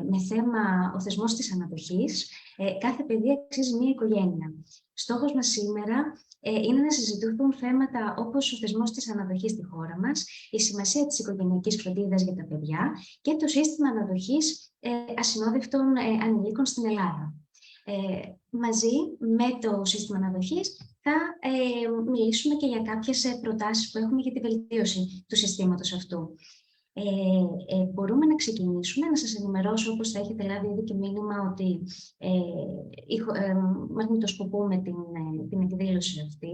με θέμα ο θεσμός της αναδοχής, κάθε παιδί αξίζει μία οικογένεια. Στόχος μας σήμερα είναι να συζητηθούν θέματα όπως ο θεσμός της αναδοχής στη χώρα μας, η σημασία της οικογενειακής φροντίδας για τα παιδιά και το σύστημα αναδοχής ασυνόδευτων ανηλίκων στην Ελλάδα. Μαζί με το σύστημα αναδοχής θα μιλήσουμε και για κάποιες προτάσεις που έχουμε για τη βελτίωση του συστήματος αυτού. Μπορούμε να ξεκινήσουμε, να σας ενημερώσω, όπως θα έχετε λάβει ήδη και μήνυμα, ότι μαγνητοσκοπούμε την εκδήλωση αυτή.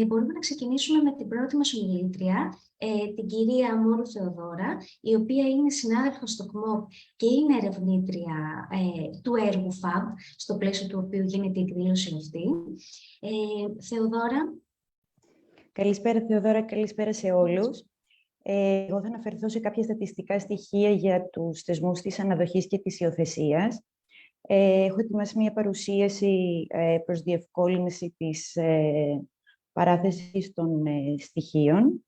Μπορούμε να ξεκινήσουμε με την πρώτη μας ομιλήτρια, την κυρία Μόρου Θεοδώρα, η οποία είναι συνάδελφος στο ΚΜΟΠ και είναι ερευνήτρια του έργου FAB, στο πλαίσιο του οποίου γίνεται η εκδήλωση αυτή. Θεοδώρα. Καλησπέρα, Θεοδώρα. Καλησπέρα σε όλους. Εγώ θα αναφερθώ σε κάποια στατιστικά στοιχεία για τους θεσμούς της αναδοχής και της υιοθεσίας. Έχω ετοιμάσει μια παρουσίαση προς διευκόλυνση της παράθεσης των στοιχείων.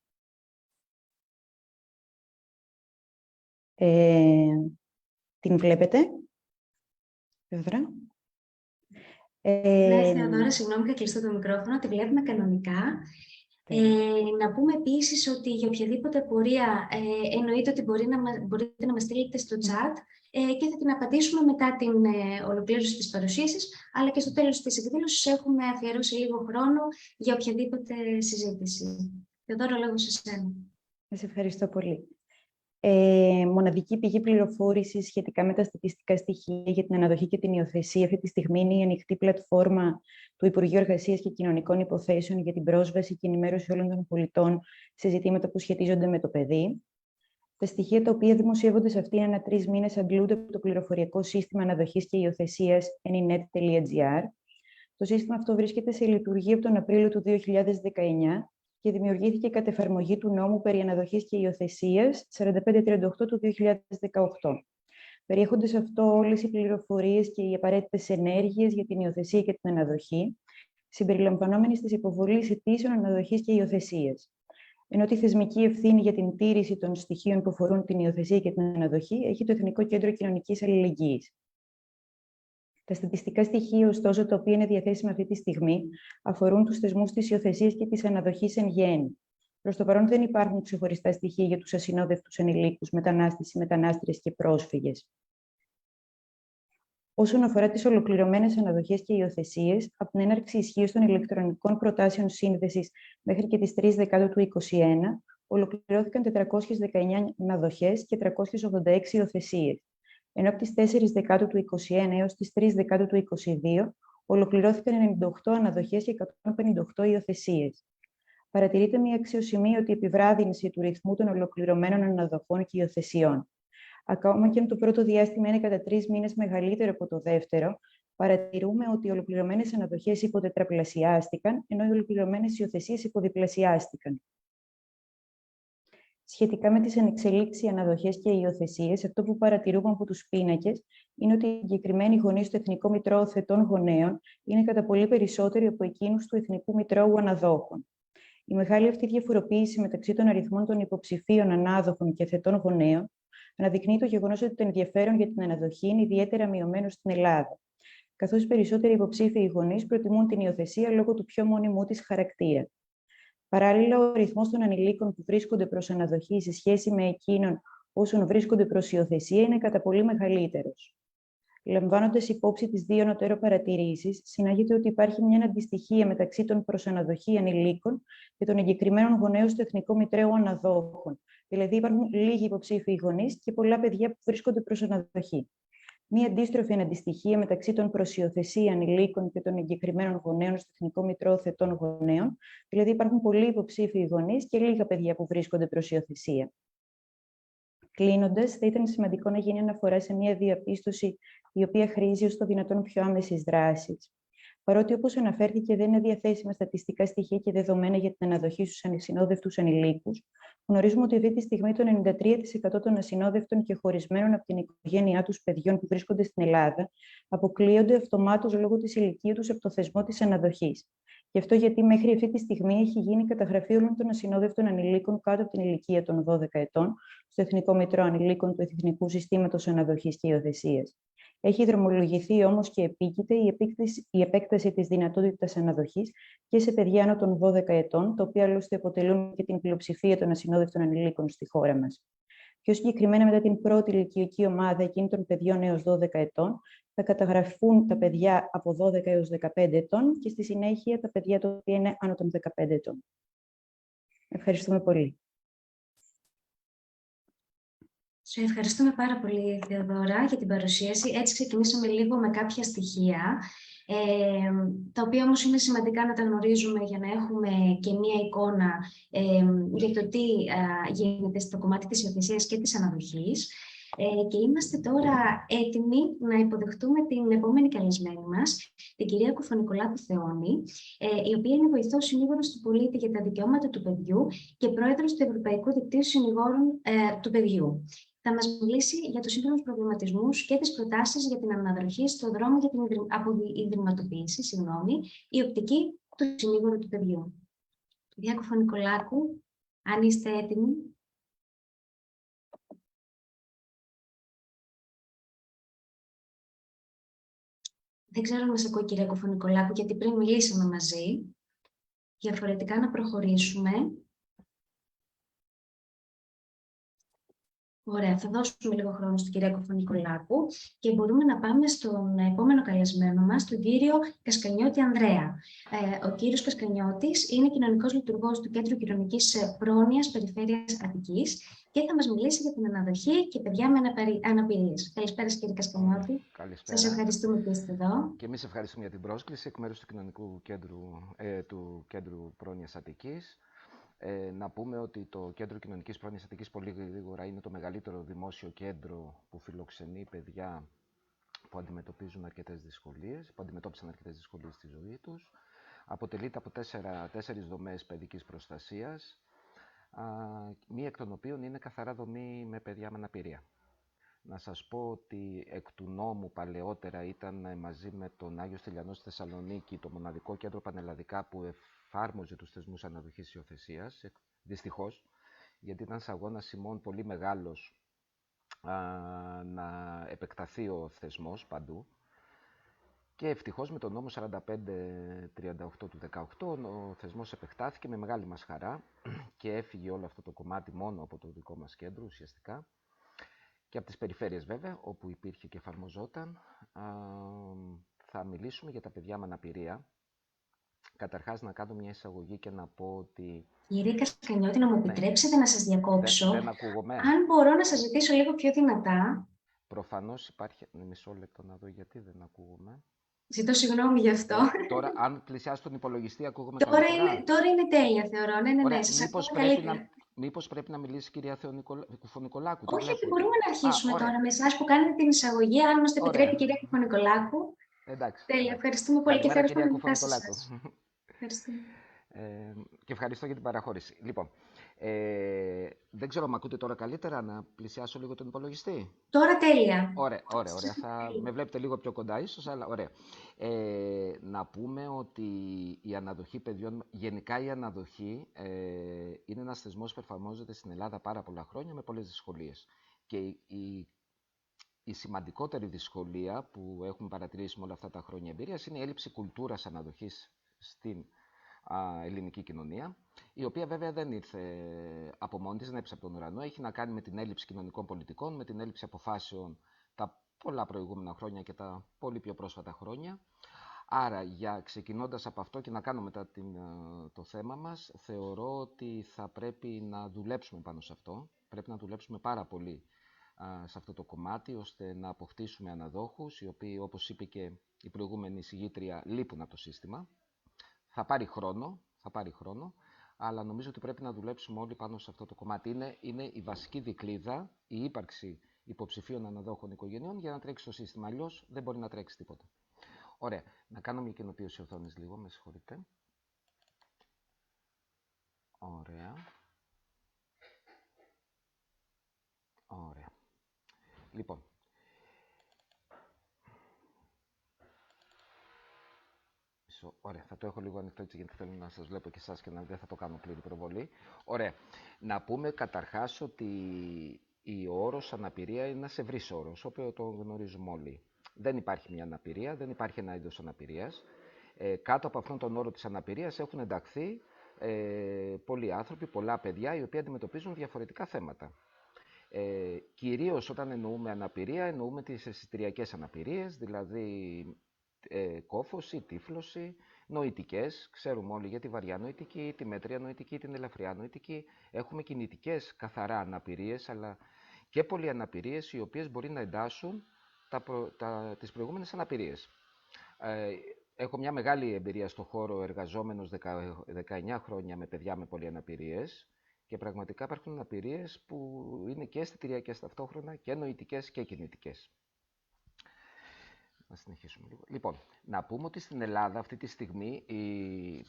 Την βλέπετε, Θεοδώρα? Ναι, Θεοδώρα, συγγνώμη, είχα κλειστό το μικρόφωνο, τη βλέπουμε κανονικά. Να πούμε επίσης ότι για οποιαδήποτε πορεία εννοείται ότι μπορείτε να μας στείλετε στο chat και θα την απαντήσουμε μετά την ολοκλήρωση της παρουσίασης, αλλά και στο τέλος της εκδήλωσης έχουμε αφιερώσει λίγο χρόνο για οποιαδήποτε συζήτηση. Θεοδώρα, λόγω σε εσένα. Σας ευχαριστώ πολύ. Μοναδική πηγή πληροφόρησης σχετικά με τα στατιστικά στοιχεία για την αναδοχή και την υιοθεσία αυτή τη στιγμή είναι η ανοιχτή πλατφόρμα του Υπουργείου Εργασίας και Κοινωνικών Υποθέσεων για την πρόσβαση και ενημέρωση όλων των πολιτών σε ζητήματα που σχετίζονται με το παιδί. Τα στοιχεία τα οποία δημοσιεύονται σε αυτή ανά 3 μήνες αντλούνται από το πληροφοριακό σύστημα αναδοχής και υιοθεσίας anynet.gr. Το σύστημα αυτό βρίσκεται σε λειτουργία από τον Απρίλιο του 2019 και δημιουργήθηκε κατ' εφαρμογή του νόμου περί αναδοχής και υιοθεσίας 4538 του 2018. Περιέχονται σε αυτό όλες οι πληροφορίες και οι απαραίτητες ενέργειες για την υιοθεσία και την αναδοχή, συμπεριλαμβανόμενης της υποβολής αιτήσεων αναδοχής και υιοθεσίας. Ενώ τη θεσμική ευθύνη για την τήρηση των στοιχείων που αφορούν την υιοθεσία και την αναδοχή έχει το Εθνικό Κέντρο Κοινωνικής Αλληλεγγύης. Τα στατιστικά στοιχεία, ωστόσο, τα οποία είναι διαθέσιμα αυτή τη στιγμή, αφορούν τους θεσμούς της υιοθεσίας και της αναδοχής εν γέννη. Προς το παρόν δεν υπάρχουν ξεχωριστά στοιχεία για τους ασυνόδευτους ανηλίκους, μετανάστες ή μετανάστριες και πρόσφυγες. Όσον αφορά τις ολοκληρωμένες αναδοχές και υιοθεσίες, από την έναρξη ισχύως των ηλεκτρονικών προτάσεων σύνδεσης μέχρι και τις 3 Δεκάτου του 2021, ολοκληρώθηκαν 419 αναδοχές και 386 υιοθεσίες. Ενώ από τις 4 Δεκάτου του 2021 έως τις 3 Δεκάτου του 2022 ολοκληρώθηκαν 98 αναδοχές και 158 υιοθεσίες. Παρατηρείται μια αξιοσημείωτη επιβράδυνση του ρυθμού των ολοκληρωμένων αναδοχών και υιοθεσιών. Ακόμα και αν το πρώτο διάστημα είναι κατά 3 μήνες μεγαλύτερο από το δεύτερο, παρατηρούμε ότι οι ολοκληρωμένες αναδοχές υποτετραπλασιάστηκαν, ενώ οι ολοκληρωμένες υιοθεσίες υποδιπλασιάστηκαν. Σχετικά με τις ανεξελίξεις αναδοχές και υιοθεσίες, αυτό που παρατηρούμε από τους πίνακες είναι ότι οι συγκεκριμένοι γονείς του Εθνικού Μητρώου Θετών Γονέων είναι κατά πολύ περισσότεροι από εκείνους του Εθνικού Μητρώου Αναδόχων. Η μεγάλη αυτή διαφοροποίηση μεταξύ των αριθμών των υποψηφίων ανάδοχων και θετών γονέων αναδεικνύει το γεγονός ότι το ενδιαφέρον για την αναδοχή είναι ιδιαίτερα μειωμένο στην Ελλάδα, καθώς οι περισσότεροι υποψήφιοι γονείς προτιμούν την υιοθεσία λόγω του πιο μόνιμου της χαρακτήρα. Παράλληλα, ο αριθμός των ανηλίκων που βρίσκονται προς αναδοχή σε σχέση με εκείνων όσων βρίσκονται προς υιοθεσία είναι κατά πολύ μεγαλύτερος. Λαμβάνοντας υπόψη τις δύο ανωτέρω παρατηρήσεις, συνάγεται ότι υπάρχει μια αντιστοιχία μεταξύ των προς αναδοχή ανηλίκων και των εγκεκριμένων γονέων στο Εθνικό Μητραίο Αναδόχων. Δηλαδή, υπάρχουν λίγοι υποψήφιοι γονείς και πολλά παιδιά που βρίσκονται προς αναδοχή. Μία αντίστροφη αντιστοιχία μεταξύ των προς υιοθεσία ανηλίκων και των εγκεκριμένων γονέων στο Εθνικό Μητρό Θετών Γονέων, δηλαδή υπάρχουν πολλοί υποψήφιοι γονείς και λίγα παιδιά που βρίσκονται προς υιοθεσία. Κλείνοντας, θα ήταν σημαντικό να γίνει αναφορά σε μια διαπίστωση η οποία χρήζει ως το δυνατόν πιο άμεσης δράσης. Παρότι, όπως αναφέρθηκε, δεν είναι διαθέσιμα στατιστικά στοιχεία και δεδομένα για την αναδοχή στους ασυνόδευτους ανηλίκους, γνωρίζουμε ότι αυτή τη στιγμή το 93% των ασυνόδευτων και χωρισμένων από την οικογένειά τους παιδιών που βρίσκονται στην Ελλάδα αποκλείονται αυτομάτως λόγω της ηλικίας τους από το θεσμό της αναδοχής. Και αυτό γιατί μέχρι αυτή τη στιγμή έχει γίνει καταγραφή όλων των ασυνόδευτων ανηλίκων κάτω από την ηλικία των 12 ετών στο Εθνικό Μητρό Ανηλίκων του Εθνικού Συστήματος Αναδοχής και Υιοθεσίας. Έχει δρομολογηθεί όμως και επίκειται η επέκταση της δυνατότητας αναδοχής και σε παιδιά άνω των 12 ετών, τα οποία άλλωστε αποτελούν και την πλειοψηφία των ασυνόδευτων ανηλίκων στη χώρα μας. Πιο συγκεκριμένα, μετά την πρώτη ηλικιακή ομάδα εκείνη των παιδιών έως 12 ετών, θα καταγραφούν τα παιδιά από 12 έως 15 ετών και στη συνέχεια τα παιδιά τα οποία είναι άνω των 15 ετών. Ευχαριστούμε πολύ. Σε ευχαριστούμε πάρα πολύ, Θεοδώρα, για την παρουσίαση. Έτσι ξεκινήσαμε λίγο με κάποια στοιχεία, τα οποία όμως είναι σημαντικά να τα γνωρίζουμε για να έχουμε και μία εικόνα για το τι γίνεται στο κομμάτι της υιοθεσίας και της αναδοχής. Και είμαστε τώρα έτοιμοι να υποδεχτούμε την επόμενη καλεσμένη μας, την κυρία Κουφωνικολάκου Θεώνη, η οποία είναι βοηθός συνήγορος του πολίτη για τα δικαιώματα του παιδιού και πρόεδρος του Ευρωπαϊκού Δικτύου Συνηγόρων του Παιδιού. Θα μας μιλήσει για τους σύγχρονους προβληματισμούς και τις προτάσεις για την αναδοχή στο δρόμο για την ιδρυματοποίηση, η οπτική του συνήγορου του παιδιού. Κυρία Κουφωνικολάκου, αν είστε έτοιμοι. Δεν ξέρω αν μας ακούει, κυρία Κουφωνικολάκου, γιατί πριν μιλήσαμε μαζί. Διαφορετικά να προχωρήσουμε. Ωραία, θα δώσουμε λίγο χρόνο στην κυρία Κουφωνικολάκου και μπορούμε να πάμε στον επόμενο καλεσμένο μας, τον κύριο Κασκανιώτη Ανδρέα. Ο κύριος Κασκανιώτης είναι κοινωνικός λειτουργός του Κέντρου Κοινωνικής Πρόνοιας Περιφέρειας Αττικής και θα μας μιλήσει για την αναδοχή και παιδιά με αναπηρίες. Καλησπέρα, κύριε Κασκανιώτη. Καλησπέρα. Σας ευχαριστούμε που είστε εδώ. Και εμείς ευχαριστούμε για την πρόσκληση εκ μέρους του Κοινωνικού Κέντρου Πρόνοιας Αττικής. Να πούμε ότι το Κέντρο Κοινωνικής Πρόνοιας Αττικής πολύ γρήγορα είναι το μεγαλύτερο δημόσιο κέντρο που φιλοξενεί παιδιά που αντιμετωπίζουν αρκετές δυσκολίες, που αντιμετώπισαν αρκετές δυσκολίες στη ζωή τους. Αποτελείται από τέσσερις δομές παιδικής προστασίας, μία εκ των οποίων είναι καθαρά δομή με παιδιά με αναπηρία. Να σας πω ότι εκ του νόμου παλαιότερα ήταν μαζί με τον Άγιο Στυλιανό στη Θεσσαλονίκη το μοναδικό κέντρο πανελλαδικά που εφάρμοζε τους θεσμούς αναδοχής υιοθεσίας, δυστυχώς, γιατί ήταν σε αγώνας ημών πολύ μεγάλος να επεκταθεί ο θεσμός παντού. Και ευτυχώς με τον νόμο 4538 του 18 ο θεσμός επεκτάθηκε με μεγάλη μας χαρά και έφυγε όλο αυτό το κομμάτι μόνο από το δικό μας κέντρο ουσιαστικά. Και από τις περιφέρειες βέβαια, όπου υπήρχε και εφαρμοζόταν. Θα μιλήσουμε για τα παιδιά με αναπηρία. Καταρχάς να κάνω μια εισαγωγή και να πω ότι... Κύριε Κασκανιώτη, να μου επιτρέψετε να σας διακόψω. Δεν ακούγομαι. Αν μπορώ να σας ζητήσω λίγο πιο δυνατά. Προφανώς υπάρχει... Μισό λεπτό να δω γιατί δεν ακούγομαι. Ζητώ συγγνώμη γι' αυτό. Τώρα, αν πλησιάσω τον υπολογιστή, ακούγομαι τώρα καλύτερα. Τώρα είναι τέλεια, θεωρώ. Ναι, σας ακούω καλύτερα. Μήπως πρέπει να μιλήσει η κυρία Κουφωνικολάκου. Όχι, μπορούμε να αρχίσουμε τώρα με εσάς που κάνετε την εισαγωγή. Αν μας το επιτρέπει η κυρία Κουφωνικολάκου. Εντάξει. Τέλεια, ευχαριστούμε πολύ και ευχαριστούμε κυρία Κουφωνικολάκου. Ευχαριστούμε. Και ευχαριστώ για την παραχώρηση. Λοιπόν, δεν ξέρω αν ακούτε τώρα καλύτερα, να πλησιάσω λίγο τον υπολογιστή. Τώρα τέλεια. Ωραία. Θα με βλέπετε λίγο πιο κοντά ίσως, αλλά ωραία. Να πούμε ότι η αναδοχή παιδιών, γενικά η αναδοχή, είναι ένας θεσμός που εφαρμόζεται στην Ελλάδα πάρα πολλά χρόνια με πολλές δυσκολίες. Και η σημαντικότερη δυσκολία που έχουμε παρατηρήσει με όλα αυτά τα χρόνια εμπειρίας είναι η έλλειψη κουλτούρας αναδοχής στην ελληνική κοινωνία, η οποία βέβαια δεν ήρθε από μόνη της, δεν έπεσε από τον ουρανό. Έχει να κάνει με την έλλειψη κοινωνικών πολιτικών, με την έλλειψη αποφάσεων τα πολλά προηγούμενα χρόνια και τα πολύ πιο πρόσφατα χρόνια. Άρα, ξεκινώντας από αυτό και να κάνω μετά το θέμα μας, θεωρώ ότι θα πρέπει να δουλέψουμε πάνω σε αυτό. Πρέπει να δουλέψουμε πάρα πολύ σε αυτό το κομμάτι, ώστε να αποκτήσουμε αναδόχους, οι οποίοι, όπως είπε και η προηγούμενη συγγήτρια, λείπουν από το σύστημα. Θα πάρει χρόνο, αλλά νομίζω ότι πρέπει να δουλέψουμε όλοι πάνω σε αυτό το κομμάτι. Είναι η βασική δικλείδα, η ύπαρξη υποψηφίων αναδόχων οικογενειών για να τρέξει το σύστημα. Αλλιώς δεν μπορεί να τρέξει τίποτα. Ωραία. Να κάνω μια κοινοποίηση οθόνης λίγο, με συγχωρείτε. Ωραία. Λοιπόν. συνεχίσω. Ωραία, θα το έχω λίγο ανοιχτό έτσι γιατί θέλω να σας βλέπω και εσάς και δεν θα το κάνω πλήρη προβολή. Ωραία. Να πούμε καταρχάς ότι ο όρος αναπηρία είναι ένας ευρύς όρος, όπως το γνωρίζουμε όλοι. Δεν υπάρχει μια αναπηρία, δεν υπάρχει ένα είδος αναπηρίας. Κάτω από αυτόν τον όρο της αναπηρίας έχουν ενταχθεί πολλοί άνθρωποι, πολλά παιδιά, οι οποίοι αντιμετωπίζουν διαφορετικά θέματα. Κυρίως όταν εννοούμε αναπηρία, εννοούμε τις αισθητηριακές αναπηρίες, δηλαδή κόφωση, τύφλωση, νοητικές. Ξέρουμε όλοι για τη βαριά νοητική, τη μέτρια νοητική, την ελαφριά νοητική. Έχουμε κινητικές καθαρά αναπηρίες, αλλά και πολυαναπηρίες, οι οποίες μπορεί να εντάσσουν τις προηγούμενες αναπηρίες. Έχω μια μεγάλη εμπειρία στο χώρο, εργαζόμενος 19 χρόνια με παιδιά με πολυαναπηρίες, και πραγματικά υπάρχουν αναπηρίες που είναι και αισθητηριακές ταυτόχρονα και νοητικές και κινητικές. Να συνεχίσουμε λίγο. Λοιπόν, να πούμε ότι στην Ελλάδα αυτή τη στιγμή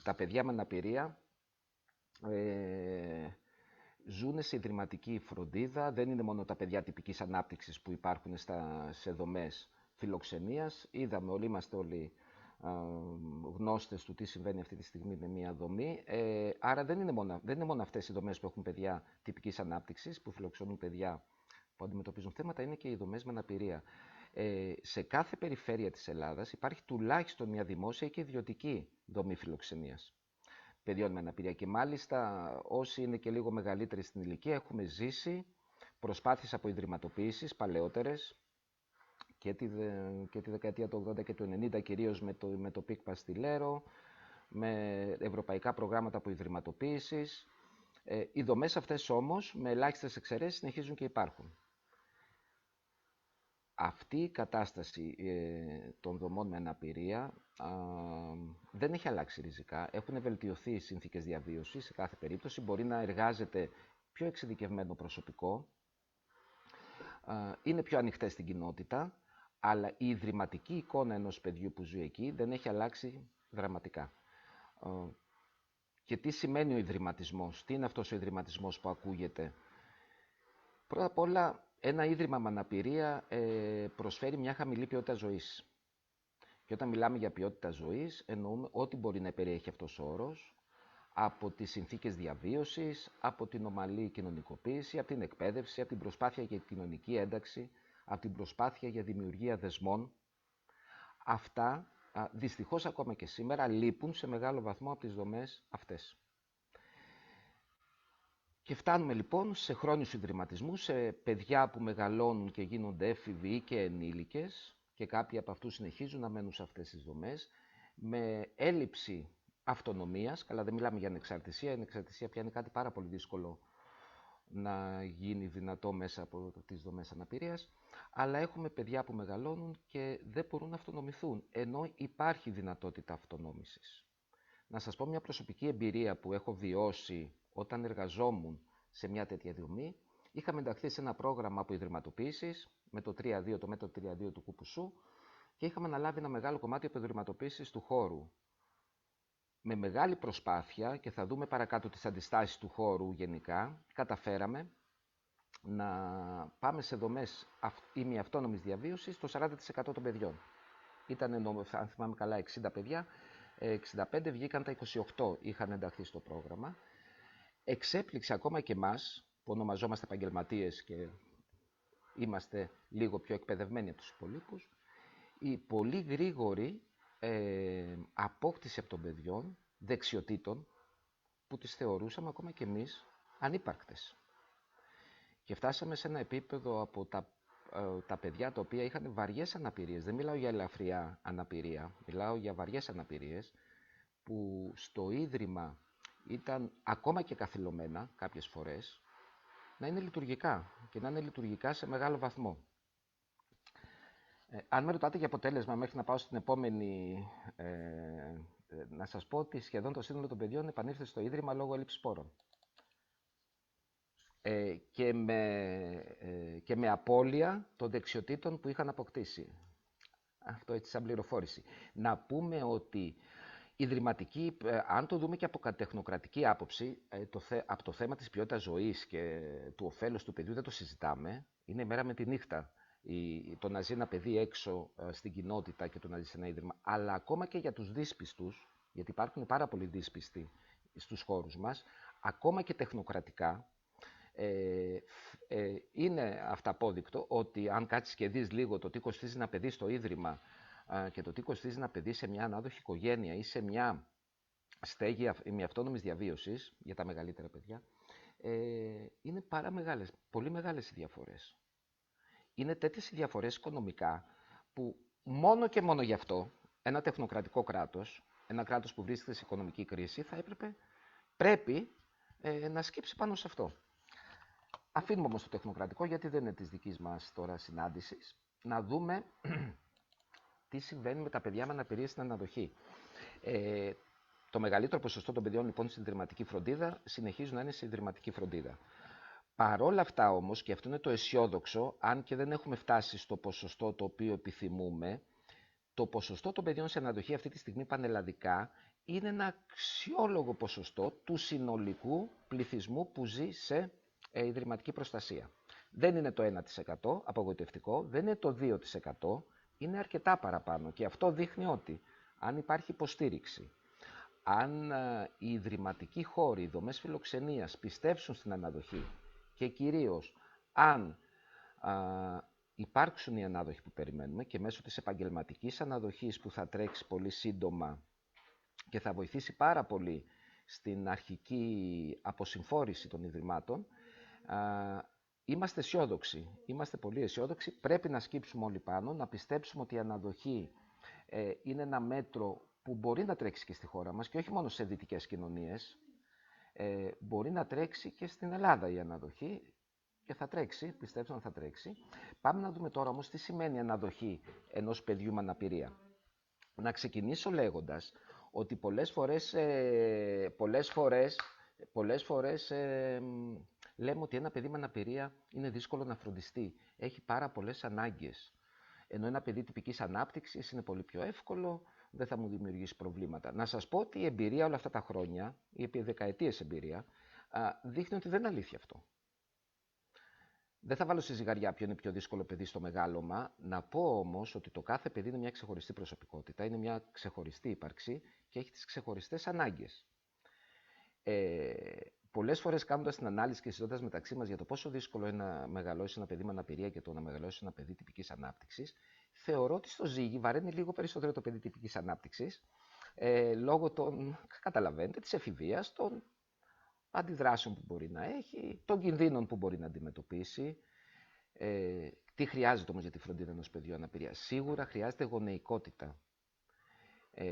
τα παιδιά με αναπηρία ζουν σε ιδρυματική φροντίδα. Δεν είναι μόνο τα παιδιά τυπικής ανάπτυξης που υπάρχουν σε δομές φιλοξενίας. Είδαμε, είμαστε όλοι γνώστες του τι συμβαίνει αυτή τη στιγμή με μια δομή. Άρα δεν είναι μόνο αυτές οι δομές που έχουν παιδιά τυπικής ανάπτυξης, που φιλοξενούν παιδιά που αντιμετωπίζουν θέματα, είναι και οι δομές με αναπηρία. Σε κάθε περιφέρεια της Ελλάδας υπάρχει τουλάχιστον μια δημόσια και ιδιωτική δομή φιλοξενίας παιδιών με αναπηρία. Και μάλιστα όσοι είναι και λίγο μεγαλύτεροι στην ηλικία έχουμε ζήσει προσπάθειες από ιδρυματοποίησεις παλαιότερες και τη δεκαετία του 80 και του 90, κυρίως με το ΠΙΚ Παστιλέρο, με ευρωπαϊκά προγράμματα από ιδρυματοποίησης. Οι δομές αυτές όμως, με ελάχιστες εξαιρέσεις, συνεχίζουν και υπάρχουν. Αυτή η κατάσταση των δομών με αναπηρία δεν έχει αλλάξει ριζικά. Έχουν βελτιωθεί οι συνθήκες διαβίωσης σε κάθε περίπτωση. Μπορεί να εργάζεται πιο εξειδικευμένο προσωπικό, είναι πιο ανοιχτές στην κοινότητα, αλλά η ιδρυματική εικόνα ενός παιδιού που ζει εκεί δεν έχει αλλάξει δραματικά. Και τι σημαίνει ο ιδρυματισμός, τι είναι αυτός ο ιδρυματισμός που ακούγεται? Πρώτα απ' όλα, ένα ίδρυμα με αναπηρία προσφέρει μια χαμηλή ποιότητα ζωής. Και όταν μιλάμε για ποιότητα ζωής, εννοούμε ό,τι μπορεί να περιέχει αυτός ο όρος, από τις συνθήκες διαβίωσης, από την ομαλή κοινωνικοποίηση, από την εκπαίδευση, από την προσπάθεια για κοινωνική ένταξη, από την προσπάθεια για δημιουργία δεσμών. Αυτά, δυστυχώς ακόμα και σήμερα, λείπουν σε μεγάλο βαθμό από τις δομές αυτές. Και φτάνουμε λοιπόν σε χρόνιους ιδρυματισμούς, σε παιδιά που μεγαλώνουν και γίνονται έφηβοι και ενήλικες, και κάποιοι από αυτούς συνεχίζουν να μένουν σε αυτές τις δομές, με έλλειψη αυτονομίας. Καλά, δεν μιλάμε για ανεξαρτησία. Η ανεξαρτησία πια είναι κάτι πάρα πολύ δύσκολο να γίνει δυνατό μέσα από τις δομές αναπηρίας, αλλά έχουμε παιδιά που μεγαλώνουν και δεν μπορούν να αυτονομηθούν, ενώ υπάρχει δυνατότητα αυτονόμησης. Να σας πω μια προσωπική εμπειρία που έχω βιώσει όταν εργαζόμουν σε μια τέτοια δομή. Είχαμε ενταχθεί σε ένα πρόγραμμα από ιδρυματοποίησης, με το 3-2, το μέτρο 3-2 του Κουπουσού, και είχαμε αναλάβει ένα μεγάλο κομμάτι από ιδρυματοποίησης του χώρου. Με μεγάλη προσπάθεια, και θα δούμε παρακάτω τις αντιστάσεις του χώρου γενικά, καταφέραμε να πάμε σε δομές ημιαυτόνομης διαβίωσης το 40% των παιδιών. Ήταν, αν θυμάμαι καλά, 60 παιδιά, 65 βγήκαν, τα 28 είχαν ενταχθεί στο πρόγραμμα. Εξέπληξε ακόμα και εμάς, που ονομαζόμαστε επαγγελματίες και είμαστε λίγο πιο εκπαιδευμένοι από τους υπολείπους, η πολύ γρήγορη απόκτηση από των παιδιών δεξιοτήτων που τις θεωρούσαμε ακόμα και εμείς ανύπαρκτες. Και φτάσαμε σε ένα επίπεδο από τα παιδιά τα οποία είχαν βαριές αναπηρίες. Δεν μιλάω για ελαφριά αναπηρία, μιλάω για βαριές αναπηρίες, που στο ίδρυμα ήταν ακόμα και καθυλωμένα κάποιες φορές, να είναι λειτουργικά και να είναι λειτουργικά σε μεγάλο βαθμό. Αν με ρωτάτε για αποτέλεσμα μέχρι να πάω στην επόμενη, να σας πω ότι σχεδόν το σύνολο των παιδιών επανήλθε στο ίδρυμα λόγω έλλειψης πόρων. Και με απώλεια των δεξιοτήτων που είχαν αποκτήσει. Αυτό έτσι σαν πληροφόρηση. Να πούμε ότι ιδρυματική, αν το δούμε και από τεχνοκρατική άποψη, από το θέμα της ποιότητας ζωής και του ωφέλους του παιδιού δεν το συζητάμε. Είναι η μέρα με τη νύχτα. το να ζει ένα παιδί έξω στην κοινότητα και το να ζει σε ένα ίδρυμα, αλλά ακόμα και για τους δύσπιστους, γιατί υπάρχουν πάρα πολλοί δύσπιστοι στους χώρους μας, ακόμα και τεχνοκρατικά, είναι αυταπόδεικτο ότι αν κάτσεις και δεις λίγο το τι κοστίζει ένα παιδί στο ίδρυμα και το τι κοστίζει ένα παιδί σε μια ανάδοχη οικογένεια ή σε μια στέγη ημιαυτόνομης διαβίωσης για τα μεγαλύτερα παιδιά, είναι πολύ μεγάλες οι διαφορές. Είναι τέτοιες οι διαφορές οικονομικά που μόνο και μόνο γι' αυτό ένα τεχνοκρατικό κράτος, ένα κράτος που βρίσκεται σε οικονομική κρίση, πρέπει να σκύψει πάνω σε αυτό. Αφήνουμε όμως το τεχνοκρατικό, γιατί δεν είναι της δικής μας τώρα συνάντησης, να δούμε τι συμβαίνει με τα παιδιά με αναπηρία στην αναδοχή. Το μεγαλύτερο ποσοστό των παιδιών λοιπόν στην ιδρυματική φροντίδα συνεχίζουν να είναι σε ιδρυματική φροντίδα. Παρόλα αυτά όμως, και αυτό είναι το αισιόδοξο, αν και δεν έχουμε φτάσει στο ποσοστό το οποίο επιθυμούμε, το ποσοστό των παιδιών σε αναδοχή αυτή τη στιγμή πανελλαδικά είναι ένα αξιόλογο ποσοστό του συνολικού πληθυσμού που ζει σε ιδρυματική προστασία. Δεν είναι το 1% απογοητευτικό, δεν είναι το 2%, είναι αρκετά παραπάνω. Και αυτό δείχνει ότι αν υπάρχει υποστήριξη, αν οι ιδρυματικοί χώροι, οι δομές φιλοξενίας πιστέψουν στην αναδοχή και κυρίως αν υπάρξουν οι ανάδοχοι που περιμένουμε και μέσω της επαγγελματικής αναδοχής που θα τρέξει πολύ σύντομα και θα βοηθήσει πάρα πολύ στην αρχική αποσυμφόρηση των ιδρυμάτων, είμαστε αισιόδοξοι, είμαστε πολύ αισιόδοξοι. Πρέπει να σκύψουμε όλοι πάνω, να πιστέψουμε ότι η αναδοχή είναι ένα μέτρο που μπορεί να τρέξει και στη χώρα μας και όχι μόνο σε δυτικές κοινωνίες, μπορεί να τρέξει και στην Ελλάδα η αναδοχή και θα τρέξει, πιστέψτε να θα τρέξει. Πάμε να δούμε τώρα όμως τι σημαίνει αναδοχή ενός παιδιού με αναπηρία. Να ξεκινήσω λέγοντας ότι πολλές φορές λέμε ότι ένα παιδί με αναπηρία είναι δύσκολο να φροντιστεί. Έχει πάρα πολλές ανάγκες. Ενώ ένα παιδί τυπικής ανάπτυξης είναι πολύ πιο εύκολο, δεν θα μου δημιουργήσει προβλήματα. Να σας πω ότι η εμπειρία όλα αυτά τα χρόνια, η επί δεκαετίες εμπειρία, δείχνει ότι δεν είναι αλήθεια αυτό. Δεν θα βάλω στη ζυγαριά ποιο είναι πιο δύσκολο παιδί στο μεγάλωμα. Να πω όμως ότι το κάθε παιδί είναι μια ξεχωριστή προσωπικότητα, είναι μια ξεχωριστή ύπαρξη και έχει τις ξεχωριστές ανάγκες. Πολλές φορές κάνοντας την ανάλυση και συζητώντας μεταξύ μας για το πόσο δύσκολο είναι να μεγαλώσει ένα παιδί με αναπηρία και το να μεγαλώσει ένα παιδί τυπικής ανάπτυξης, θεωρώ ότι στο ζύγι βαραίνει λίγο περισσότερο το παιδί τυπικής ανάπτυξης, λόγω καταλαβαίνετε, της εφηβείας, των αντιδράσεων που μπορεί να έχει, των κινδύνων που μπορεί να αντιμετωπίσει. Τι χρειάζεται όμως για τη φροντίδα ενός παιδιού αναπηρία? Σίγουρα χρειάζεται γονεϊκότητα.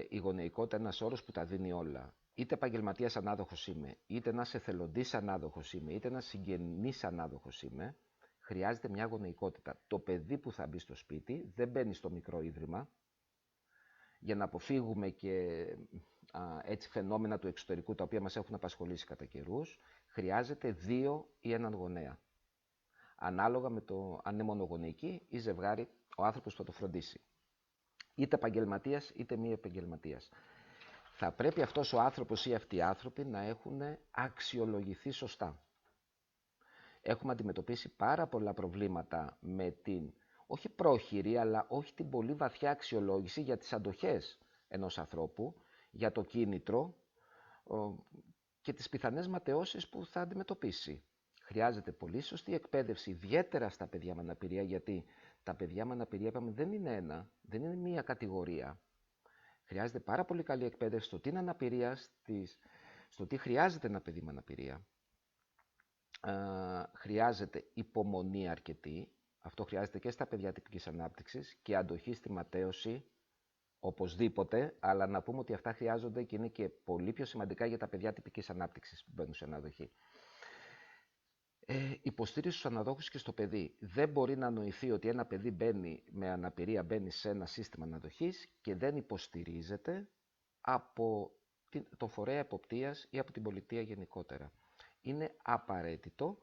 Η γονεϊκότητα είναι ένας όρος που τα δίνει όλα. Είτε επαγγελματίας ανάδοχος είμαι, είτε ένας εθελοντής ανάδοχος είμαι, είτε ένας συγγενής ανάδοχος είμαι, χρειάζεται μια γονεϊκότητα. Το παιδί που θα μπει στο σπίτι δεν μπαίνει στο μικρό ίδρυμα, για να αποφύγουμε και έτσι φαινόμενα του εξωτερικού τα οποία μας έχουν απασχολήσει κατά καιρούς, χρειάζεται 2 ή έναν γονέα. Ανάλογα με το αν είναι μονογονεϊκή ή ζευγάρι ο άνθρωπος που θα το φροντίσει. Είτε επαγγελματίας είτε μη επαγγελματίας. Θα πρέπει αυτός ο άνθρωπος ή αυτοί οι άνθρωποι να έχουν αξιολογηθεί σωστά. Έχουμε αντιμετωπίσει πάρα πολλά προβλήματα με την, όχι πρόχειρη, αλλά όχι την πολύ βαθιά αξιολόγηση για τις αντοχές ενός ανθρώπου, για το κίνητρο και τις πιθανές ματαιώσεις που θα αντιμετωπίσει. Χρειάζεται πολύ σωστή εκπαίδευση, ιδιαίτερα στα παιδιά με αναπηρία, γιατί τα παιδιά με αναπηρία, είπαμε, δεν είναι μία κατηγορία. Χρειάζεται πάρα πολύ καλή εκπαίδευση στο τι είναι αναπηρία, στο τι χρειάζεται ένα παιδί με αναπηρία. Χρειάζεται υπομονή αρκετή. Αυτό χρειάζεται και στα παιδιά τυπικής ανάπτυξης και αντοχή στη ματαίωση, οπωσδήποτε, αλλά να πούμε ότι αυτά χρειάζονται και είναι και πολύ πιο σημαντικά για τα παιδιά τυπικής ανάπτυξης που μπαίνουν σε αναδοχή. Υποστήριξη στους αναδόχους και στο παιδί. Δεν μπορεί να νοηθεί ότι ένα παιδί με αναπηρία μπαίνει σε ένα σύστημα αναδοχής και δεν υποστηρίζεται από το φορέα εποπτείας ή από την πολιτεία γενικότερα. Είναι απαραίτητο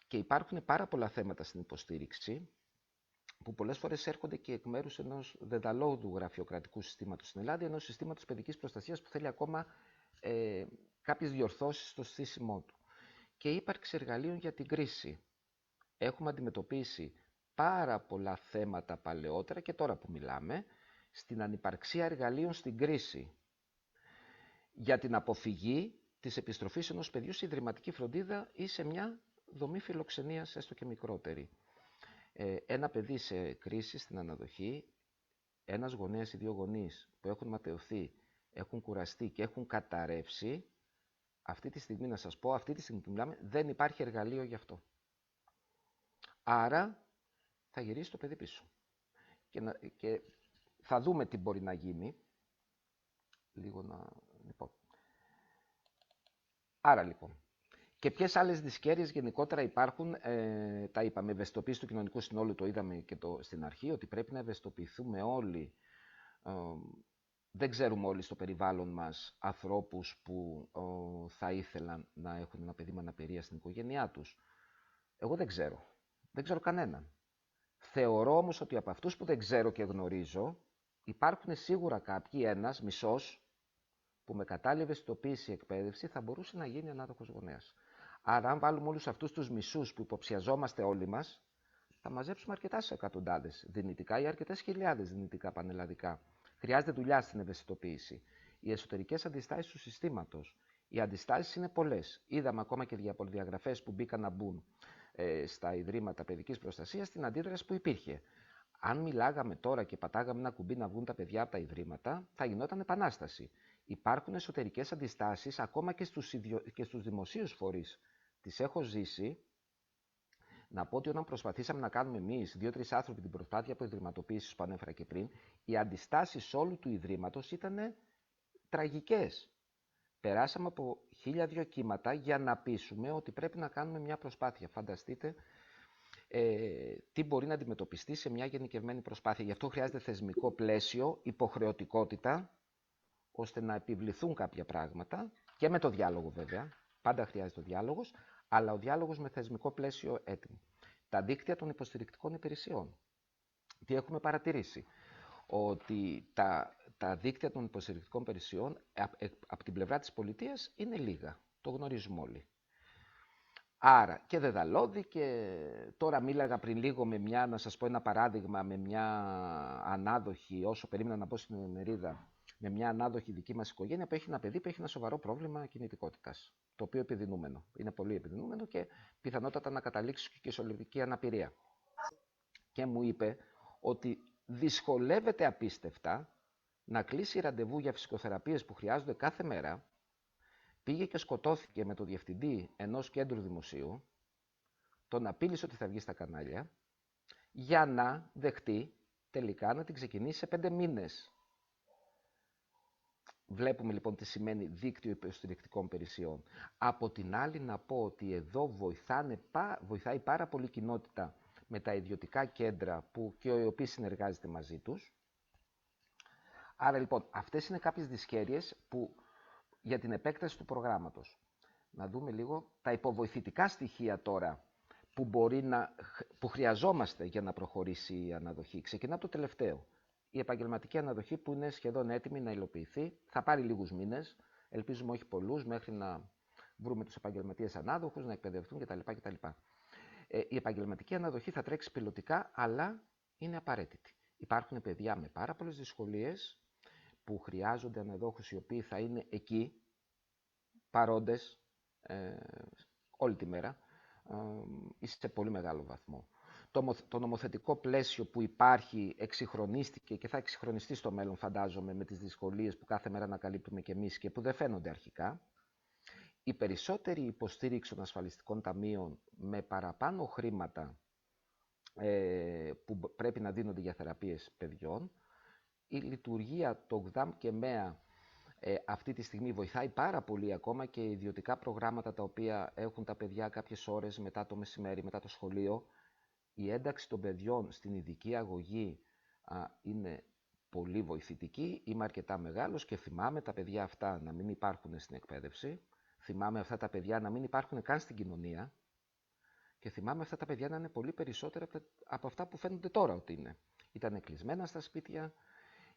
και υπάρχουν πάρα πολλά θέματα στην υποστήριξη που πολλές φορές έρχονται και εκ μέρους ενός δεδαλώδου γραφειοκρατικού συστήματος στην Ελλάδα, ενός συστήματος παιδικής προστασίας που θέλει ακόμα κάποιες διορθώσεις στο στήσιμό του. Και ύπαρξη εργαλείων για την κρίση. Έχουμε αντιμετωπίσει πάρα πολλά θέματα παλαιότερα και τώρα που μιλάμε, στην ανυπαρξία εργαλείων στην κρίση, για την αποφυγή της επιστροφής ενός παιδιού σε ιδρυματική φροντίδα ή σε μια δομή φιλοξενίας, έστω και μικρότερη. Ένα παιδί σε κρίση στην αναδοχή, ένας γονέας ή δύο γονείς που έχουν ματαιωθεί, έχουν κουραστεί και έχουν καταρρεύσει, αυτή τη στιγμή να σας πω, αυτή τη στιγμή που μιλάμε, δεν υπάρχει εργαλείο γι' αυτό. Άρα θα γυρίσει το παιδί πίσω. Και θα δούμε τι μπορεί να γίνει. Λοιπόν. Άρα λοιπόν, και ποιες άλλες δυσκέρειες γενικότερα υπάρχουν, τα είπαμε, ευαισθητοποίηση του κοινωνικού συνόλου, το είδαμε και στην αρχή, ότι πρέπει να ευαισθητοποιηθούμε όλοι. Δεν ξέρουμε όλοι στο περιβάλλον μας ανθρώπους που θα ήθελαν να έχουν ένα παιδί με αναπηρία στην οικογένειά τους. Εγώ δεν ξέρω. Δεν ξέρω κανέναν. Θεωρώ όμως ότι από αυτούς που δεν ξέρω και γνωρίζω, υπάρχουν σίγουρα κάποιοι, ένας, μισός, που με κατάλληλη ευαισθητοποίηση εκπαίδευση θα μπορούσε να γίνει ανάδοχος γονέας. Άρα, αν βάλουμε όλους αυτούς τους μισούς που υποψιαζόμαστε όλοι μας, θα μαζέψουμε αρκετάς εκατοντάδες δυνητικά ή αρκετές χιλιάδες δυνητικά πανελλαδικά. Χρειάζεται δουλειά στην ευαισθητοποίηση. Οι εσωτερικές αντιστάσεις του συστήματος. Οι αντιστάσεις είναι πολλές. Είδαμε ακόμα και διαγραφές που μπήκαν να μπουν στα ιδρύματα παιδικής προστασίας, την αντίδραση που υπήρχε. Αν μιλάγαμε τώρα και πατάγαμε ένα κουμπί να βγουν τα παιδιά από τα ιδρύματα, θα γινόταν επανάσταση. Υπάρχουν εσωτερικές αντιστάσεις ακόμα και στους δημοσίους φορείς. Τις έχω ζήσει. Να πω ότι όταν προσπαθήσαμε να κάνουμε εμείς, 2-3 άνθρωποι, την προσπάθεια από ιδρυματοποίησης που ανέφερα και πριν, οι αντιστάσεις όλου του ιδρύματος ήταν τραγικές. Περάσαμε από 1002 κύματα για να πείσουμε ότι πρέπει να κάνουμε μια προσπάθεια. Φανταστείτε τι μπορεί να αντιμετωπιστεί σε μια γενικευμένη προσπάθεια. Γι' αυτό χρειάζεται θεσμικό πλαίσιο, υποχρεωτικότητα, ώστε να επιβληθούν κάποια πράγματα και με το διάλογο βέβαια. Πάντα χρειάζεται ο διάλογος, αλλά ο διάλογος με θεσμικό πλαίσιο έτοιμο. Τα δίκτυα των υποστηρικτικών υπηρεσιών. Τι έχουμε παρατηρήσει? Ότι τα δίκτυα των υποστηρικτικών υπηρεσιών από την πλευρά της πολιτείας είναι λίγα. Το γνωρίζουμε όλοι. Άρα και δεδαλώδη, και τώρα μίλαγα πριν λίγο με μια, να σας πω ένα παράδειγμα, με μια ανάδοχη, όσο περίμενα να πω στην ημερίδα, με μια ανάδοχη δική μας οικογένεια που έχει ένα παιδί που έχει ένα σοβαρό πρόβλημα κινητικότητας, το οποίο επιδεινούμενο. Είναι πολύ επιδεινούμενο και πιθανότατα να καταλήξει και σε ολική αναπηρία. Και μου είπε ότι δυσκολεύεται απίστευτα να κλείσει ραντεβού για φυσικοθεραπείες που χρειάζονται κάθε μέρα. Πήγε και σκοτώθηκε με το διευθυντή ενός κέντρου δημοσίου, τον απείλησε ότι θα βγει στα κανάλια, για να δεχτεί τελικά να την ξεκινήσει σε 5 μήνες. Βλέπουμε λοιπόν τι σημαίνει δίκτυο υποστηρικτικών υπηρεσιών. Από την άλλη να πω ότι εδώ βοηθάει πάρα πολύ η κοινότητα με τα ιδιωτικά κέντρα που και οι οποίοι συνεργάζεται μαζί τους. Άρα λοιπόν αυτές είναι κάποιες δυσκέρειες για την επέκταση του προγράμματος. Να δούμε λίγο τα υποβοηθητικά στοιχεία τώρα που χρειαζόμαστε για να προχωρήσει η αναδοχή. Ξεκινά από το τελευταίο. Η επαγγελματική αναδοχή που είναι σχεδόν έτοιμη να υλοποιηθεί. Θα πάρει λίγους μήνες, ελπίζουμε όχι πολλούς, μέχρι να βρούμε τους επαγγελματίες ανάδοχους, να εκπαιδευτούν κτλ. Η επαγγελματική αναδοχή θα τρέξει πιλωτικά, αλλά είναι απαραίτητη. Υπάρχουν παιδιά με πάρα πολλές δυσκολίες που χρειάζονται αναδόχους οι οποίοι θα είναι εκεί, παρόντες, όλη τη μέρα ή σε πολύ μεγάλο βαθμό. Το νομοθετικό πλαίσιο που υπάρχει εξυγχρονίστηκε και θα εξυγχρονιστεί στο μέλλον, φαντάζομαι, με τις δυσκολίες που κάθε μέρα ανακαλύπτουμε κι εμείς και που δεν φαίνονται αρχικά. Η περισσότερη υποστήριξη των ασφαλιστικών ταμείων με παραπάνω χρήματα που πρέπει να δίνονται για θεραπείες παιδιών. Η λειτουργία των ΓΔΑΜ και ΜΕΑ αυτή τη στιγμή βοηθάει πάρα πολύ, ακόμα και ιδιωτικά προγράμματα τα οποία έχουν τα παιδιά κάποιες ώρες μετά το μεσημέρι, μετά το σχολείο. Η ένταξη των παιδιών στην ειδική αγωγή είναι πολύ βοηθητική. Είμαι αρκετά μεγάλος και θυμάμαι τα παιδιά αυτά να μην υπάρχουν στην εκπαίδευση. Θυμάμαι αυτά τα παιδιά να μην υπάρχουν καν στην κοινωνία. Και θυμάμαι αυτά τα παιδιά να είναι πολύ περισσότερα από αυτά που φαίνονται τώρα ότι είναι. Ήταν κλεισμένα στα σπίτια.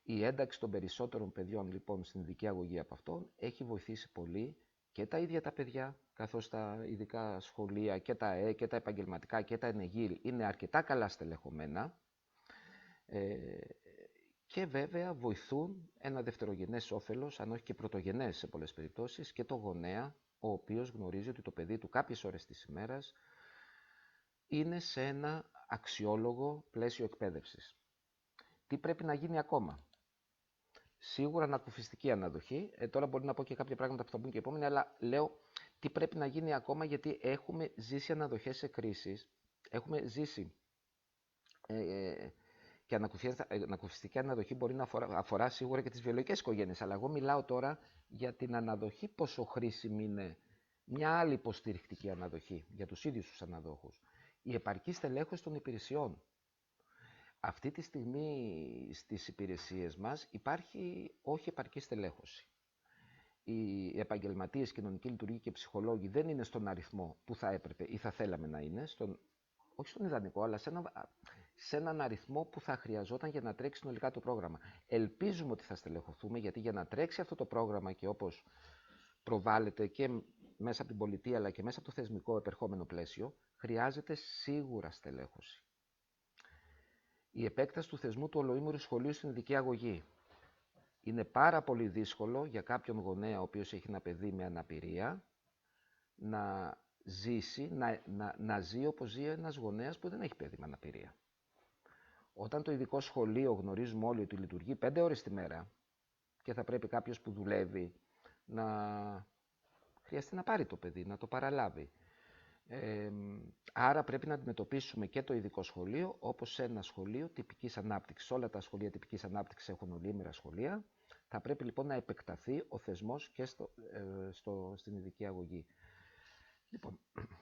Η ένταξη των περισσότερων παιδιών λοιπόν στην ειδική αγωγή από αυτόν έχει βοηθήσει πολύ και τα ίδια τα παιδιά, καθώς τα ειδικά σχολεία και τα ΑΕ και τα επαγγελματικά και τα ΕΝΕΓΙΡ είναι αρκετά καλά στελεχωμένα και βέβαια βοηθούν ένα δευτερογενές όφελος, αν όχι και πρωτογενές σε πολλές περιπτώσεις, και το γονέα, ο οποίος γνωρίζει ότι το παιδί του κάποιες ώρες της ημέρας είναι σε ένα αξιόλογο πλαίσιο εκπαίδευσης. Τι πρέπει να γίνει ακόμα? Σίγουρα ανακουφιστική αναδοχή. Τώρα μπορεί να πω και κάποια πράγματα που θα μπουν και επόμενοι, αλλά λέω τι πρέπει να γίνει ακόμα, γιατί έχουμε ζήσει αναδοχές σε κρίσεις. Έχουμε ζήσει και ανακουφιστική αναδοχή μπορεί να αφορά σίγουρα και τις βιολογικές οικογένειες. Αλλά εγώ μιλάω τώρα για την αναδοχή, πόσο χρήσιμη είναι μια άλλη υποστηρικτική αναδοχή για τους ίδιους τους αναδόχους. Η επαρκή στελέχωση των υπηρεσιών. Αυτή τη στιγμή στις υπηρεσίες μας υπάρχει όχι επαρκή στελέχωση. Οι επαγγελματίες, κοινωνικοί λειτουργοί και ψυχολόγοι δεν είναι στον αριθμό που θα έπρεπε ή θα θέλαμε να είναι, όχι στον ιδανικό, αλλά σε έναν αριθμό που θα χρειαζόταν για να τρέξει συνολικά το πρόγραμμα. Ελπίζουμε ότι θα στελεχωθούμε, γιατί για να τρέξει αυτό το πρόγραμμα και όπως προβάλλεται και μέσα από την πολιτεία αλλά και μέσα από το θεσμικό επερχόμενο πλαίσιο, χρειάζεται σίγουρα στελέχωση. Η επέκταση του θεσμού του ολοήμερου σχολείου στην ειδική αγωγή. Είναι πάρα πολύ δύσκολο για κάποιον γονέα ο οποίος έχει ένα παιδί με αναπηρία να ζήσει, να ζει όπως ζει ένας γονέας που δεν έχει παιδί με αναπηρία. Όταν το ειδικό σχολείο, γνωρίζουμε όλοι ότι λειτουργεί 5 ώρες τη μέρα και θα πρέπει κάποιος που δουλεύει να χρειαστεί να πάρει το παιδί, να το παραλάβει. Άρα πρέπει να αντιμετωπίσουμε και το ειδικό σχολείο όπως ένα σχολείο τυπικής ανάπτυξης. Όλα τα σχολεία τυπικής ανάπτυξης έχουν ολοήμερα σχολεία. Θα πρέπει λοιπόν να επεκταθεί ο θεσμός και στην ειδική αγωγή. Λοιπόν,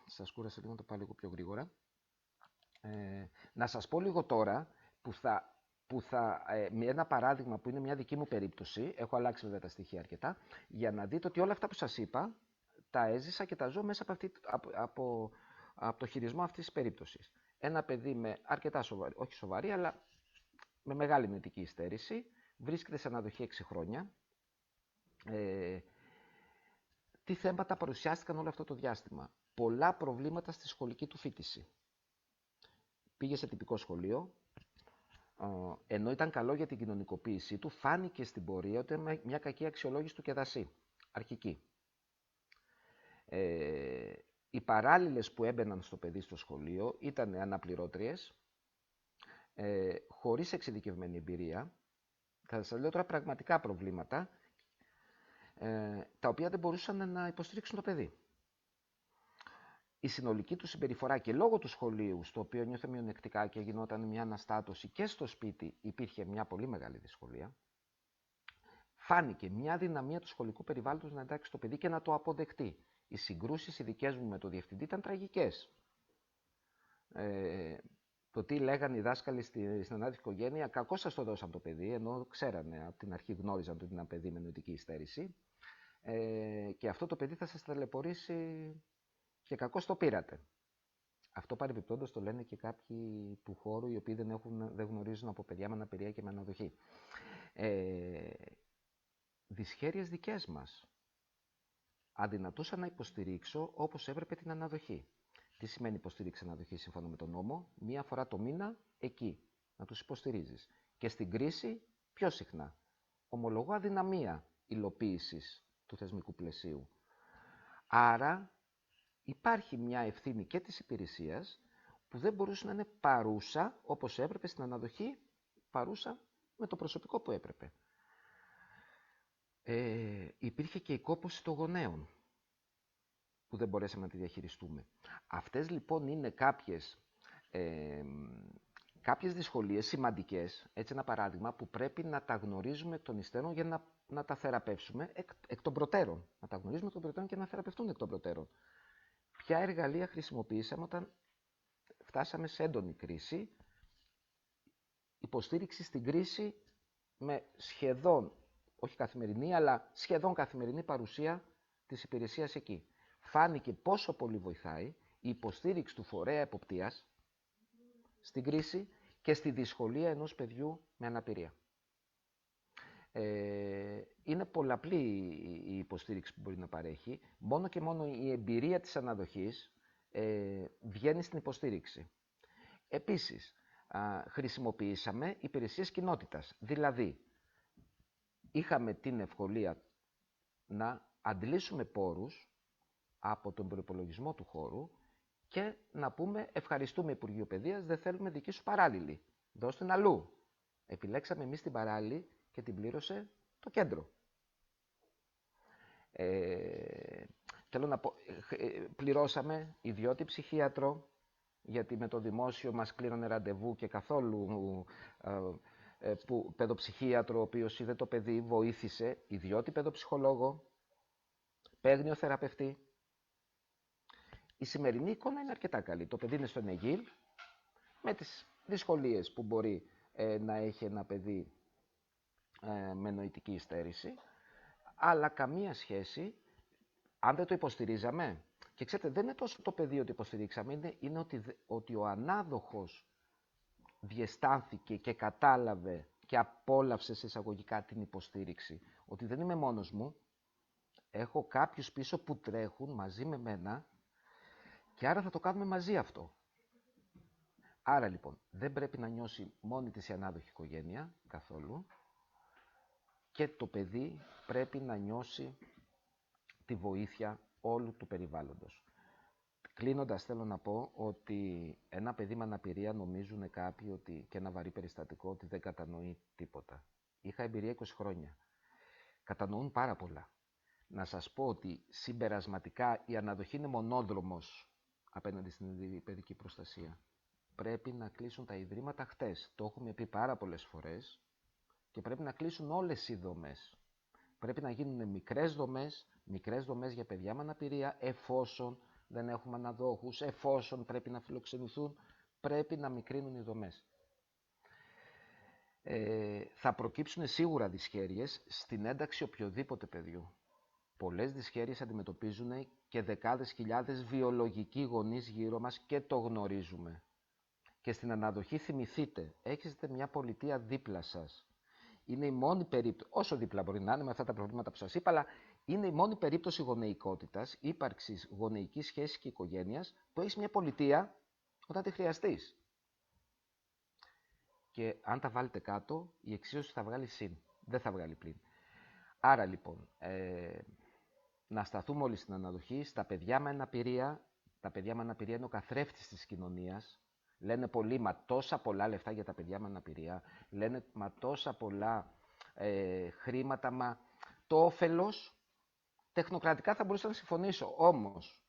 σας κούρασα λίγο, να το πάω λίγο πιο γρήγορα. Να σας πω λίγο τώρα με ένα παράδειγμα που είναι μια δική μου περίπτωση, έχω αλλάξει βέβαια τα στοιχεία αρκετά, για να δείτε ότι όλα αυτά που σας είπα τα έζησα και τα ζω μέσα από το χειρισμό αυτής της περίπτωσης. Ένα παιδί με αρκετά σοβαρή, όχι σοβαρή, αλλά με μεγάλη νοητική υστέρηση, βρίσκεται σε αναδοχή 6 χρόνια. Τι θέματα παρουσιάστηκαν όλο αυτό το διάστημα? Πολλά προβλήματα στη σχολική του φοιτηση. Πήγε σε τυπικό σχολείο, ενώ ήταν καλό για την κοινωνικοποίησή του, φάνηκε στην πορεία ότι ήταν μια κακή αξιολόγηση του κεδασί, αρχική. Οι παράλληλες που έμπαιναν στο παιδί στο σχολείο ήταν αναπληρώτριες, χωρίς εξειδικευμένη εμπειρία. Θα σας λέω τώρα πραγματικά προβλήματα, τα οποία δεν μπορούσαν να υποστηρίξουν το παιδί. Η συνολική του συμπεριφορά και λόγω του σχολείου, στο οποίο νιώθε μειονεκτικά και γινόταν μια αναστάτωση, και στο σπίτι υπήρχε μια πολύ μεγάλη δυσκολία, φάνηκε μια δυναμία του σχολικού περιβάλλοντος να εντάξει το παιδί και να το αποδεχτεί. Οι συγκρούσεις οι δικές μου με το διευθυντή ήταν τραγικές. Το τι λέγανε οι δάσκαλοι στην ανάδειξη οικογένεια, κακώς σας το δώσαν το παιδί, ενώ ξέρανε, από την αρχή γνώριζαν ότι είναι ένα παιδί με νοητική υστέρηση, και αυτό το παιδί θα σας ταλαιπωρήσει και κακώς το πήρατε. Αυτό παρεμπιπτόντως το λένε και κάποιοι του χώρου, οι οποίοι δεν γνωρίζουν από παιδιά με αναπηρία και με αναδοχή. Δυσχέρειες δικές μας. Αδυνατούσα να υποστηρίξω όπως έπρεπε την αναδοχή. Τι σημαίνει υποστήριξη αναδοχή σύμφωνα με τον νόμο? 1 φορά το μήνα εκεί, να τους υποστηρίζεις. Και στην κρίση πιο συχνά. Ομολογώ αδυναμία υλοποίησης του θεσμικού πλαισίου. Άρα υπάρχει μια ευθύνη και της υπηρεσίας που δεν μπορούσε να είναι παρούσα όπως έπρεπε στην αναδοχή, παρούσα με το προσωπικό που έπρεπε. Υπήρχε και η κόπωση των γονέων που δεν μπορέσαμε να τη διαχειριστούμε. Αυτές λοιπόν είναι κάποιες δυσκολίες σημαντικές, έτσι ένα παράδειγμα, που πρέπει να τα γνωρίζουμε εκ των υστέρων για να τα θεραπεύσουμε εκ των προτέρων. Να τα γνωρίζουμε εκ των προτέρων και να θεραπευτούν εκ των προτέρων. Ποια εργαλεία χρησιμοποιήσαμε όταν φτάσαμε σε έντονη κρίση? Υποστήριξη στην κρίση με σχεδόν, όχι καθημερινή, αλλά σχεδόν καθημερινή παρουσία της υπηρεσίας εκεί. Φάνηκε πόσο πολύ βοηθάει η υποστήριξη του φορέα εποπτείας στην κρίση και στη δυσκολία ενός παιδιού με αναπηρία. είναι πολλαπλή η υποστήριξη που μπορεί να παρέχει. Μόνο και μόνο η εμπειρία της αναδοχής βγαίνει στην υποστήριξη. Επίσης, χρησιμοποιήσαμε υπηρεσίες κοινότητας. Δηλαδή, είχαμε την ευκολία να αντλήσουμε πόρους από τον προϋπολογισμό του χώρου και να πούμε ευχαριστούμε Υπουργείο Παιδείας, δεν θέλουμε δική σου παράλληλη. Δώστε την αλλού. Επιλέξαμε εμείς την παράλληλη και την πλήρωσε το κέντρο. Θέλω να πω, πληρώσαμε ιδιώτη ψυχίατρο, γιατί με το δημόσιο μας κλείνανε ραντεβού και καθόλου παιδοψυχίατρο, ο οποίος είδε το παιδί, βοήθησε, ιδιώτη παιδοψυχολόγο, παίγνιο θεραπευτή. Η σημερινή εικόνα είναι αρκετά καλή. Το παιδί είναι στον ΕΓΙΛ, με τις δυσκολίες που μπορεί να έχει ένα παιδί με νοητική υστέρηση, αλλά καμία σχέση, αν δεν το υποστηρίζαμε. Και ξέρετε, δεν είναι τόσο το παιδί ότι υποστηρίξαμε, είναι ότι ο ανάδοχος διαισθάνθηκε και κατάλαβε και απόλαυσε σε εισαγωγικά την υποστήριξη. Ότι δεν είμαι μόνος μου, έχω κάποιους πίσω που τρέχουν μαζί με μένα και άρα θα το κάνουμε μαζί αυτό. Άρα λοιπόν, δεν πρέπει να νιώσει μόνη της η ανάδοχη οικογένεια καθόλου και το παιδί πρέπει να νιώσει τη βοήθεια όλου του περιβάλλοντος. Κλείνοντας, θέλω να πω ότι ένα παιδί με αναπηρία νομίζουν κάποιοι ότι, και ένα βαρύ περιστατικό, ότι δεν κατανοεί τίποτα. Είχα εμπειρία 20 χρόνια. Κατανοούν πάρα πολλά. Να σας πω ότι συμπερασματικά η αναδοχή είναι μονόδρομος απέναντι στην παιδική προστασία. Πρέπει να κλείσουν τα ιδρύματα χτες. Το έχουμε πει πάρα πολλές φορές και πρέπει να κλείσουν όλες οι δομές. Πρέπει να γίνουν μικρές δομές για παιδιά με αναπηρία, εφόσον δεν έχουμε αναδόχους, εφόσον πρέπει να φιλοξενηθούν, πρέπει να μικρύνουν οι δομές. Θα προκύψουν σίγουρα δυσχέρειες στην ένταξη οποιοδήποτε παιδιού. Πολλές δυσχέρειες αντιμετωπίζουν και δεκάδες χιλιάδες βιολογικοί γονείς γύρω μας και το γνωρίζουμε. Και στην αναδοχή θυμηθείτε, έχετε μια πολιτεία δίπλα σας. Είναι η μόνη περίπτωση, όσο δίπλα μπορεί να είναι με αυτά τα προβλήματα που σας είπα, αλλά είναι η μόνη περίπτωση γονεϊκότητας, ύπαρξης γονεϊκής σχέσης και οικογένειας, που έχεις μια πολιτεία όταν τη χρειαστείς. Και αν τα βάλετε κάτω, η εξίσωση θα βγάλει συν, δεν θα βγάλει πλην. Άρα λοιπόν, να σταθούμε όλοι στην αναδοχή, στα παιδιά με αναπηρία. Τα παιδιά με αναπηρία είναι ο καθρέφτης της κοινωνίας. Λένε πολλοί, μα τόσα πολλά λεφτά για τα παιδιά με αναπηρία. Λένε, μα τόσα πολλά χρήματα, μα το όφελος. Τεχνοκρατικά θα μπορούσα να συμφωνήσω. Όμως,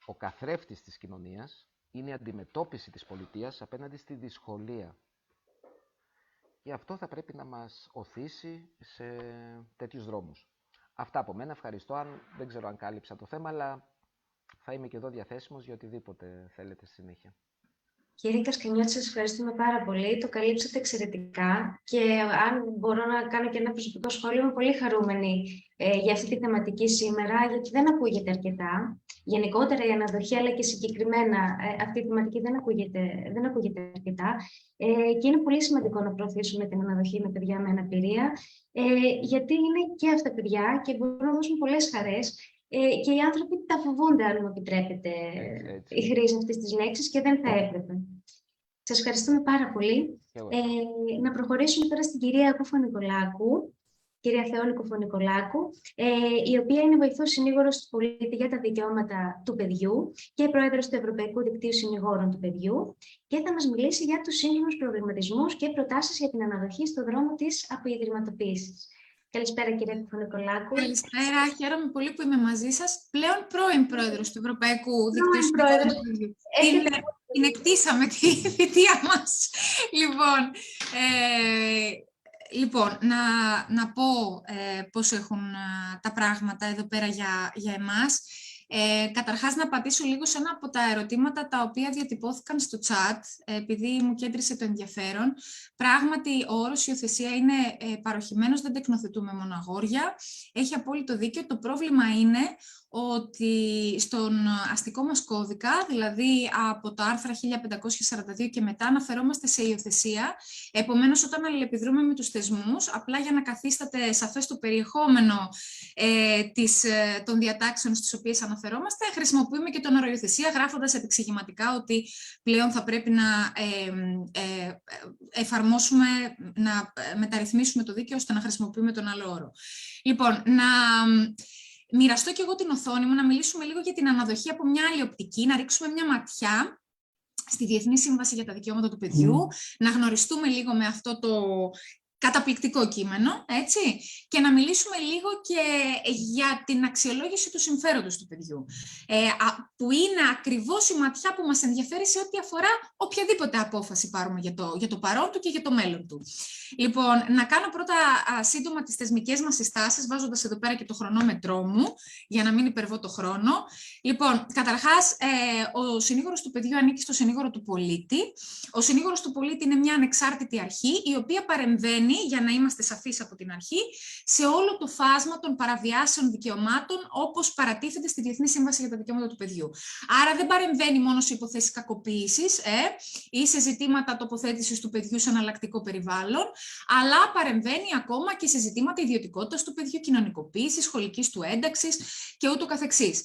ο καθρέφτης της κοινωνίας είναι η αντιμετώπιση της πολιτείας απέναντι στη δυσκολία. Και αυτό θα πρέπει να μας οθήσει σε τέτοιους δρόμους. Αυτά από μένα. Ευχαριστώ. Δεν ξέρω αν κάλυψα το θέμα, αλλά θα είμαι και εδώ διαθέσιμος για οτιδήποτε θέλετε στη συνέχεια. Κύριε Κασκανιώτη, σας ευχαριστούμε πάρα πολύ. Το καλύψατε εξαιρετικά και αν μπορώ να κάνω και ένα προσωπικό σχόλιο, είμαι πολύ χαρούμενη για αυτή τη θεματική σήμερα, γιατί δεν ακούγεται αρκετά. Γενικότερα η αναδοχή, αλλά και συγκεκριμένα αυτή η θεματική δεν ακούγεται αρκετά. Και είναι πολύ σημαντικό να προωθήσουμε την αναδοχή με παιδιά με αναπηρία, γιατί είναι και αυτά παιδιά και μπορούν να δώσουν πολλές χαρές. Και οι άνθρωποι τα φοβούνται, αν μου επιτρέπετε, η χρήση αυτής της λέξης και δεν θα έπρεπε. Σας ευχαριστούμε πάρα πολύ. Να προχωρήσουμε τώρα στην κυρία Κουφωνικολάκου, κυρία Θεόνη Κουφωνικολάκου, η οποία είναι βοηθός συνήγορος του πολίτη για τα δικαιώματα του παιδιού και πρόεδρος του Ευρωπαϊκού Δικτύου Συνηγόρων του Παιδιού και θα μας μιλήσει για τους σύγχρονους προβληματισμούς και προτάσεις για την αναδοχή στο δρόμο της αποϊδρυματοποίησης. Καλησπέρα, κυρία Κουφωνικολάκου. Καλησπέρα, χαίρομαι πολύ που είμαι μαζί σας. Πλέον πρώην πρόεδρος του Ευρωπαϊκού Δικτύου Συνηγόρων του Παιδιού. Συνεκτήσαμε τη θητεία μας. Λοιπόν, να πω πώς έχουν τα πράγματα εδώ πέρα για εμάς. Καταρχάς, να πατήσω λίγο σε ένα από τα ερωτήματα τα οποία διατυπώθηκαν στο chat, επειδή μου κέντρισε το ενδιαφέρον. Πράγματι, ο όρος υιοθεσία είναι παροχημένος, δεν τεκνοθετούμε μόνο αγόρια. Έχει απόλυτο δίκιο. Το πρόβλημα είναι ότι στον αστικό μας κώδικα, δηλαδή από τα άρθρα 1542 και μετά, αναφερόμαστε σε υιοθεσία. Επομένως, όταν αλληλεπιδρούμε με τους θεσμούς, απλά για να καθίσταται σαφές το περιεχόμενο των διατάξεων στις οποίες αναφερόμαστε, χρησιμοποιούμε και τον όρο υιοθεσία, γράφοντας επεξηγηματικά ότι πλέον θα πρέπει να εφαρμόσουμε, να μεταρρυθμίσουμε το δίκαιο ώστε να χρησιμοποιούμε τον άλλο όρο. Λοιπόν, να μοιραστώ και εγώ την οθόνη μου, να μιλήσουμε λίγο για την αναδοχή από μια άλλη οπτική, να ρίξουμε μια ματιά στη Διεθνή Σύμβαση για τα Δικαιώματα του Παιδιού, να γνωριστούμε λίγο με αυτό το καταπληκτικό κείμενο, έτσι, και να μιλήσουμε λίγο και για την αξιολόγηση του συμφέροντος του παιδιού, που είναι ακριβώς η ματιά που μας ενδιαφέρει σε ό,τι αφορά οποιαδήποτε απόφαση πάρουμε για το παρόν του και για το μέλλον του. Λοιπόν, να κάνω πρώτα σύντομα τις θεσμικές μας συστάσεις, βάζοντας εδώ πέρα και το χρονόμετρό μου, για να μην υπερβώ το χρόνο. Λοιπόν, καταρχάς, ο συνήγορος του παιδιού ανήκει στο συνήγορο του πολίτη. Ο συνήγορος του πολίτη είναι μια ανεξάρτητη αρχή, η οποία παρεμβαίνει, για να είμαστε σαφείς από την αρχή, σε όλο το φάσμα των παραβιάσεων δικαιωμάτων, όπως παρατίθεται στη Διεθνή Σύμβαση για τα Δικαιώματα του Παιδιού. Άρα δεν παρεμβαίνει μόνο σε υποθέσεις κακοποίησης ή σε ζητήματα τοποθέτησης του παιδιού σε εναλλακτικό περιβάλλον, αλλά παρεμβαίνει ακόμα και σε ζητήματα ιδιωτικότητας του παιδιού, κοινωνικοποίησης, σχολικής του ένταξης και ούτω καθεξής.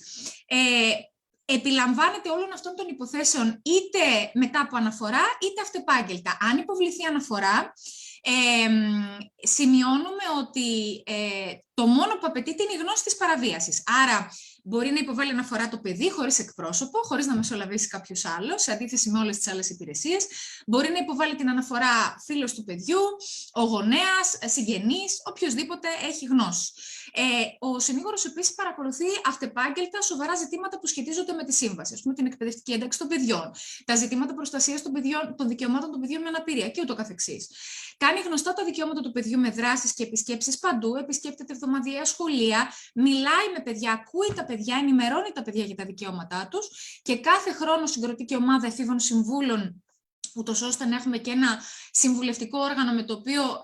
Επιλαμβάνεται όλων αυτών των υποθέσεων είτε μετά από αναφορά, είτε αυτεπάγγελτα. Αν υποβληθεί αναφορά, σημειώνουμε ότι το μόνο που απαιτείται είναι η γνώση της παραβίασης. Άρα μπορεί να υποβάλει αναφορά το παιδί χωρίς εκπρόσωπο, χωρίς να μεσολαβήσει κάποιος άλλος, σε αντίθεση με όλες τις άλλες υπηρεσίες. Μπορεί να υποβάλει την αναφορά φίλος του παιδιού, ο γονέας, συγγενής, οποιοσδήποτε έχει γνώση. Ο συνήγορος επίσης παρακολουθεί αυτεπάγγελτα σοβαρά ζητήματα που σχετίζονται με τη σύμβαση, ας πούμε την εκπαιδευτική ένταξη των παιδιών, τα ζητήματα προστασίας των δικαιωμάτων των παιδιών με αναπηρία και ούτω καθεξής. Κάνει γνωστά τα δικαιώματα του παιδιού με δράσεις και επισκέψεις παντού, επισκέπτεται εβδομαδιαία σχολεία, μιλάει με παιδιά, ακούει τα παιδιά, ενημερώνει τα παιδιά για τα δικαιώματά τους και κάθε χρόνο συγκροτεί και ομάδα εφήβων συμβούλων, ούτως ώστε να έχουμε και ένα συμβουλευτικό όργανο με το οποίο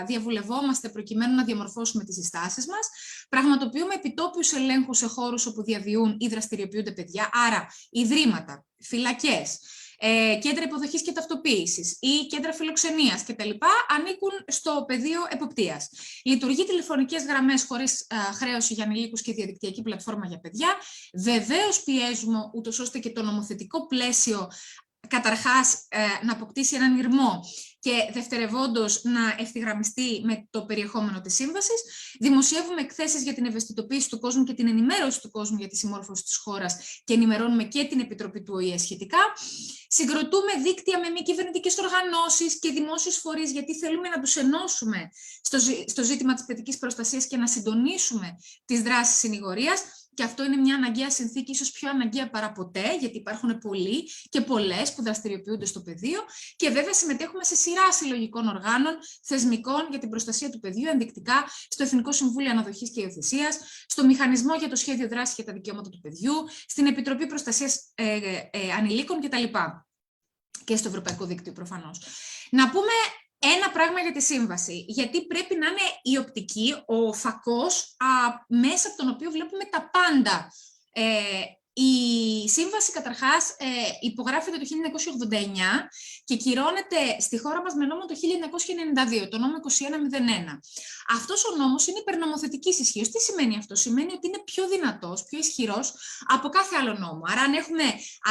διαβουλευόμαστε προκειμένου να διαμορφώσουμε τις συστάσεις μας. Πραγματοποιούμε επιτόπιους ελέγχους σε χώρους όπου διαβιούν ή δραστηριοποιούνται παιδιά, άρα ιδρύματα, φυλακές, κέντρα υποδοχής και ταυτοποίησης ή κέντρα φιλοξενίας κτλ. Ανήκουν στο πεδίο εποπτείας. Λειτουργεί τηλεφωνικές γραμμές χωρίς χρέωση για ανηλίκους και διαδικτυακή πλατφόρμα για παιδιά. Βεβαίως πιέζουμε ούτως ώστε και το νομοθετικό πλαίσιο καταρχάς να αποκτήσει έναν ηρμό και δευτερευόντως να ευθυγραμμιστεί με το περιεχόμενο της σύμβασης. Δημοσιεύουμε εκθέσεις για την ευαισθητοποίηση του κόσμου και την ενημέρωση του κόσμου για τη συμμόρφωση της χώρας και ενημερώνουμε και την Επιτροπή του ΟΗΕ σχετικά. Συγκροτούμε δίκτυα με μη κυβερνητικές οργανώσεις και δημόσιους φορείς, γιατί θέλουμε να τους ενώσουμε στο ζήτημα της παιδικής προστασίας και να συντονίσουμε τις δράσεις συνηγορίας. Και αυτό είναι μια αναγκαία συνθήκη, ίσως πιο αναγκαία παραποτέ, γιατί υπάρχουν πολλοί και πολλές που δραστηριοποιούνται στο πεδίο. Και βέβαια συμμετέχουμε σε σειρά συλλογικών οργάνων, θεσμικών για την προστασία του παιδιού, ενδεικτικά στο Εθνικό Συμβούλιο Αναδοχής και Υιοθεσίας, στο Μηχανισμό για το Σχέδιο Δράσης για τα Δικαιώματα του Παιδιού, στην Επιτροπή Προστασίας Ανηλίκων κτλ. Και στο Ευρωπαϊκό Δίκτυο προφανώς. Να πούμε ένα πράγμα για τη σύμβαση, γιατί πρέπει να είναι η οπτική, ο φακός μέσα από τον οποίο βλέπουμε τα πάντα. Η σύμβαση καταρχάς υπογράφεται το 1989 και κυρώνεται στη χώρα μας με νόμο το 1992, το νόμο 2101. Αυτός ο νόμος είναι υπερνομοθετικής ισχύως. Τι σημαίνει αυτό? Σημαίνει ότι είναι πιο δυνατός, πιο ισχυρός από κάθε άλλο νόμο. Άρα αν έχουμε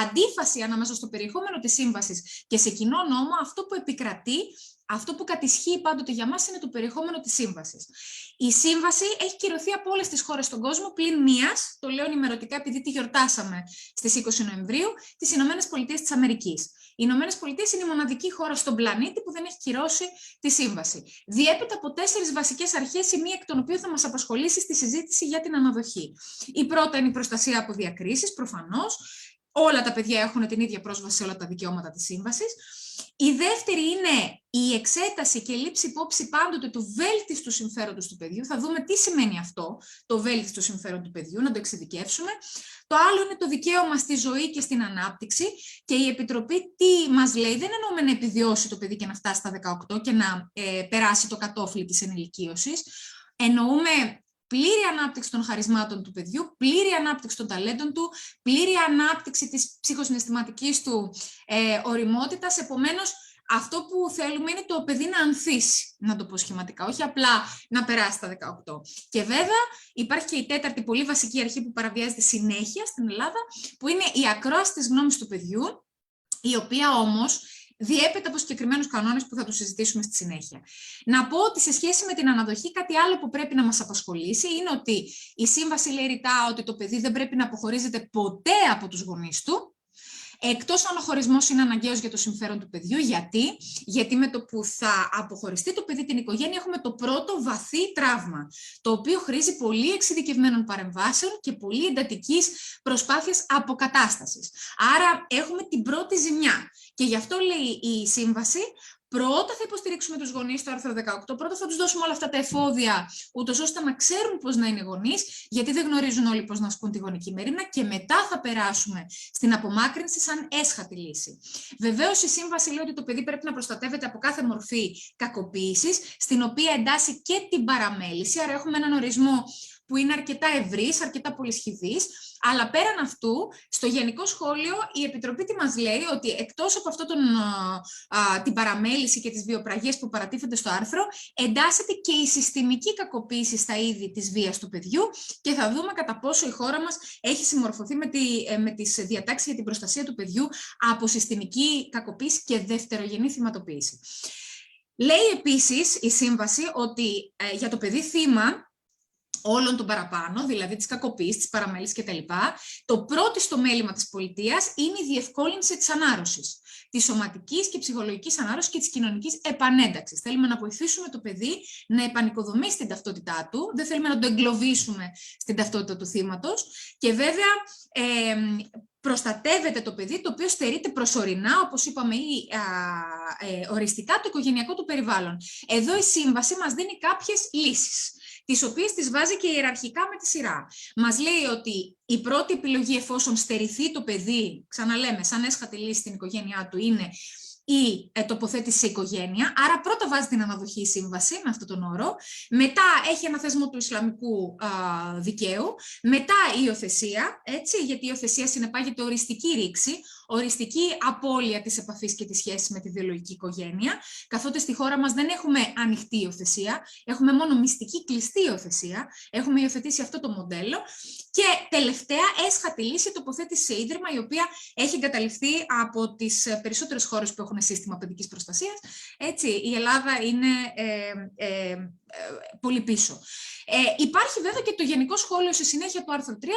αντίφαση ανάμεσα στο περιεχόμενο της σύμβασης και σε κοινό νόμο, αυτό που επικρατεί, αυτό που κατισχύει πάντοτε για μας είναι το περιεχόμενο της σύμβασης. Η σύμβαση έχει κυρωθεί από όλες τις χώρες στον κόσμο, πλην μίας, το λέω ενημερωτικά επειδή τη γιορτάσαμε στις 20 Νοεμβρίου, τις Ηνωμένες Πολιτείες της Αμερικής. Οι Ηνωμένες Πολιτείες είναι η μοναδική χώρα στον πλανήτη που δεν έχει κυρώσει τη σύμβαση. Διέπεται από 4 βασικές αρχές, η μία εκ των οποίων θα μας απασχολήσει στη συζήτηση για την αναδοχή. Η πρώτη είναι η προστασία από διακρίσεις, προφανώς. Όλα τα παιδιά έχουν την ίδια πρόσβαση σε όλα τα δικαιώματα της σύμβασης. Η δεύτερη είναι η εξέταση και λήψη υπόψη πάντοτε του βέλτιστου συμφέροντος του παιδιού. Θα δούμε τι σημαίνει αυτό, το βέλτιστο συμφέρον του παιδιού, να το εξειδικεύσουμε. Το άλλο είναι το δικαίωμα στη ζωή και στην ανάπτυξη. Και η Επιτροπή τι μας λέει? Δεν εννοούμε να επιβιώσει το παιδί και να φτάσει στα 18 και να περάσει το κατόφλι της ενηλικίωσης. Εννοούμε πλήρη ανάπτυξη των χαρισμάτων του παιδιού, πλήρη ανάπτυξη των ταλέντων του, πλήρη ανάπτυξη της ψυχοσυναισθηματικής του οριμότητας. Επομένως, αυτό που θέλουμε είναι το παιδί να ανθίσει, να το πω σχηματικά, όχι απλά να περάσει τα 18. Και βέβαια υπάρχει και η τέταρτη πολύ βασική αρχή που παραβιάζεται συνέχεια στην Ελλάδα, που είναι η ακρόαση της γνώμης του παιδιού, η οποία όμως διέπεται από συγκεκριμένους κανόνες που θα τους συζητήσουμε στη συνέχεια. Να πω ότι σε σχέση με την αναδοχή, κάτι άλλο που πρέπει να μας απασχολήσει είναι ότι η σύμβαση λέει ρητά ότι το παιδί δεν πρέπει να αποχωρίζεται ποτέ από τους γονείς του, εκτός αν ο χωρισμός είναι αναγκαίος για το συμφέρον του παιδιού. Γιατί με το που θα αποχωριστεί το παιδί την οικογένεια έχουμε το πρώτο βαθύ τραύμα, το οποίο χρήζει πολύ εξειδικευμένων παρεμβάσεων και πολύ εντατικής προσπάθειας αποκατάστασης. Άρα έχουμε την πρώτη ζημιά. Και γι' αυτό λέει η σύμβαση, πρώτα θα υποστηρίξουμε τους γονείς στο άρθρο 18, πρώτα θα τους δώσουμε όλα αυτά τα εφόδια, ούτως ώστε να ξέρουν πώς να είναι γονείς, γιατί δεν γνωρίζουν όλοι πώς να ασκούν τη γονική μερίμνα, και μετά θα περάσουμε στην απομάκρυνση σαν έσχατη λύση. Βεβαίως η σύμβαση λέει ότι το παιδί πρέπει να προστατεύεται από κάθε μορφή κακοποίησης, στην οποία εντάσσει και την παραμέληση, άρα έχουμε έναν ορισμό που είναι αρκετά ευρύς, αρκετά πολυσχηδής, αλλά πέραν αυτού, στο Γενικό Σχόλιο, η Επιτροπή τι μας λέει, ότι εκτός από αυτό την παραμέληση και τις βιοπραγίες που παρατίθενται στο άρθρο, εντάσσεται και η συστημική κακοποίηση στα είδη της βίας του παιδιού, και θα δούμε κατά πόσο η χώρα μας έχει συμμορφωθεί με τις διατάξεις για την προστασία του παιδιού από συστημική κακοποίηση και δευτερογενή θυματοποίηση. Λέει επίσης η Σύμβαση ότι για το παιδί θύμα όλων των παραπάνω, δηλαδή της κακοποίησης, της παραμέλησης κτλ., το πρώτο μέλημα της πολιτείας είναι η διευκόλυνση της ανάρρωσης, της σωματικής και ψυχολογικής ανάρρωσης και της κοινωνικής επανένταξης. Θέλουμε να βοηθήσουμε το παιδί να επανοικοδομήσει την ταυτότητά του, δεν θέλουμε να το εγκλωβίσουμε στην ταυτότητα του θύματος, και βέβαια προστατεύεται το παιδί, το οποίο στερείται προσωρινά, όπως είπαμε, ή οριστικά, το οικογενειακό του περιβάλλον. Εδώ η Σύμβαση μας δίνει κάποιες λύσεις, τις οποίες τις βάζει και ιεραρχικά με τη σειρά. Μας λέει ότι η πρώτη επιλογή, εφόσον στερηθεί το παιδί, ξαναλέμε, σαν έσχατη λύση στην οικογένειά του, είναι η τοποθέτηση σε οικογένεια. Άρα πρώτα βάζει την αναδοχή η Σύμβαση με αυτόν τον όρο, μετά έχει ένα θεσμό του Ισλαμικού δικαίου, μετά η υιοθεσία, έτσι, γιατί η υιοθεσία συνεπάγεται οριστική ρήξη, οριστική απώλεια της επαφής και της σχέσης με τη βιολογική οικογένεια, καθότι στη χώρα μας δεν έχουμε ανοιχτή υιοθεσία, έχουμε μόνο μυστική κλειστή υιοθεσία, έχουμε υιοθετήσει αυτό το μοντέλο, και τελευταία έσχατη λύση, τοποθέτηση σε ίδρυμα, η οποία έχει εγκαταλειφθεί από τις περισσότερες χώρες που έχουν σύστημα παιδικής προστασίας. Έτσι, η Ελλάδα είναι πολύ πίσω. Υπάρχει βέβαια και το Γενικό Σχόλιο στη συνέχεια του άρθρου 3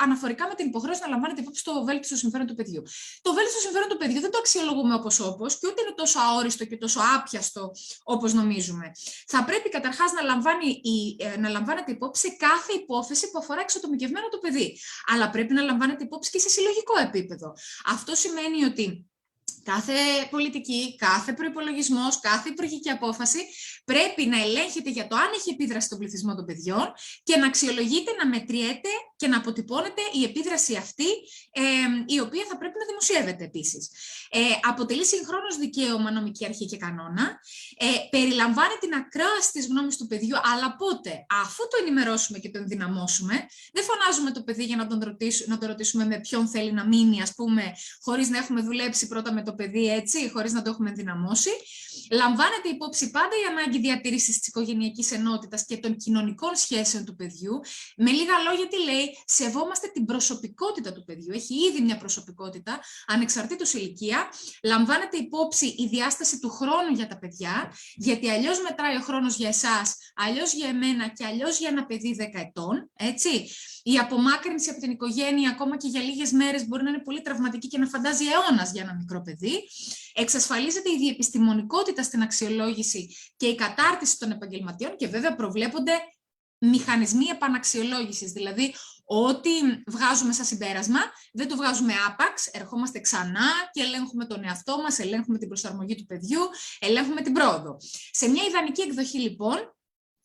αναφορικά με την υποχρέωση να λαμβάνεται υπόψη το βέλτιστο συμφέρον του παιδιού. Το βέλτιστο συμφέρον του παιδιού δεν το αξιολογούμε όπως και ούτε είναι τόσο αόριστο και τόσο άπιαστο όπως νομίζουμε. Θα πρέπει καταρχάς να λαμβάνεται υπόψη σε κάθε υπόθεση που αφορά εξατομικευμένο το παιδί. Αλλά πρέπει να λαμβάνεται υπόψη και σε συλλογικό επίπεδο. Αυτό σημαίνει ότι κάθε πολιτική, κάθε προϋπολογισμός, κάθε υπουργική απόφαση πρέπει να ελέγχεται για το αν έχει επίδραση στον πληθυσμό των παιδιών και να αξιολογείται, να μετριέται και να αποτυπώνεται η επίδραση αυτή, η οποία θα πρέπει να δημοσιεύεται επίσης. Αποτελεί συγχρόνως δικαίωμα, νομική αρχή και κανόνα. Περιλαμβάνει την ακρόαση της γνώμης του παιδιού, αλλά πότε? Αφού το ενημερώσουμε και το ενδυναμώσουμε. Δεν φωνάζουμε το παιδί για να το ρωτήσουμε με ποιον θέλει να μείνει, ας πούμε, χωρίς να έχουμε δουλέψει πρώτα με το παιδί, έτσι, χωρίς να το έχουμε ενδυναμώσει. Λαμβάνεται υπόψη πάντα η ανάγκη διατήρησης της οικογενειακής ενότητας και των κοινωνικών σχέσεων του παιδιού. Με λίγα λόγια, τι λέει? Σεβόμαστε την προσωπικότητα του παιδιού. Έχει ήδη μια προσωπικότητα, ανεξαρτήτως ηλικία. Λαμβάνεται υπόψη η διάσταση του χρόνου για τα παιδιά, γιατί αλλιώς μετράει ο χρόνος για εσάς, αλλιώς για εμένα και αλλιώς για ένα παιδί 10 ετών. Έτσι. Η απομάκρυνση από την οικογένεια, ακόμα και για λίγες μέρες, μπορεί να είναι πολύ τραυματική και να φαντάζει αιώνας για ένα μικρό παιδί. Εξασφαλίζεται η διεπιστημονικότητα στην αξιολόγηση και η κατάρτιση των επαγγελματιών, και βέβαια προβλέπονται μηχανισμοί επαναξιολόγησης, δηλαδή ό,τι βγάζουμε σαν συμπέρασμα δεν το βγάζουμε άπαξ, ερχόμαστε ξανά και ελέγχουμε τον εαυτό μας, ελέγχουμε την προσαρμογή του παιδιού, ελέγχουμε την πρόοδο. Σε μια ιδανική εκδοχή λοιπόν,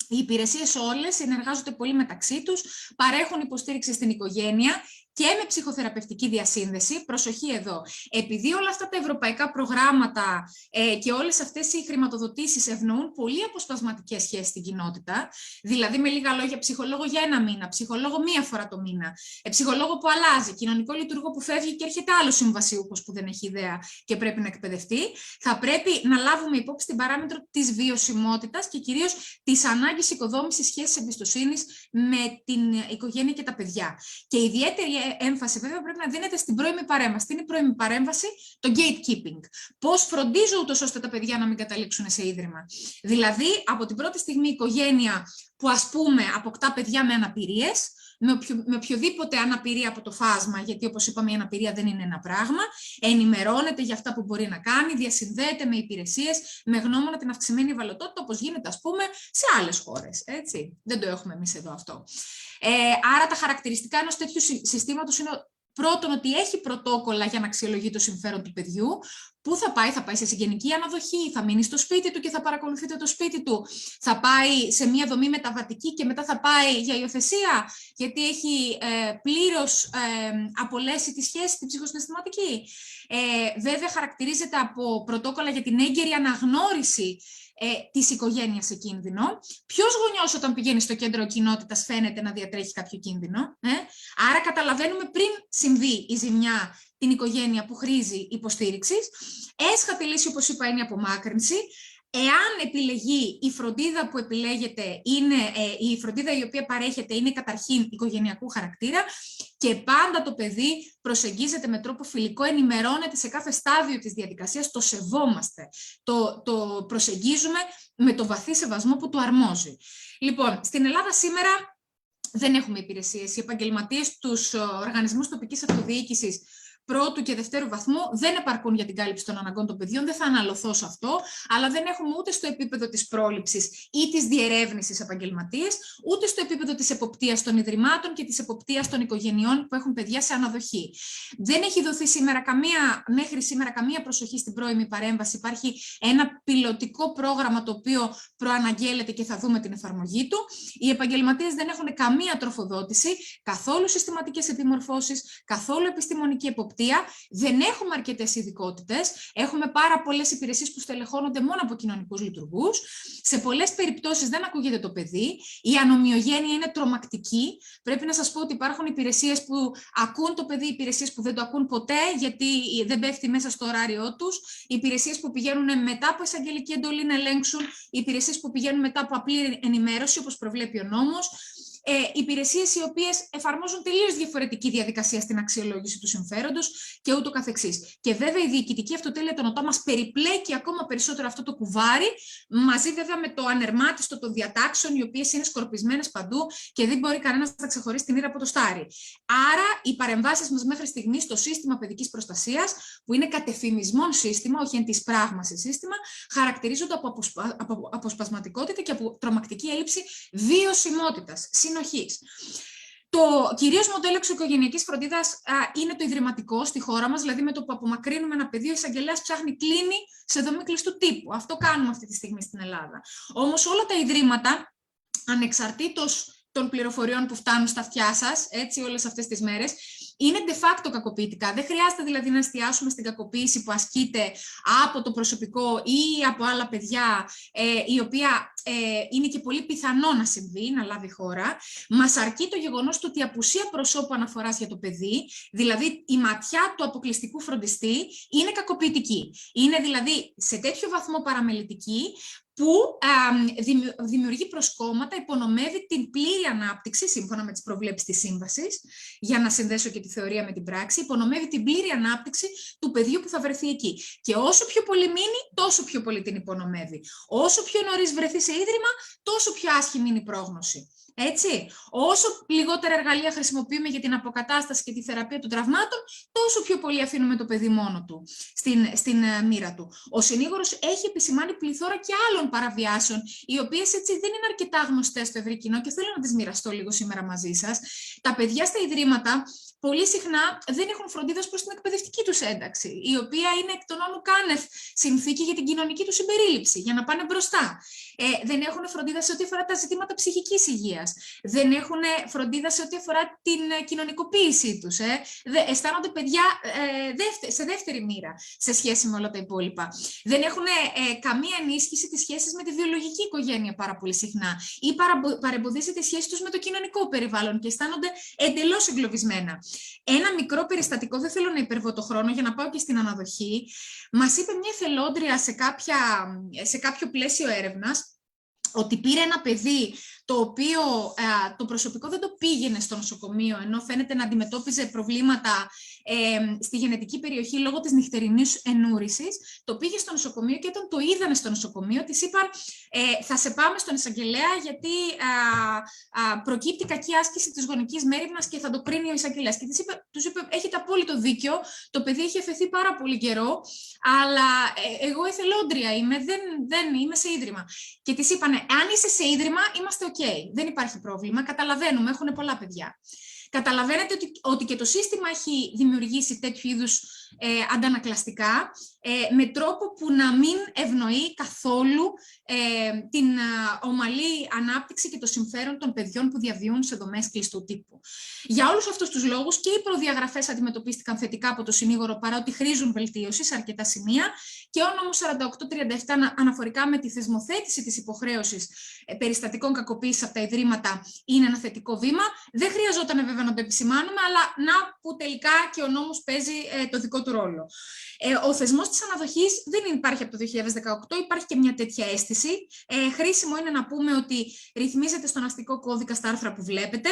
Οι υπηρεσίες όλες συνεργάζονται πολύ μεταξύ τους, παρέχουν υποστήριξη στην οικογένεια και με ψυχοθεραπευτική διασύνδεση. Προσοχή εδώ. Επειδή όλα αυτά τα ευρωπαϊκά προγράμματα και όλες αυτές οι χρηματοδοτήσεις ευνοούν πολύ αποσπασματικές σχέσεις στην κοινότητα, δηλαδή με λίγα λόγια ψυχολόγο για 1 μήνα, ψυχολόγο 1 φορά το μήνα, ψυχολόγο που αλλάζει, κοινωνικό λειτουργό που φεύγει και έρχεται άλλος συμβασιούχος που δεν έχει ιδέα και πρέπει να εκπαιδευτεί, θα πρέπει να λάβουμε υπόψη την παράμετρο της βιωσιμότητας και κυρίως της ανάγκης οικοδόμησης σχέσης εμπιστοσύνης με την οικογένεια και τα παιδιά. Και ιδιαίτερη έμφαση βέβαια πρέπει να δίνεται στην πρώιμη παρέμβαση. Τι είναι η πρώιμη παρέμβαση? Το gatekeeping. Πώς φροντίζω ούτως ώστε τα παιδιά να μην καταλήξουν σε ίδρυμα. Δηλαδή, από την πρώτη στιγμή η οικογένεια που ας πούμε αποκτά παιδιά με αναπηρίες, με οποιοδήποτε αναπηρία από το φάσμα, γιατί όπως είπαμε η αναπηρία δεν είναι ένα πράγμα, ενημερώνεται για αυτά που μπορεί να κάνει, διασυνδέεται με υπηρεσίες, με γνώμονα την αυξημένη ευαλωτότητα, όπως γίνεται ας πούμε σε άλλες χώρες. Έτσι. Δεν το έχουμε εμείς εδώ αυτό. Άρα τα χαρακτηριστικά ενός τέτοιου συστήματος είναι πρώτον ότι έχει πρωτόκολλα για να αξιολογεί το συμφέρον του παιδιού. Πού θα πάει σε συγγενική αναδοχή, θα μείνει στο σπίτι του και θα παρακολουθείτε το σπίτι του, θα πάει σε μια δομή μεταβατική και μετά θα πάει για υιοθεσία, γιατί έχει πλήρως απολέσει τη σχέση, την ψυχοσυναισθηματική. Βέβαια χαρακτηρίζεται από πρωτόκολλα για την έγκαιρη αναγνώριση της οικογένειας σε κίνδυνο. Ποιος γονιός όταν πηγαίνει στο κέντρο κοινότητας φαίνεται να διατρέχει κάποιο κίνδυνο. Άρα καταλαβαίνουμε πριν συμβεί η ζημιά την οικογένεια που χρήζει υποστήριξης. Έσχατη λύση, όπως είπα, είναι η απομάκρυνση. Εάν επιλεγεί η φροντίδα που επιλέγεται, η φροντίδα η οποία παρέχεται είναι καταρχήν οικογενειακού χαρακτήρα και πάντα το παιδί προσεγγίζεται με τρόπο φιλικό, ενημερώνεται σε κάθε στάδιο της διαδικασίας, το σεβόμαστε, το προσεγγίζουμε με το βαθύ σεβασμό που του αρμόζει. Λοιπόν, στην Ελλάδα σήμερα δεν έχουμε υπηρεσίες. Οι επαγγελματίες τους οργανισμούς τοπικής αυτοδιοίκησης πρώτου και δευτέρου βαθμού δεν επαρκούν για την κάλυψη των αναγκών των παιδιών, δεν θα αναλωθώ σε αυτό, αλλά δεν έχουμε ούτε στο επίπεδο της πρόληψης ή της διερεύνησης επαγγελματίες, ούτε στο επίπεδο της εποπτείας των ιδρυμάτων και της εποπτείας των οικογενειών που έχουν παιδιά σε αναδοχή. Δεν έχει δοθεί μέχρι σήμερα καμία προσοχή στην πρώιμη παρέμβαση. Υπάρχει ένα πιλωτικό πρόγραμμα το οποίο προαναγγέλλεται και θα δούμε την εφαρμογή του. Οι επαγγελματίες δεν έχουν καμία τροφοδότηση, καθόλου συστηματικές επιμορφώσεις, καθόλου επιστημονική εποπτεία. Δεν έχουμε αρκετές ειδικότητες. Έχουμε πάρα πολλές υπηρεσίες που στελεχώνονται μόνο από κοινωνικούς λειτουργούς. Σε πολλές περιπτώσεις δεν ακούγεται το παιδί. Η ανομοιογένεια είναι τρομακτική. Πρέπει να σας πω ότι υπάρχουν υπηρεσίες που ακούν το παιδί, υπηρεσίες που δεν το ακούν ποτέ, γιατί δεν πέφτει μέσα στο ωράριό τους. Υπηρεσίες που πηγαίνουν μετά από εισαγγελική εντολή να ελέγξουν. Υπηρεσίες που πηγαίνουν μετά από απλή ενημέρωση, όπως προβλέπει ο νόμος. Υπηρεσίες οι οποίες εφαρμόζουν τελείως διαφορετική διαδικασία στην αξιολόγηση του συμφέροντος και ούτω καθεξής. Και βέβαια η διοικητική αυτοτέλεια των ΟΤΑ μας περιπλέκει ακόμα περισσότερο αυτό το κουβάρι, μαζί βέβαια με το ανερμάτιστο των διατάξεων, οι οποίες είναι σκορπισμένες παντού και δεν μπορεί κανένας να ξεχωρίσει την ήρα από το στάρι. Άρα οι παρεμβάσεις μας μέχρι στιγμής στο σύστημα παιδικής προστασίας, που είναι κατεφημισμόν σύστημα, όχι εν της πράγμαση σύστημα, χαρακτηρίζονται από αποσπασματικότητα και από τρομακτική έλλειψη βιωσιμότητας. Συνοχής. Το κυρίως μοντέλο εξωοικογενειακής φροντίδας είναι το ιδρυματικό στη χώρα μας, δηλαδή με το που απομακρύνουμε ένα πεδίο, ο εισαγγελέας ψάχνει κλίνη σε δομή κλειστού τύπου. Αυτό κάνουμε αυτή τη στιγμή στην Ελλάδα. Όμως όλα τα ιδρύματα, ανεξαρτήτως των πληροφοριών που φτάνουν στα αυτιά σας, έτσι όλες αυτές τις μέρες, είναι de facto κακοποιητικά. Δεν χρειάζεται δηλαδή να εστιάσουμε στην κακοποίηση που ασκείται από το προσωπικό ή από άλλα παιδιά, η οποία είναι και πολύ πιθανό να συμβεί, να λάβει χώρα. Μας αρκεί το γεγονός του ότι η απουσία προσώπου αναφοράς για το παιδί, δηλαδή η ματιά του αποκλειστικού φροντιστή, είναι κακοποιητική. Είναι δηλαδή σε τέτοιο βαθμό παραμελητική, που δημιουργεί προσκόμματα, υπονομεύει την πλήρη ανάπτυξη, σύμφωνα με τις προβλέψεις της σύμβασης, για να συνδέσω και τη θεωρία με την πράξη, υπονομεύει την πλήρη ανάπτυξη του παιδιού που θα βρεθεί εκεί. Και όσο πιο πολύ μείνει, τόσο πιο πολύ την υπονομεύει. Όσο πιο νωρίς βρεθεί σε ίδρυμα, τόσο πιο άσχημη είναι η πρόγνωση. Έτσι, όσο λιγότερα εργαλεία χρησιμοποιούμε για την αποκατάσταση και τη θεραπεία των τραυμάτων, τόσο πιο πολύ αφήνουμε το παιδί μόνο του στην μοίρα του. Ο συνήγορος έχει επισημάνει πληθώρα και άλλων παραβιάσεων, οι οποίες έτσι δεν είναι αρκετά γνωστές στο ευρύ κοινό και θέλω να τις μοιραστώ λίγο σήμερα μαζί σας. Τα παιδιά στα ιδρύματα πολύ συχνά δεν έχουν φροντίδα προς την εκπαιδευτική τους ένταξη, η οποία είναι εκ των όνου κάνευ συνθήκη για την κοινωνική τους συμπερίληψη, για να πάνε μπροστά. δεν έχουν φροντίδα σε ό,τι αφορά τα ζητήματα ψυχικής υγείας, δεν έχουν φροντίδα σε ό,τι αφορά την κοινωνικοποίησή τους. Αισθάνονται παιδιά σε δεύτερη μοίρα σε σχέση με όλα τα υπόλοιπα. Δεν έχουν καμία ενίσχυση της σχέσης με τη βιολογική οικογένεια πάρα πολύ συχνά ή παρεμποδίζει τη σχέση τους με το κοινωνικό περιβάλλον και αισθάνονται εντελώς εγκλωβισμένα. Ένα μικρό περιστατικό, δεν θέλω να υπερβώ το χρόνο για να πάω και στην αναδοχή. Μας είπε μια εθελόντρια σε κάποιο πλαίσιο έρευνας ότι πήρε ένα παιδί το οποίο το προσωπικό δεν το πήγαινε στο νοσοκομείο, ενώ φαίνεται να αντιμετώπιζε προβλήματα στη γενετική περιοχή λόγω της νυχτερινής ενούρησης. Το πήγε στο νοσοκομείο και όταν το είδανε στο νοσοκομείο, της είπαν θα σε πάμε στον εισαγγελέα γιατί προκύπτει κακή άσκηση της γονικής μέριμνας και θα το κρίνει ο εισαγγελέας. Και τους είπε, έχετε απόλυτο δίκιο, το παιδί έχει αφαιθεί πάρα πολύ καιρό, αλλά εγώ εθελόντρια είμαι, δεν είμαι σε ίδρυμα. Και της είπανε, αν είσαι σε ίδρυμα, είμαστε ok, δεν υπάρχει πρόβλημα, καταλαβαίνουμε, έχουν πολλά παιδιά. Καταλαβαίνετε ότι και το σύστημα έχει δημιουργήσει τέτοιου είδους αντανακλαστικά με τρόπο που να μην ευνοεί καθόλου την ομαλή ανάπτυξη και το συμφέρον των παιδιών που διαβιούν σε δομές κλειστού τύπου. Για όλους αυτούς τους λόγους και οι προδιαγραφές αντιμετωπίστηκαν θετικά από το συνήγορο, παρότι χρήζουν βελτίωση σε αρκετά σημεία, και ο νόμος 4837 αναφορικά με τη θεσμοθέτηση της υποχρέωσης περιστατικών κακοποίησης από τα ιδρύματα είναι ένα θετικό βήμα. Δεν χρειαζόταν βέβαια να το επισημάνουμε, αλλά να που τελικά και ο νόμος παίζει το δικό του ρόλο. Ο θεσμός της αναδοχής δεν υπάρχει από το 2018, υπάρχει και μια τέτοια αίσθηση. Χρήσιμο είναι να πούμε ότι ρυθμίζεται στον αστικό κώδικα στα άρθρα που βλέπετε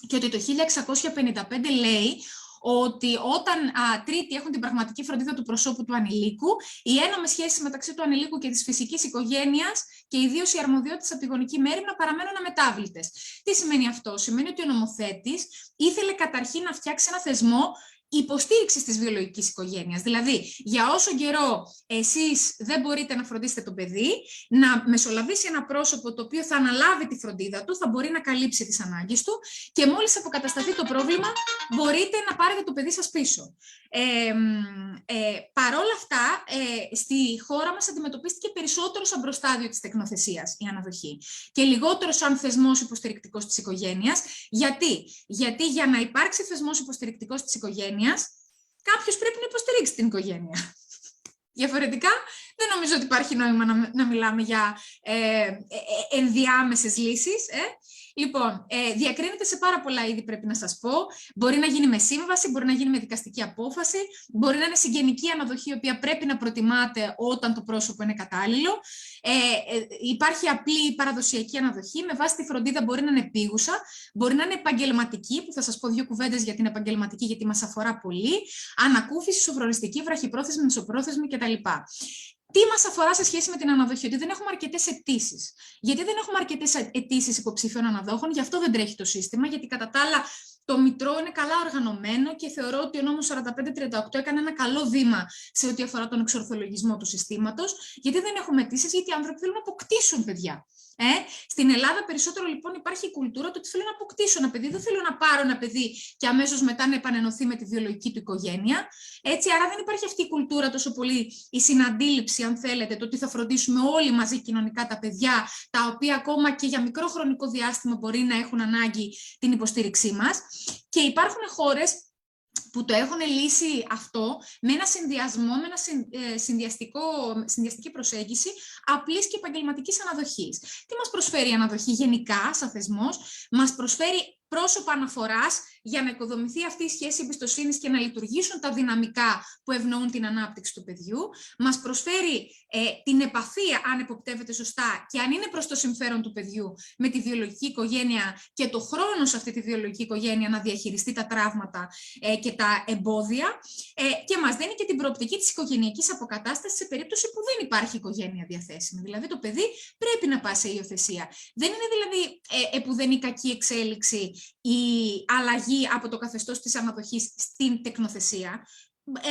και ότι το 1655 λέει ότι όταν τρίτοι έχουν την πραγματική φροντίδα του προσώπου του ανηλίκου, οι ένομες σχέσεις μεταξύ του ανηλίκου και της φυσικής οικογένειας και ιδίως οι αρμοδιότητες από τη γονική μέριμνα παραμένουν αμετάβλητες. Τι σημαίνει αυτό? Σημαίνει ότι ο νομοθέτης ήθελε καταρχήν να φτιάξει ένα θεσμό υποστήριξης της βιολογικής οικογένειας. Δηλαδή, για όσο καιρό εσείς δεν μπορείτε να φροντίσετε το παιδί, να μεσολαβήσει ένα πρόσωπο το οποίο θα αναλάβει τη φροντίδα του, θα μπορεί να καλύψει τις ανάγκες του και μόλις αποκατασταθεί το πρόβλημα, μπορείτε να πάρετε το παιδί σας πίσω. Παρόλα αυτά, στη χώρα μας αντιμετωπίστηκε περισσότερο σαν προστάδιο της τεκνοθεσίας η αναδοχή και λιγότερο σαν θεσμός υποστηρικτικός της οικογένειας. Γιατί για να υπάρξει θεσμός υποστηρικτικός της οικογένειας, κάποιος πρέπει να υποστηρίξει την οικογένεια. Διαφορετικά, δεν νομίζω ότι υπάρχει νόημα να μιλάμε για ενδιάμεσες λύσεις. Λοιπόν, διακρίνεται σε πάρα πολλά είδη, πρέπει να σας πω. Μπορεί να γίνει με σύμβαση, μπορεί να γίνει με δικαστική απόφαση, μπορεί να είναι συγγενική αναδοχή, η οποία πρέπει να προτιμάται όταν το πρόσωπο είναι κατάλληλο. Υπάρχει απλή παραδοσιακή αναδοχή, με βάση τη φροντίδα μπορεί να είναι επίγουσα, μπορεί να είναι επαγγελματική, που θα σας πω δύο κουβέντες για την επαγγελματική, γιατί μας αφορά πολύ, ανακούφιση, σοφρονιστική, βραχυπρόθεσμη, μεσοπρόθεσμη κτλ. Τι μας αφορά σε σχέση με την αναδοχή? Ότι δεν έχουμε αρκετές αιτήσεις. Γιατί δεν έχουμε αρκετές αιτήσεις υποψήφιων αναδόχων, γι' αυτό δεν τρέχει το σύστημα, γιατί κατά τα άλλα το Μητρό είναι καλά οργανωμένο και θεωρώ ότι ο νόμος 4538 έκανε ένα καλό βήμα σε ό,τι αφορά τον εξορθολογισμό του συστήματος. Γιατί δεν έχουμε αιτήσεις? Γιατί οι άνθρωποι θέλουν να αποκτήσουν παιδιά. Στην Ελλάδα περισσότερο λοιπόν υπάρχει η κουλτούρα του ότι θέλω να αποκτήσω ένα παιδί, δεν θέλω να πάρω ένα παιδί και αμέσως μετά να επανενωθεί με τη βιολογική του οικογένεια. Έτσι, άρα δεν υπάρχει αυτή η κουλτούρα τόσο πολύ, η συναντήληψη, αν θέλετε, το ότι θα φροντίσουμε όλοι μαζί κοινωνικά τα παιδιά, τα οποία ακόμα και για μικρό χρονικό διάστημα μπορεί να έχουν ανάγκη την υποστήριξή μας. Και υπάρχουν χώρες που το έχουν λύσει αυτό με ένα συνδυασμό, με ένα συνδυαστική προσέγγιση απλής και επαγγελματικής αναδοχής. Τι μας προσφέρει η αναδοχή γενικά σαν θεσμός? Μας προσφέρει πρόσωπα αναφοράς για να οικοδομηθεί αυτή η σχέση εμπιστοσύνης και να λειτουργήσουν τα δυναμικά που ευνοούν την ανάπτυξη του παιδιού. Μας προσφέρει την επαφή, αν εποπτεύεται σωστά και αν είναι προς το συμφέρον του παιδιού, με τη βιολογική οικογένεια και το χρόνο σε αυτή τη βιολογική οικογένεια να διαχειριστεί τα τραύματα και τα εμπόδια. Και μας δίνει και την προοπτική της οικογενειακής αποκατάστασης σε περίπτωση που δεν υπάρχει οικογένεια διαθέσιμη. Δηλαδή το παιδί πρέπει να πάει σε υιοθεσία. Δεν είναι δηλαδή επουδενή κακή εξέλιξη η αλλαγή από το καθεστώς της αναδοχής στην τεκνοθεσία.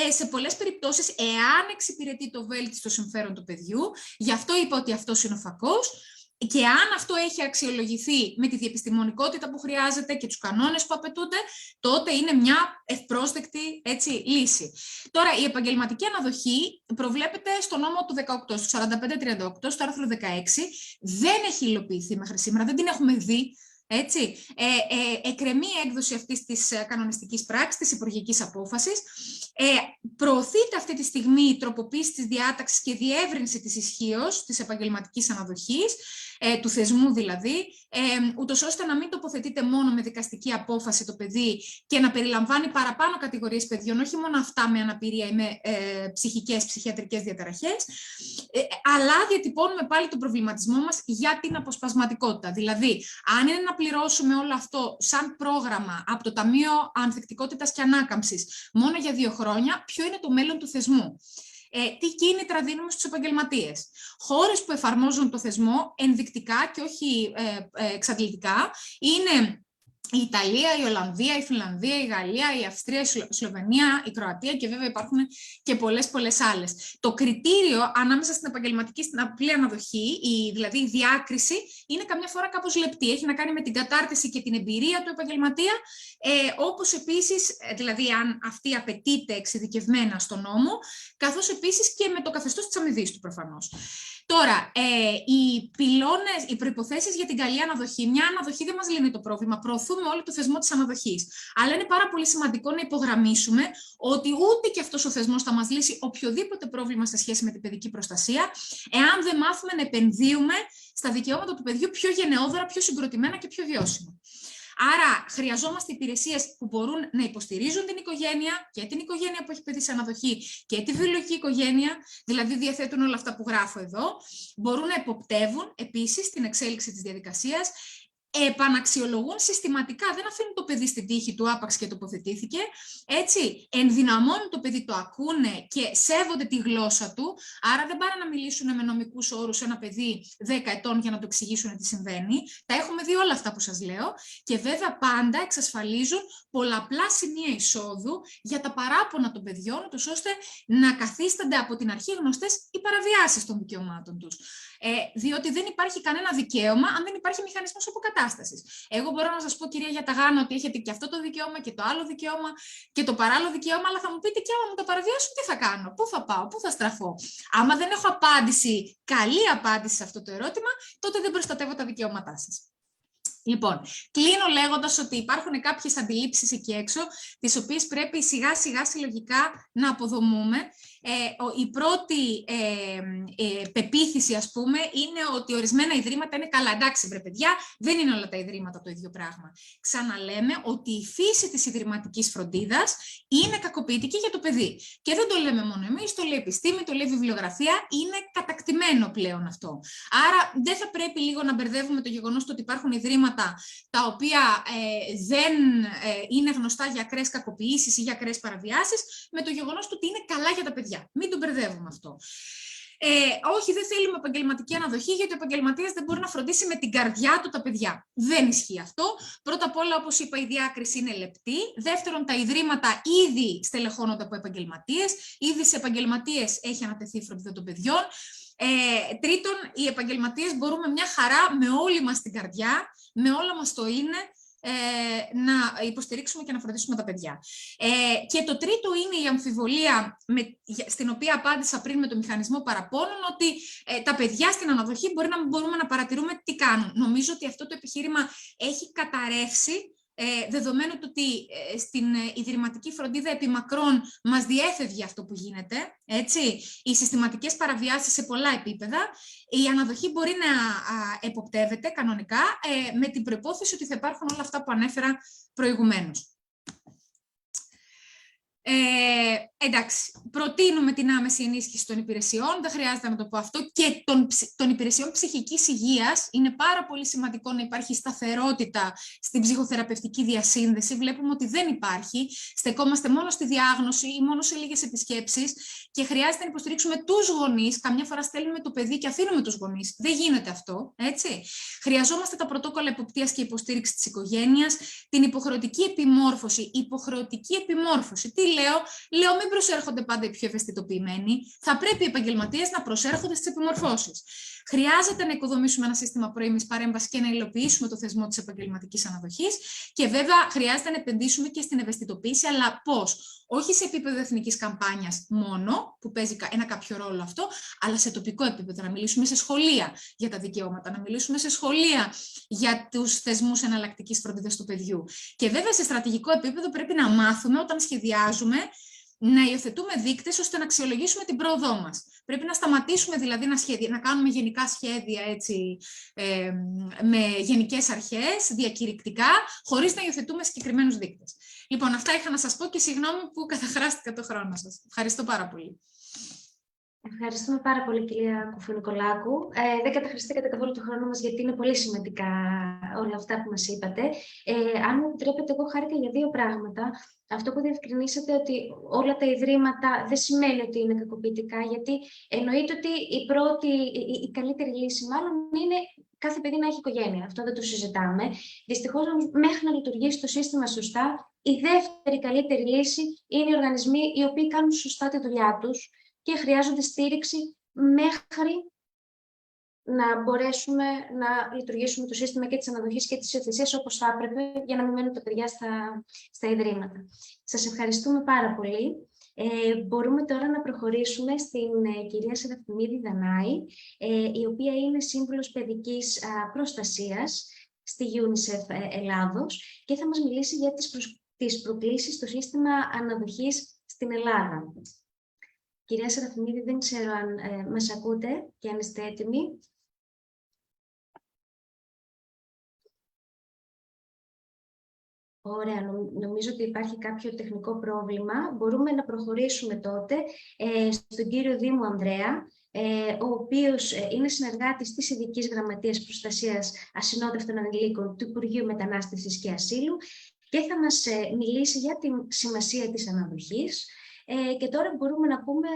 Σε πολλές περιπτώσεις, εάν εξυπηρετεί το βέλτιστο συμφέρον του παιδιού, γι' αυτό είπα ότι αυτός είναι ο φακός, Και αν αυτό έχει αξιολογηθεί με τη διεπιστημονικότητα που χρειάζεται και τους κανόνες που απαιτούνται, τότε είναι μια ευπρόσδεκτη λύση. Τώρα, η επαγγελματική αναδοχή προβλέπεται στο νόμο του 18, στο 4538, στο άρθρο 16. Δεν έχει υλοποιηθεί μέχρι σήμερα, δεν την έχουμε δει. Εκκρεμεί η έκδοση αυτής της κανονιστικής πράξης, της υπουργικής απόφασης. Προωθείται αυτή τη στιγμή η τροποποίηση της διάταξης και διεύρυνση της ισχύως της επαγγελματικής αναδοχής, του θεσμού δηλαδή, ούτως ώστε να μην τοποθετείται μόνο με δικαστική απόφαση το παιδί και να περιλαμβάνει παραπάνω κατηγορίες παιδιών, όχι μόνο αυτά με αναπηρία ή με ψυχικές, ψυχιατρικές διαταραχές, αλλά διατυπώνουμε πάλι τον προβληματισμό μας για την αποσπασματικότητα. Δηλαδή, αν είναι να πληρώσουμε όλο αυτό σαν πρόγραμμα από το Ταμείο Ανθεκτικότητας και Ανάκαμψης μόνο για 2 χρόνια, ποιο είναι το μέλλον του θεσμού? Τι κίνητρα δίνουμε στους επαγγελματίες? Χώρες που εφαρμόζουν το θεσμό ενδεικτικά και όχι εξαντλητικά είναι η Ιταλία, η Ολλανδία, η Φινλανδία, η Γαλλία, η Αυστρία, η Σλοβενία, η Κροατία και βέβαια υπάρχουν και πολλές άλλες. Το κριτήριο ανάμεσα στην επαγγελματική και στην απλή αναδοχή, δηλαδή η διάκριση, είναι καμιά φορά κάπως λεπτή. Έχει να κάνει με την κατάρτιση και την εμπειρία του επαγγελματία, όπως επίσης, δηλαδή αν αυτή απαιτείται εξειδικευμένα στον νόμο, καθώς επίσης και με το καθεστώς της αμοιβής του προφανώς. Τώρα, οι προϋποθέσεις για την καλή αναδοχή. Μια αναδοχή δεν μας λύνει το πρόβλημα. Προωθούμε όλο το θεσμό της αναδοχής. Αλλά είναι πάρα πολύ σημαντικό να υπογραμμίσουμε ότι ούτε και αυτός ο θεσμός θα μας λύσει οποιοδήποτε πρόβλημα σε σχέση με την παιδική προστασία, εάν δεν μάθουμε να επενδύουμε στα δικαιώματα του παιδιού πιο γενναιόδωρα, πιο συγκροτημένα και πιο βιώσιμα. Άρα, χρειαζόμαστε υπηρεσίες που μπορούν να υποστηρίζουν την οικογένεια και την οικογένεια που έχει παιδί σε αναδοχή και τη βιολογική οικογένεια, δηλαδή διαθέτουν όλα αυτά που γράφω εδώ, μπορούν να εποπτεύουν επίσης την εξέλιξη της διαδικασίας, επαναξιολογούν συστηματικά, δεν αφήνουν το παιδί στην τύχη του άπαξ και τοποθετήθηκε, ενδυναμώνουν το παιδί, το ακούνε και σέβονται τη γλώσσα του, άρα δεν πάνε να μιλήσουν με νομικούς όρους σε ένα παιδί 10 ετών για να το εξηγήσουν τι συμβαίνει. Τα έχουμε δει όλα αυτά που σας λέω και βέβαια πάντα εξασφαλίζουν πολλαπλά σημεία εισόδου για τα παράπονα των παιδιών, ώστε να καθίστανται από την αρχή γνωστές οι παραβιάσεις των δικαιωμάτων τους. Διότι δεν υπάρχει κανένα δικαίωμα αν δεν υπάρχει μηχανισμός αποκατάστασης. Εγώ μπορώ να σας πω, κυρία Γιαταγάνο, ότι έχετε και αυτό το δικαίωμα και το άλλο δικαίωμα και το παράλληλο δικαίωμα, αλλά θα μου πείτε και άμα μου το παραβιάσουν, τι θα κάνω, πού θα πάω, πού θα στραφώ? Άμα δεν έχω απάντηση, καλή απάντηση σε αυτό το ερώτημα, τότε δεν προστατεύω τα δικαιώματά σας. Λοιπόν, κλείνω λέγοντας ότι υπάρχουν κάποιες αντιλήψεις εκεί έξω, τις οποίες πρέπει σιγά σιγά συλλογικά να αποδομούμε. Η πρώτη πεποίθηση, ας πούμε, είναι ότι ορισμένα ιδρύματα είναι καλά. Εντάξει, βρε παιδιά, δεν είναι όλα τα ιδρύματα το ίδιο πράγμα. Ξαναλέμε ότι η φύση της ιδρυματικής φροντίδας είναι κακοποιητική για το παιδί. Και δεν το λέμε μόνο εμείς, το λέει επιστήμη, το λέει βιβλιογραφία, είναι κατακτημένο πλέον αυτό. Άρα δεν θα πρέπει λίγο να μπερδεύουμε το γεγονός ότι υπάρχουν ιδρύματα τα οποία δεν είναι γνωστά για ακραίες κακοποιήσεις ή για ακραίες παραβιάσεις, με το γεγονός ότι είναι καλά για τα παιδιά. Μην το μπερδεύουμε αυτό. Όχι, δεν θέλουμε επαγγελματική αναδοχή, γιατί ο επαγγελματίας δεν μπορεί να φροντίσει με την καρδιά του τα παιδιά. Δεν ισχύει αυτό. Πρώτα απ' όλα, όπως είπα, η διάκριση είναι λεπτή. Δεύτερον, τα ιδρύματα ήδη στελεχώνονται από επαγγελματίες. Ήδη σε επαγγελματίες έχει ανατεθεί η φροντίδα των παιδιών. Τρίτον, οι επαγγελματίες μπορούμε μια χαρά με όλη μας την καρδιά, με όλα μας το είναι, να υποστηρίξουμε και να φροντίσουμε τα παιδιά. Και το τρίτο είναι η αμφιβολία στην οποία απάντησα πριν με το μηχανισμό παραπώνων, ότι τα παιδιά στην αναδοχή μπορεί να μην μπορούμε να παρατηρούμε τι κάνουν. Νομίζω ότι αυτό το επιχείρημα έχει καταρρεύσει, δεδομένου ότι στην ιδρυματική φροντίδα επιμακρών μας διέφευγε αυτό που γίνεται, έτσι, οι συστηματικές παραβιάσεις σε πολλά επίπεδα. Η αναδοχή μπορεί να εποπτεύεται κανονικά με την προϋπόθεση ότι θα υπάρχουν όλα αυτά που ανέφερα προηγουμένως. Εντάξει, προτείνουμε την άμεση ενίσχυση των υπηρεσιών, δεν χρειάζεται να το πω αυτό, και των υπηρεσιών ψυχικής υγείας. Είναι πάρα πολύ σημαντικό να υπάρχει σταθερότητα στην ψυχοθεραπευτική διασύνδεση. Βλέπουμε ότι δεν υπάρχει. Στεκόμαστε μόνο στη διάγνωση ή μόνο σε λίγες επισκέψεις και χρειάζεται να υποστηρίξουμε τους γονείς. Καμιά φορά στέλνουμε το παιδί και αφήνουμε τους γονείς. Δεν γίνεται αυτό, έτσι. Χρειαζόμαστε τα πρωτόκολλα εποπτείας και υποστήριξη της οικογένειας, την υποχρεωτική επιμόρφωση. Υποχρεωτική επιμόρφωση. Τι λέω, μην προσέρχονται πάντα οι πιο ευαισθητοποιημένοι. Θα πρέπει οι επαγγελματίες να προσέρχονται στις επιμορφώσεις. Χρειάζεται να οικοδομήσουμε ένα σύστημα πρώιμης παρέμβασης και να υλοποιήσουμε το θεσμό της επαγγελματικής αναδοχής. Και βέβαια χρειάζεται να επενδύσουμε και στην ευαισθητοποίηση, αλλά πώς? Όχι σε επίπεδο εθνικής καμπάνιας μόνο, που παίζει ένα κάποιο ρόλο αυτό, αλλά σε τοπικό επίπεδο. Να μιλήσουμε σε σχολεία για τα δικαιώματα, να μιλήσουμε σε σχολεία για τους θεσμούς εναλλακτικής φροντίδας του παιδιού. Και βέβαια σε στρατηγικό επίπεδο πρέπει να μάθουμε όταν σχεδιάζουμε να υιοθετούμε δείκτες ώστε να αξιολογήσουμε την πρόοδό μας. Πρέπει να σταματήσουμε δηλαδή να κάνουμε γενικά σχέδια έτσι, με γενικές αρχές, διακηρυκτικά, χωρίς να υιοθετούμε συγκεκριμένους δείκτες. Λοιπόν, αυτά είχα να σας πω και συγγνώμη που καταχράστηκα το χρόνο σας. Ευχαριστώ πάρα πολύ. Ευχαριστούμε πάρα πολύ, κυρία Κουφού-Νικολάκου. Δεν καταχρηστήκατε καθόλου το χρόνο μας, γιατί είναι πολύ σημαντικά όλα αυτά που μας είπατε. Αν μου επιτρέπετε, εγώ χάρηκα για δύο πράγματα. Αυτό που διευκρινίσατε, ότι όλα τα ιδρύματα δεν σημαίνει ότι είναι κακοποιητικά, γιατί εννοείται ότι η καλύτερη λύση μάλλον είναι κάθε παιδί να έχει οικογένεια. Αυτό δεν το συζητάμε. Δυστυχώς, μέχρι να λειτουργήσει το σύστημα σωστά, η δεύτερη καλύτερη λύση είναι οι οργανισμοί οι οποίοι κάνουν σωστά τη δουλειά τους και χρειάζονται στήριξη μέχρι να μπορέσουμε να λειτουργήσουμε το σύστημα και της αναδοχής και της υιοθεσίας όπως θα έπρεπε, για να μην μένουν τα παιδιά στα ιδρύματα. Σας ευχαριστούμε πάρα πολύ. Μπορούμε τώρα να προχωρήσουμε στην κυρία Σεραφιμίδη Δανάη, η οποία είναι σύμβουλος παιδικής προστασίας στη UNICEF Ελλάδος και θα μας μιλήσει για τις προκλήσεις στο σύστημα αναδοχής στην Ελλάδα. Κυρία Σεραφιμίδη, δεν ξέρω αν μας ακούτε και αν είστε έτοιμοι. Ωραία, νομίζω ότι υπάρχει κάποιο τεχνικό πρόβλημα. Μπορούμε να προχωρήσουμε τότε στον κύριο Δήμου Ανδρέα, ο οποίος είναι συνεργάτης της Ειδικής Γραμματείας Προστασίας Ασυνόδευτων Ανηλίκων του Υπουργείου Μετανάστευσης και Ασύλου και θα μας μιλήσει για τη σημασία της αναδοχής. Και τώρα μπορούμε να πούμε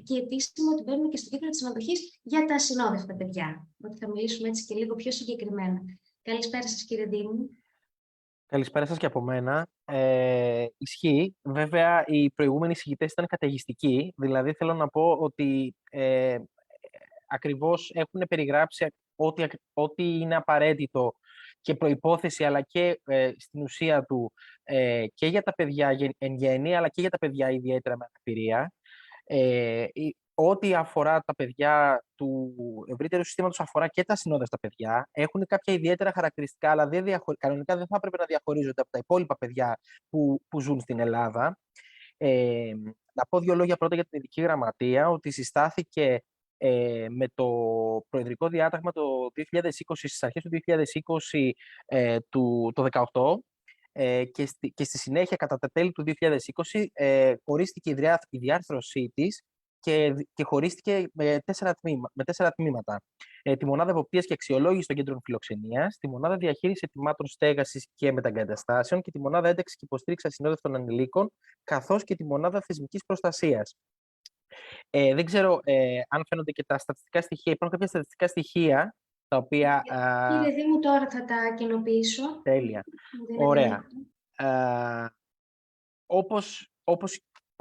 και επίσημα ότι μπαίνουμε και στο κύκλο της αναδοχής για τα ασυνόδευτα παιδιά. Ότι θα μιλήσουμε έτσι και λίγο πιο συγκεκριμένα. Καλησπέρα σας, κύριε Δήμου. Καλησπέρα σας και από μένα. Ισχύει. Βέβαια, οι προηγούμενοι εισηγητές ήταν καταιγιστικοί. Δηλαδή, θέλω να πω ότι ακριβώς έχουν περιγράψει ό,τι είναι απαραίτητο και προϋπόθεση, αλλά και στην ουσία του και για τα παιδιά εν γέννη, αλλά και για τα παιδιά ιδιαίτερα με αναπηρία. Ό,τι αφορά τα παιδιά του ευρύτερου συστήματος αφορά και τα ασυνόδευτα παιδιά. Έχουν κάποια ιδιαίτερα χαρακτηριστικά, αλλά κανονικά δεν θα έπρεπε να διαχωρίζονται από τα υπόλοιπα παιδιά που ζουν στην Ελλάδα. Να πω δύο λόγια πρώτα για την Ειδική Γραμματεία, ότι συστάθηκε με το Προεδρικό Διάταγμα το 2020, στις αρχές του 2020, το 2018, και στη συνέχεια, κατά τα τέλη του 2020, ορίστηκε η διάρθρωσή της και χωρίστηκε με 4 τμήματα. Τη Μονάδα Εποπτείας και Αξιολόγησης των Κέντρων Φιλοξενίας, τη Μονάδα Διαχείρισης Ετοιμάτων Στέγασης και Μεταγκαταστάσεων και τη Μονάδα Ένταξης και Υποστήριξης Ασυνόδευτων Ανηλίκων, καθώς και τη Μονάδα Θεσμικής Προστασίας. Δεν ξέρω αν φαίνονται και τα στατιστικά στοιχεία. Υπάρχουν κάποια στατιστικά στοιχεία τα οποία... Κύριε Δήμου, τώρα θα τα κοινοποιήσω. Τέλεια. Ωραία.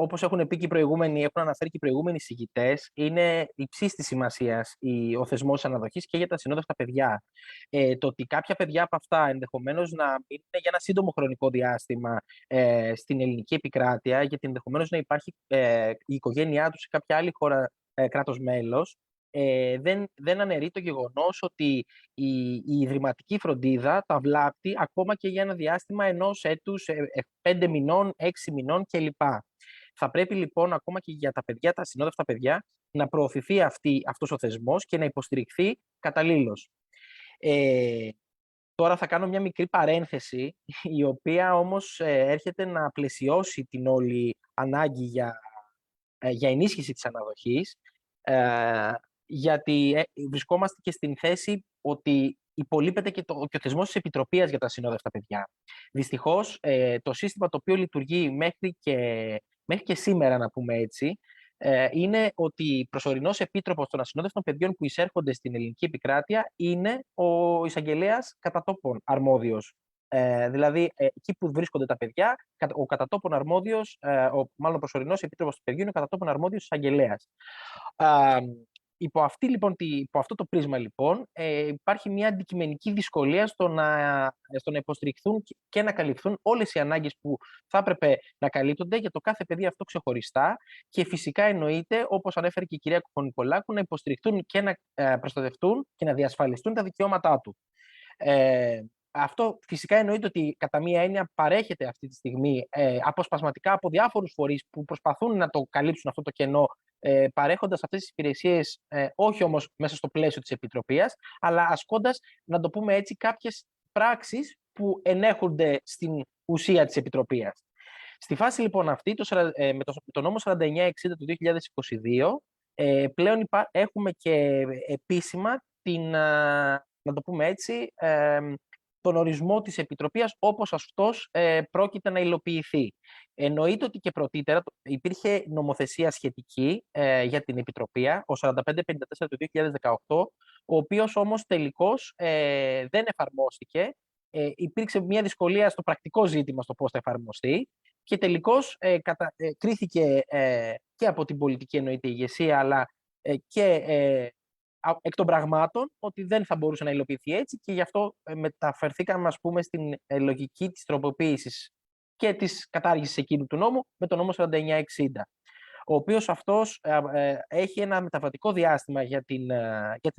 Όπως έχουν πει και οι προηγούμενοι, έχουν αναφέρει και οι προηγούμενοι εισηγητές, είναι υψής της σημασίας ο θεσμός αναδοχής και για τα ασυνόδευτα παιδιά. Το ότι κάποια παιδιά από αυτά ενδεχομένως να μείνουν για ένα σύντομο χρονικό διάστημα στην ελληνική επικράτεια, γιατί ενδεχομένως να υπάρχει η οικογένειά τους σε κάποια άλλη χώρα, κράτος μέλος, δεν αναιρεί το γεγονός ότι η ιδρυματική φροντίδα τα βλάπτει ακόμα και για ένα διάστημα 1 έτους, 5 μηνών, 6 μηνών κλπ. Θα πρέπει λοιπόν ακόμα και για τα παιδιά, τα ασυνόδευτα παιδιά, να προωθηθεί αυτός ο θεσμός και να υποστηριχθεί καταλήλως. Τώρα θα κάνω μια μικρή παρένθεση, η οποία όμως έρχεται να πλαισιώσει την όλη ανάγκη για ενίσχυση της αναδοχής, γιατί βρισκόμαστε και στην θέση ότι υπολείπεται και ο θεσμός της Επιτροπής για τα ασυνόδευτα παιδιά. Δυστυχώς, το σύστημα το οποίο λειτουργεί μέχρι και σήμερα, να πούμε έτσι, είναι ότι προσωρινός επίτροπος των ασυνόδευτων παιδιών που εισέρχονται στην ελληνική επικράτεια είναι ο εισαγγελέας κατά τόπον αρμόδιος. Δηλαδή, εκεί που βρίσκονται τα παιδιά, ο κατά τόπον αρμόδιος, μάλλον προσωρινός επίτροπος του παιδιού είναι ο κατά τόπον αρμόδιος εισαγγελέας. Υπό αυτό το πρίσμα, λοιπόν, υπάρχει μια αντικειμενική δυσκολία στο να υποστηριχθούν και να καλυφθούν όλες οι ανάγκες που θα έπρεπε να καλύπτονται για το κάθε παιδί αυτό ξεχωριστά και φυσικά εννοείται, όπως ανέφερε και η κυρία Κουκονικολάκου, να υποστηριχθούν και να προστατευτούν και να διασφαλιστούν τα δικαιώματά του. Αυτό φυσικά εννοείται ότι κατά μία έννοια παρέχεται αυτή τη στιγμή αποσπασματικά από διάφορους φορείς που προσπαθούν να το καλύψουν αυτό το κενό, παρέχοντας αυτές τις υπηρεσίες, όχι όμως μέσα στο πλαίσιο της Επιτροπής, αλλά ασκώντας, να το πούμε έτσι, κάποιες πράξεις που ενέχονται στην ουσία της Επιτροπής. Στη φάση λοιπόν αυτή, με το νόμο 4960 του 2022, πλέον έχουμε και επίσημα να το πούμε έτσι, τον ορισμό της Επιτροπής όπως αυτός πρόκειται να υλοποιηθεί. Εννοείται ότι και πρωτήτερα υπήρχε νομοθεσία σχετική για την Επιτροπή, ο 4554 του 2018, ο οποίος όμως τελικώς δεν εφαρμόστηκε. Υπήρξε μια δυσκολία στο πρακτικό ζήτημα στο πώς θα εφαρμοστεί και τελικώς κρίθηκε και από την πολιτική εννοείται ηγεσία, αλλά και εκ των πραγμάτων ότι δεν θα μπορούσε να υλοποιηθεί έτσι και γι' αυτό μεταφερθήκαμε, ας πούμε, στην λογική της τροποποίησης και της κατάργησης εκείνου του νόμου με τον νόμο 4960, ο οποίος αυτός έχει ένα μεταβατικό διάστημα για την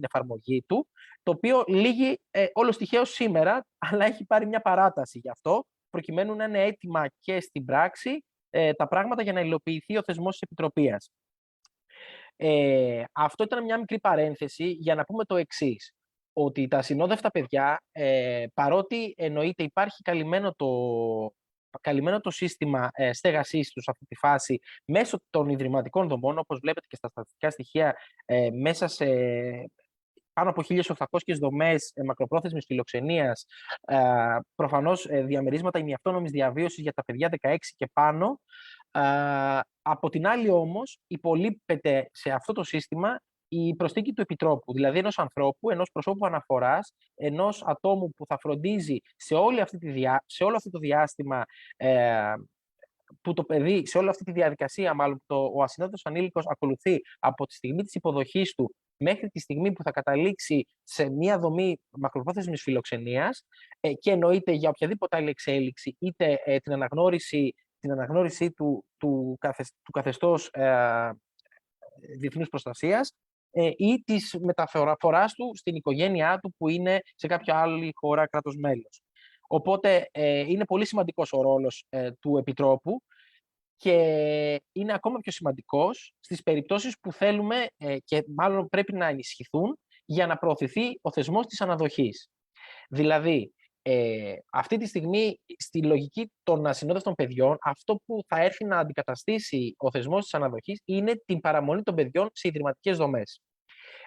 εφαρμογή του, το οποίο λύγει όλος τυχαίως σήμερα, αλλά έχει πάρει μια παράταση γι' αυτό, προκειμένου να είναι έτοιμα και στην πράξη τα πράγματα για να υλοποιηθεί ο θεσμός της Επιτροπής. Αυτό ήταν μια μικρή παρένθεση για να πούμε το εξής, ότι τα ασυνόδευτα παιδιά, παρότι εννοείται υπάρχει καλυμμένο το σύστημα στέγασής τους σε αυτή τη φάση μέσω των ιδρυματικών δομών, όπως βλέπετε και στα στατιστικά στοιχεία, μέσα σε πάνω από 1.800 δομές μακροπρόθεσμης φιλοξενίας, προφανώς διαμερίσματα ημιαυτόνομης διαβίωσης για τα παιδιά 16 και πάνω. Από την άλλη όμως υπολείπεται σε αυτό το σύστημα η προσθήκη του επιτρόπου, δηλαδή ενός ανθρώπου, ενός προσώπου αναφοράς, ενός ατόμου που θα φροντίζει σε όλο αυτό το διάστημα που το παιδί, σε όλη αυτή τη διαδικασία, μάλλον ο ασυνόδευτος ανήλικος ακολουθεί από τη στιγμή της υποδοχής του μέχρι τη στιγμή που θα καταλήξει σε μια δομή μακροπρόθεσμης φιλοξενίας και εννοείται για οποιαδήποτε άλλη εξέλιξη, είτε την αναγνώριση του καθεστώς διεθνούς προστασίας ή της μεταφοράς του στην οικογένειά του που είναι σε κάποια άλλη χώρα κράτος μέλος. Οπότε είναι πολύ σημαντικός ο ρόλος του Επιτρόπου και είναι ακόμα πιο σημαντικός στις περιπτώσεις που θέλουμε και μάλλον πρέπει να ενισχυθούν για να προωθηθεί ο θεσμός της αναδοχής. Δηλαδή, αυτή τη στιγμή, στη λογική των ασυνόδευτων παιδιών, αυτό που θα έρθει να αντικαταστήσει ο θεσμός της αναδοχής είναι την παραμονή των παιδιών σε ιδρυματικές δομές.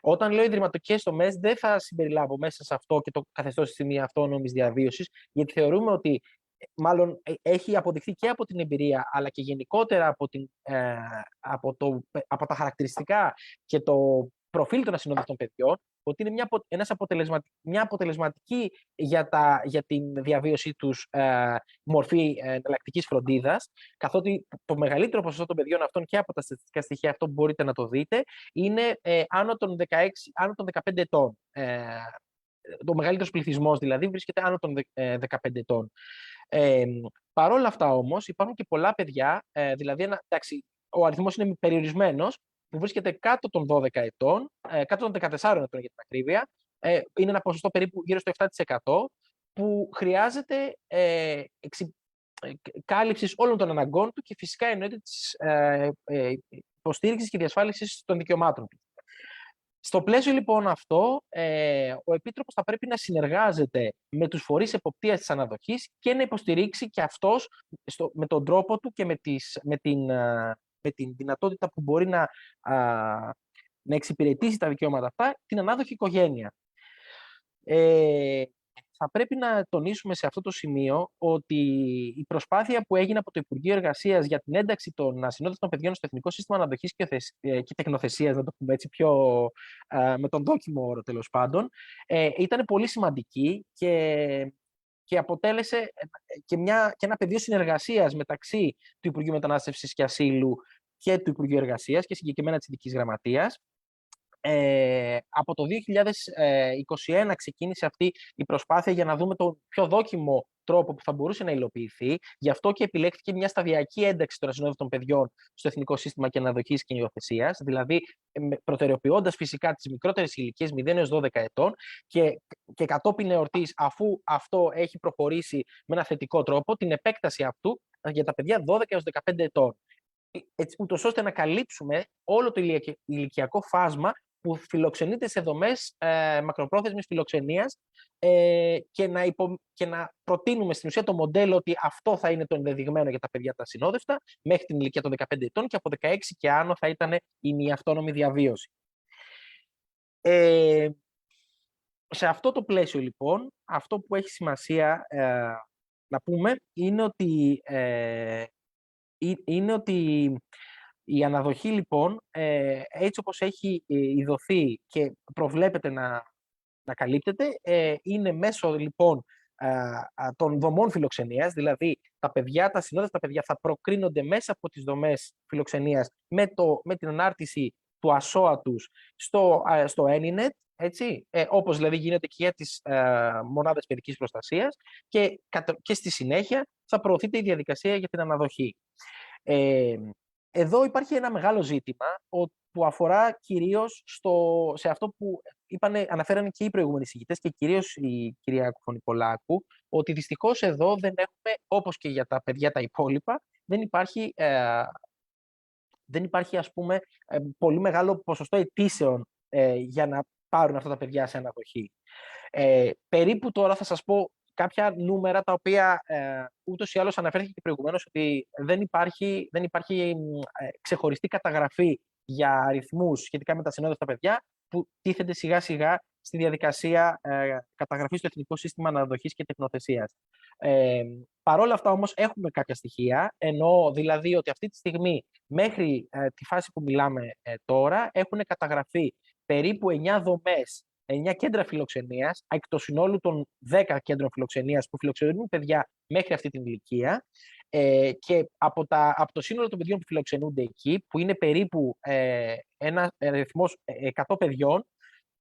Όταν λέω ιδρυματικές δομές, δεν θα συμπεριλάβω μέσα σε αυτό και το καθεστώς της ημιαυτόνομης διαβίωσης, γιατί θεωρούμε ότι μάλλον έχει αποδειχθεί και από την εμπειρία, αλλά και γενικότερα από τα χαρακτηριστικά και το προφίλ των ασυνόδευτων παιδιών, ότι είναι μια αποτελεσματική για την διαβίωσή τους μορφή εναλλακτικής φροντίδας, καθότι το μεγαλύτερο ποσοστό των παιδιών αυτών και από τα στατιστικά στοιχεία αυτό που μπορείτε να το δείτε, είναι άνω των 15 ετών. Το μεγαλύτερος πληθυσμός δηλαδή βρίσκεται άνω των 15 ετών. Παρ' όλα αυτά όμως υπάρχουν και πολλά παιδιά, δηλαδή ο αριθμός είναι περιορισμένος, που βρίσκεται κάτω των 12 ετών, κάτω των 14 ετών για την ακρίβεια, είναι ένα ποσοστό περίπου γύρω στο 7%, που χρειάζεται κάλυψης όλων των αναγκών του και φυσικά εννοείται της υποστήριξης και διασφάλισης των δικαιωμάτων του. Στο πλαίσιο λοιπόν αυτό, ο Επίτροπος θα πρέπει να συνεργάζεται με τους φορείς εποπτείας της αναδοχής και να υποστηρίξει και αυτός με τον τρόπο του και με την δυνατότητα που μπορεί να εξυπηρετήσει τα δικαιώματα αυτά, την ανάδοχη οικογένεια. Θα πρέπει να τονίσουμε σε αυτό το σημείο ότι η προσπάθεια που έγινε από το Υπουργείο Εργασίας για την ένταξη των ασυνόδευτων παιδιών στο Εθνικό Σύστημα Αναδοχής και Τεκνοθεσίας, να το πούμε έτσι πιο με τον δόκιμο όρο τέλος πάντων, ήταν πολύ σημαντική και αποτέλεσε και ένα πεδίο συνεργασίας μεταξύ του Υπουργείου Μετανάστευσης και Ασύλου και του Υπουργείου Εργασίας και συγκεκριμένα της Ειδικής Γραμματείας. Από το 2021 ξεκίνησε αυτή η προσπάθεια για να δούμε τον πιο δόκιμο τρόπο που θα μπορούσε να υλοποιηθεί. Γι' αυτό και επιλέχθηκε μια σταδιακή ένταξη των ασυνόδευτων παιδιών στο Εθνικό Σύστημα και Αναδοχής και Υιοθεσίας, δηλαδή προτεραιοποιώντας φυσικά τις μικρότερες ηλικίες 0 έως 12 ετών και κατόπιν εορτής, αφού αυτό έχει προχωρήσει με ένα θετικό τρόπο, την επέκταση αυτού για τα παιδιά 12 έως 15 ετών. Ούτως ώστε να καλύψουμε όλο το ηλικιακό φάσμα που φιλοξενείται σε δομές μακροπρόθεσμης φιλοξενίας και να προτείνουμε στην ουσία το μοντέλο ότι αυτό θα είναι το ενδεδειγμένο για τα παιδιά τα ασυνόδευτα μέχρι την ηλικία των 15 ετών και από 16 και άνω θα ήταν η μη αυτόνομη διαβίωση. Σε αυτό το πλαίσιο, λοιπόν, αυτό που έχει σημασία να πούμε είναι ότι η αναδοχή, λοιπόν, έτσι όπως έχει ειδωθεί και προβλέπεται να καλύπτεται, είναι μέσω, λοιπόν, των δομών φιλοξενίας, δηλαδή τα ασυνόδευτα παιδιά θα προκρίνονται μέσα από τις δομές φιλοξενίας με την ανάρτηση του ΑΣΟΑ τους στο Eninet, έτσι, όπως δηλαδή γίνεται και για τις μονάδες παιδικής προστασίας και στη συνέχεια θα προωθείται η διαδικασία για την αναδοχή. Εδώ υπάρχει ένα μεγάλο ζήτημα που αφορά κυρίως σε αυτό που αναφέρανε και οι προηγούμενοι εισηγητές και κυρίως η κυρία Κουφωνικολάκου, ότι δυστυχώς εδώ δεν έχουμε, όπως και για τα παιδιά τα υπόλοιπα, δεν υπάρχει ας πούμε πολύ μεγάλο ποσοστό αιτήσεων για να πάρουν αυτά τα παιδιά σε αναδοχή. Περίπου τώρα θα σας πω κάποια νούμερα τα οποία ούτως ή άλλως αναφέρθηκε και προηγουμένως, ότι δεν υπάρχει ξεχωριστή καταγραφή για αριθμούς σχετικά με τα ασυνόδευτα παιδιά που τίθενται σιγά σιγά στη διαδικασία καταγραφής στο Εθνικό Σύστημα Αναδοχής και Τεκνοθεσίας. Παρ' όλα αυτά όμως έχουμε κάποια στοιχεία, εννοώ δηλαδή ότι αυτή τη στιγμή μέχρι τη φάση που μιλάμε τώρα έχουν καταγραφεί περίπου 9 δομές, 9 κέντρα φιλοξενίας, εκ του συνόλου των 10 κέντρων φιλοξενίας που φιλοξενούν παιδιά μέχρι αυτή την ηλικία, και από το σύνολο των παιδιών που φιλοξενούνται εκεί, που είναι περίπου ένα αριθμός 100 παιδιών,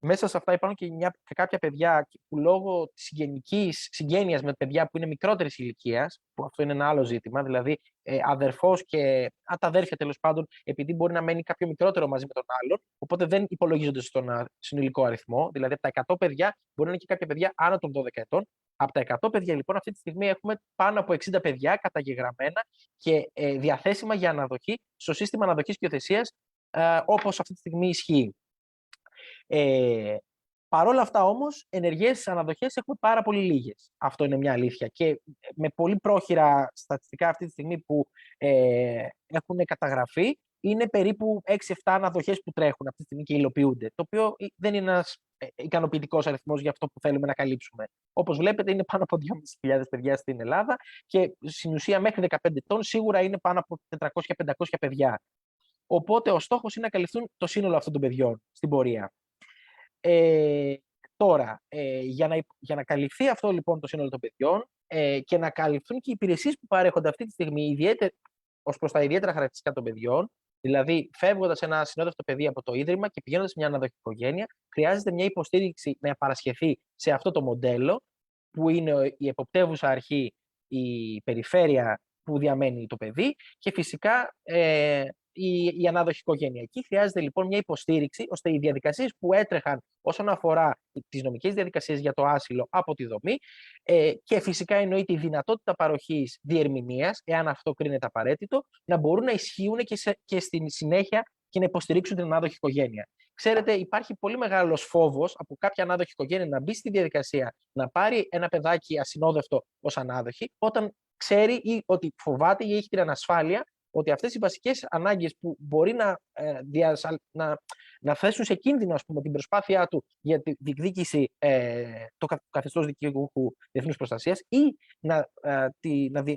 μέσα σε αυτά υπάρχουν και κάποια παιδιά που λόγω της συγγένειας με παιδιά που είναι μικρότερης ηλικίας, που αυτό είναι ένα άλλο ζήτημα, δηλαδή αδερφός και τα αδέρφια τέλος πάντων, επειδή μπορεί να μένει κάποιο μικρότερο μαζί με τον άλλον, οπότε δεν υπολογίζονται στον συνολικό αριθμό. Δηλαδή από τα 100 παιδιά μπορεί να είναι και κάποια παιδιά άνω των 12 ετών. Από τα 100 παιδιά, λοιπόν, αυτή τη στιγμή έχουμε πάνω από 60 παιδιά καταγεγραμμένα και διαθέσιμα για αναδοχή στο σύστημα αναδοχής και υιοθεσίας, όπως αυτή τη στιγμή ισχύει. Παρ' όλα αυτά όμως, ενεργές αναδοχές έχουμε πάρα πολύ λίγες. Αυτό είναι μια αλήθεια. Και με πολύ πρόχειρα στατιστικά αυτή τη στιγμή που έχουν καταγραφεί, είναι περίπου 6-7 αναδοχές που τρέχουν αυτή τη στιγμή και υλοποιούνται. Το οποίο δεν είναι ένας ικανοποιητικός αριθμός για αυτό που θέλουμε να καλύψουμε. Όπως βλέπετε, είναι πάνω από 2.500 παιδιά στην Ελλάδα και στην ουσία μέχρι 15 ετών σίγουρα είναι πάνω από 400-500 παιδιά. Οπότε ο στόχος είναι να καλυφθούν το σύνολο αυτών των παιδιών στην πορεία. Τώρα, για να καλυφθεί αυτό λοιπόν το σύνολο των παιδιών και να καλυφθούν και οι υπηρεσίες που παρέχονται αυτή τη στιγμή ως προς τα ιδιαίτερα χαρακτηριστικά των παιδιών, δηλαδή φεύγοντας ένα ασυνόδευτο παιδί από το ίδρυμα και πηγαίνοντας σε μια αναδοχική οικογένεια, χρειάζεται μια υποστήριξη να παρασχεθεί σε αυτό το μοντέλο, που είναι η εποπτεύουσα αρχή, η περιφέρεια που διαμένει το παιδί και φυσικά η ανάδοχη οικογενειακή. Χρειάζεται λοιπόν μια υποστήριξη ώστε οι διαδικασίες που έτρεχαν όσον αφορά τις νομικές διαδικασίες για το άσυλο από τη δομή και φυσικά εννοείται η δυνατότητα παροχής διερμηνίας, εάν αυτό κρίνεται απαραίτητο, να μπορούν να ισχύουν και στην συνέχεια και να υποστηρίξουν την ανάδοχη οικογένεια. Ξέρετε, υπάρχει πολύ μεγάλος φόβος από κάποια ανάδοχη οικογένεια να μπει στη διαδικασία να πάρει ένα παιδάκι ασυνόδευτο ως ανάδοχη, όταν ξέρει ή ότι φοβάται ή έχει την ανασφάλεια ότι αυτές οι βασικές ανάγκες που μπορεί να θέσουν σε κίνδυνο, ας πούμε, την προσπάθειά του για τη διεκδίκηση του καθεστώς δικαιούχου διεθνούς προστασίας ή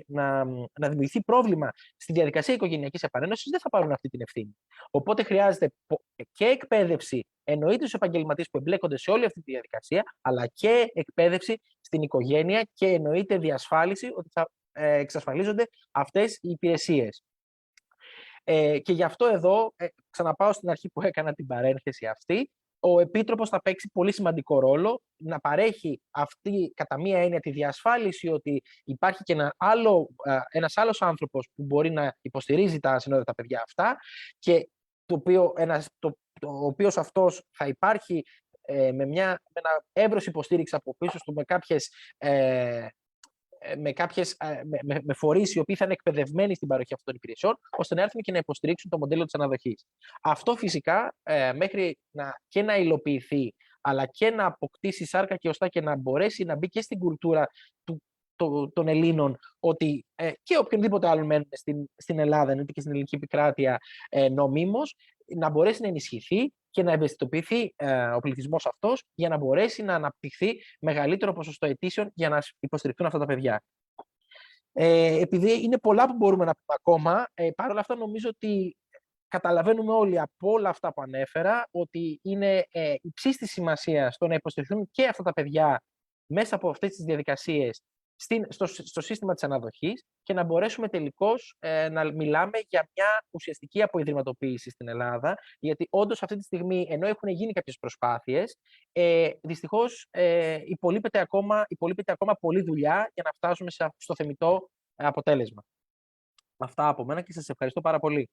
να δημιουργηθεί πρόβλημα στη διαδικασία οικογενειακής επανένωσης, δεν θα πάρουν αυτή την ευθύνη. Οπότε χρειάζεται και εκπαίδευση, εννοείται στους επαγγελματίες που εμπλέκονται σε όλη αυτή τη διαδικασία, αλλά και εκπαίδευση στην οικογένεια και εννοείται διασφάλιση ότι θα εξασφαλίζονται αυτές οι υπηρεσίες. Και γι' αυτό εδώ, ξαναπάω στην αρχή που έκανα την παρένθεση αυτή, ο Επίτροπος θα παίξει πολύ σημαντικό ρόλο να παρέχει αυτή, κατά μία έννοια, τη διασφάλιση ότι υπάρχει και ένας άλλος άνθρωπος που μπορεί να υποστηρίζει τα ασυνόδευτα παιδιά αυτά και ο οποίος αυτός θα υπάρχει με ένα εύρος υποστήριξη από πίσω του, με φορείς οι οποίοι θα είναι εκπαιδευμένοι στην παροχή αυτών των υπηρεσιών, ώστε να έρθουν και να υποστηρίξουν το μοντέλο της αναδοχής. Αυτό φυσικά μέχρι και να υλοποιηθεί, αλλά και να αποκτήσει σάρκα και οστά και να μπορέσει να μπει και στην κουλτούρα των Ελλήνων, ότι και οποιονδήποτε άλλον μένουν στην Ελλάδα, είτε και στην ελληνική επικράτεια νομίμως, να μπορέσει να ενισχυθεί και να ευαισθητοποιηθεί ο πληθυσμός αυτός για να μπορέσει να αναπτυχθεί μεγαλύτερο ποσοστό αιτήσεων για να υποστηριχθούν αυτά τα παιδιά. Επειδή είναι πολλά που μπορούμε να πούμε ακόμα, παρόλα αυτά νομίζω ότι καταλαβαίνουμε όλοι από όλα αυτά που ανέφερα ότι είναι υψίστης σημασίας στο να υποστηριχθούν και αυτά τα παιδιά μέσα από αυτές τις διαδικασίες στο σύστημα της αναδοχής και να μπορέσουμε τελικώς να μιλάμε για μια ουσιαστική αποϊδρυματοποίηση στην Ελλάδα, γιατί όντως αυτή τη στιγμή, ενώ έχουν γίνει κάποιες προσπάθειες, δυστυχώς υπολείπεται ακόμα πολλή δουλειά για να φτάσουμε στο θεμιτό αποτέλεσμα. Αυτά από μένα και σας ευχαριστώ πάρα πολύ.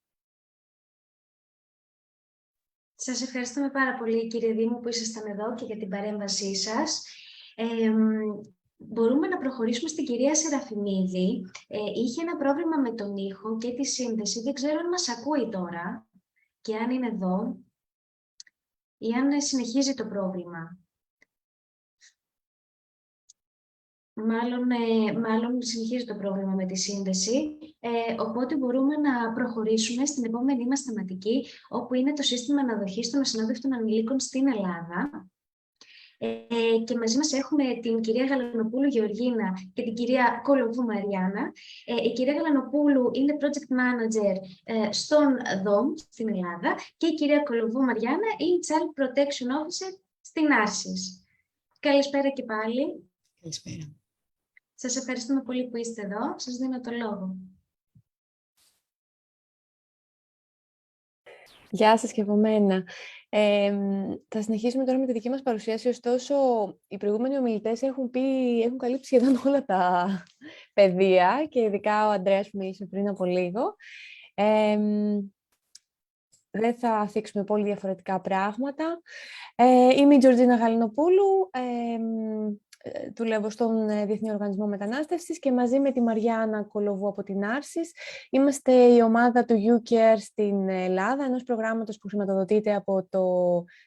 Σας ευχαριστούμε πάρα πολύ, κύριε Δήμου, που ήσασταν εδώ και για την παρέμβασή σας. Μπορούμε να προχωρήσουμε στην κυρία Σεραφιμίδη. Είχε ένα πρόβλημα με τον ήχο και τη σύνδεση. Δεν ξέρω αν μας ακούει τώρα και αν είναι εδώ ή αν συνεχίζει το πρόβλημα. Μάλλον συνεχίζει το πρόβλημα με τη σύνδεση, οπότε μπορούμε να προχωρήσουμε στην επόμενη μας θεματική, όπου είναι το σύστημα αναδοχής των ασυνόδευτων ανηλίκων στην Ελλάδα. Και μαζί μας έχουμε την κυρία Γαλανοπούλου Γεωργίνα και την κυρία Κολοβού Μαριάννα. Η κυρία Γαλανοπούλου είναι Project Manager στον ΔΟΜ στην Ελλάδα και η κυρία Κολοβού Μαριάννα είναι Child Protection Officer στην Άρσης. Καλησπέρα και πάλι. Καλησπέρα. Σας ευχαριστούμε πολύ που είστε εδώ. Σας δίνω το λόγο. Γεια σας και από μένα. Θα συνεχίσουμε τώρα με τη δική μας παρουσίαση, ωστόσο οι προηγούμενοι ομιλητές έχουν καλύψει σχεδόν όλα τα πεδία και ειδικά ο Ανδρέας που μίλησε πριν από λίγο. Δεν θα θίξουμε πολύ διαφορετικά πράγματα. Είμαι η Τζορτζίνα Γαλανοπούλου, δουλεύω στον Διεθνή Οργανισμό Μετανάστευσης και μαζί με τη Μαριάννα Κολοβού από την Άρσης είμαστε η ομάδα του UCare στην Ελλάδα, ενός προγράμματος που χρηματοδοτείται από το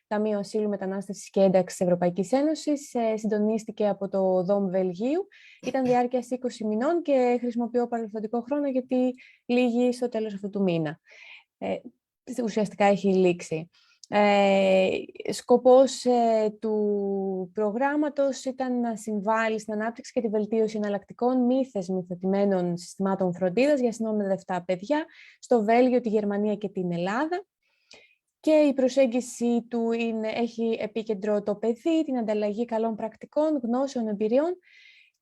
Ταμείο Ασύλου, Μετανάστευσης και Ένταξης της Ευρωπαϊκής Ένωσης. Συντονίστηκε από το ΔΟΜ Βελγίου. Ήταν διάρκειας 20 μηνών και χρησιμοποιώ παρελθοντικό χρόνο γιατί λήγει στο τέλος αυτού του μήνα. Ουσιαστικά έχει λήξει. Σκοπός του προγράμματος ήταν να συμβάλλει στην ανάπτυξη και τη βελτίωση εναλλακτικών μη θεσμοθετημένων συστημάτων φροντίδας για ασυνόδευτα παιδιά στο Βέλγιο, τη Γερμανία και την Ελλάδα. Και η προσέγγιση του έχει επίκεντρο το παιδί, την ανταλλαγή καλών πρακτικών, γνώσεων, εμπειριών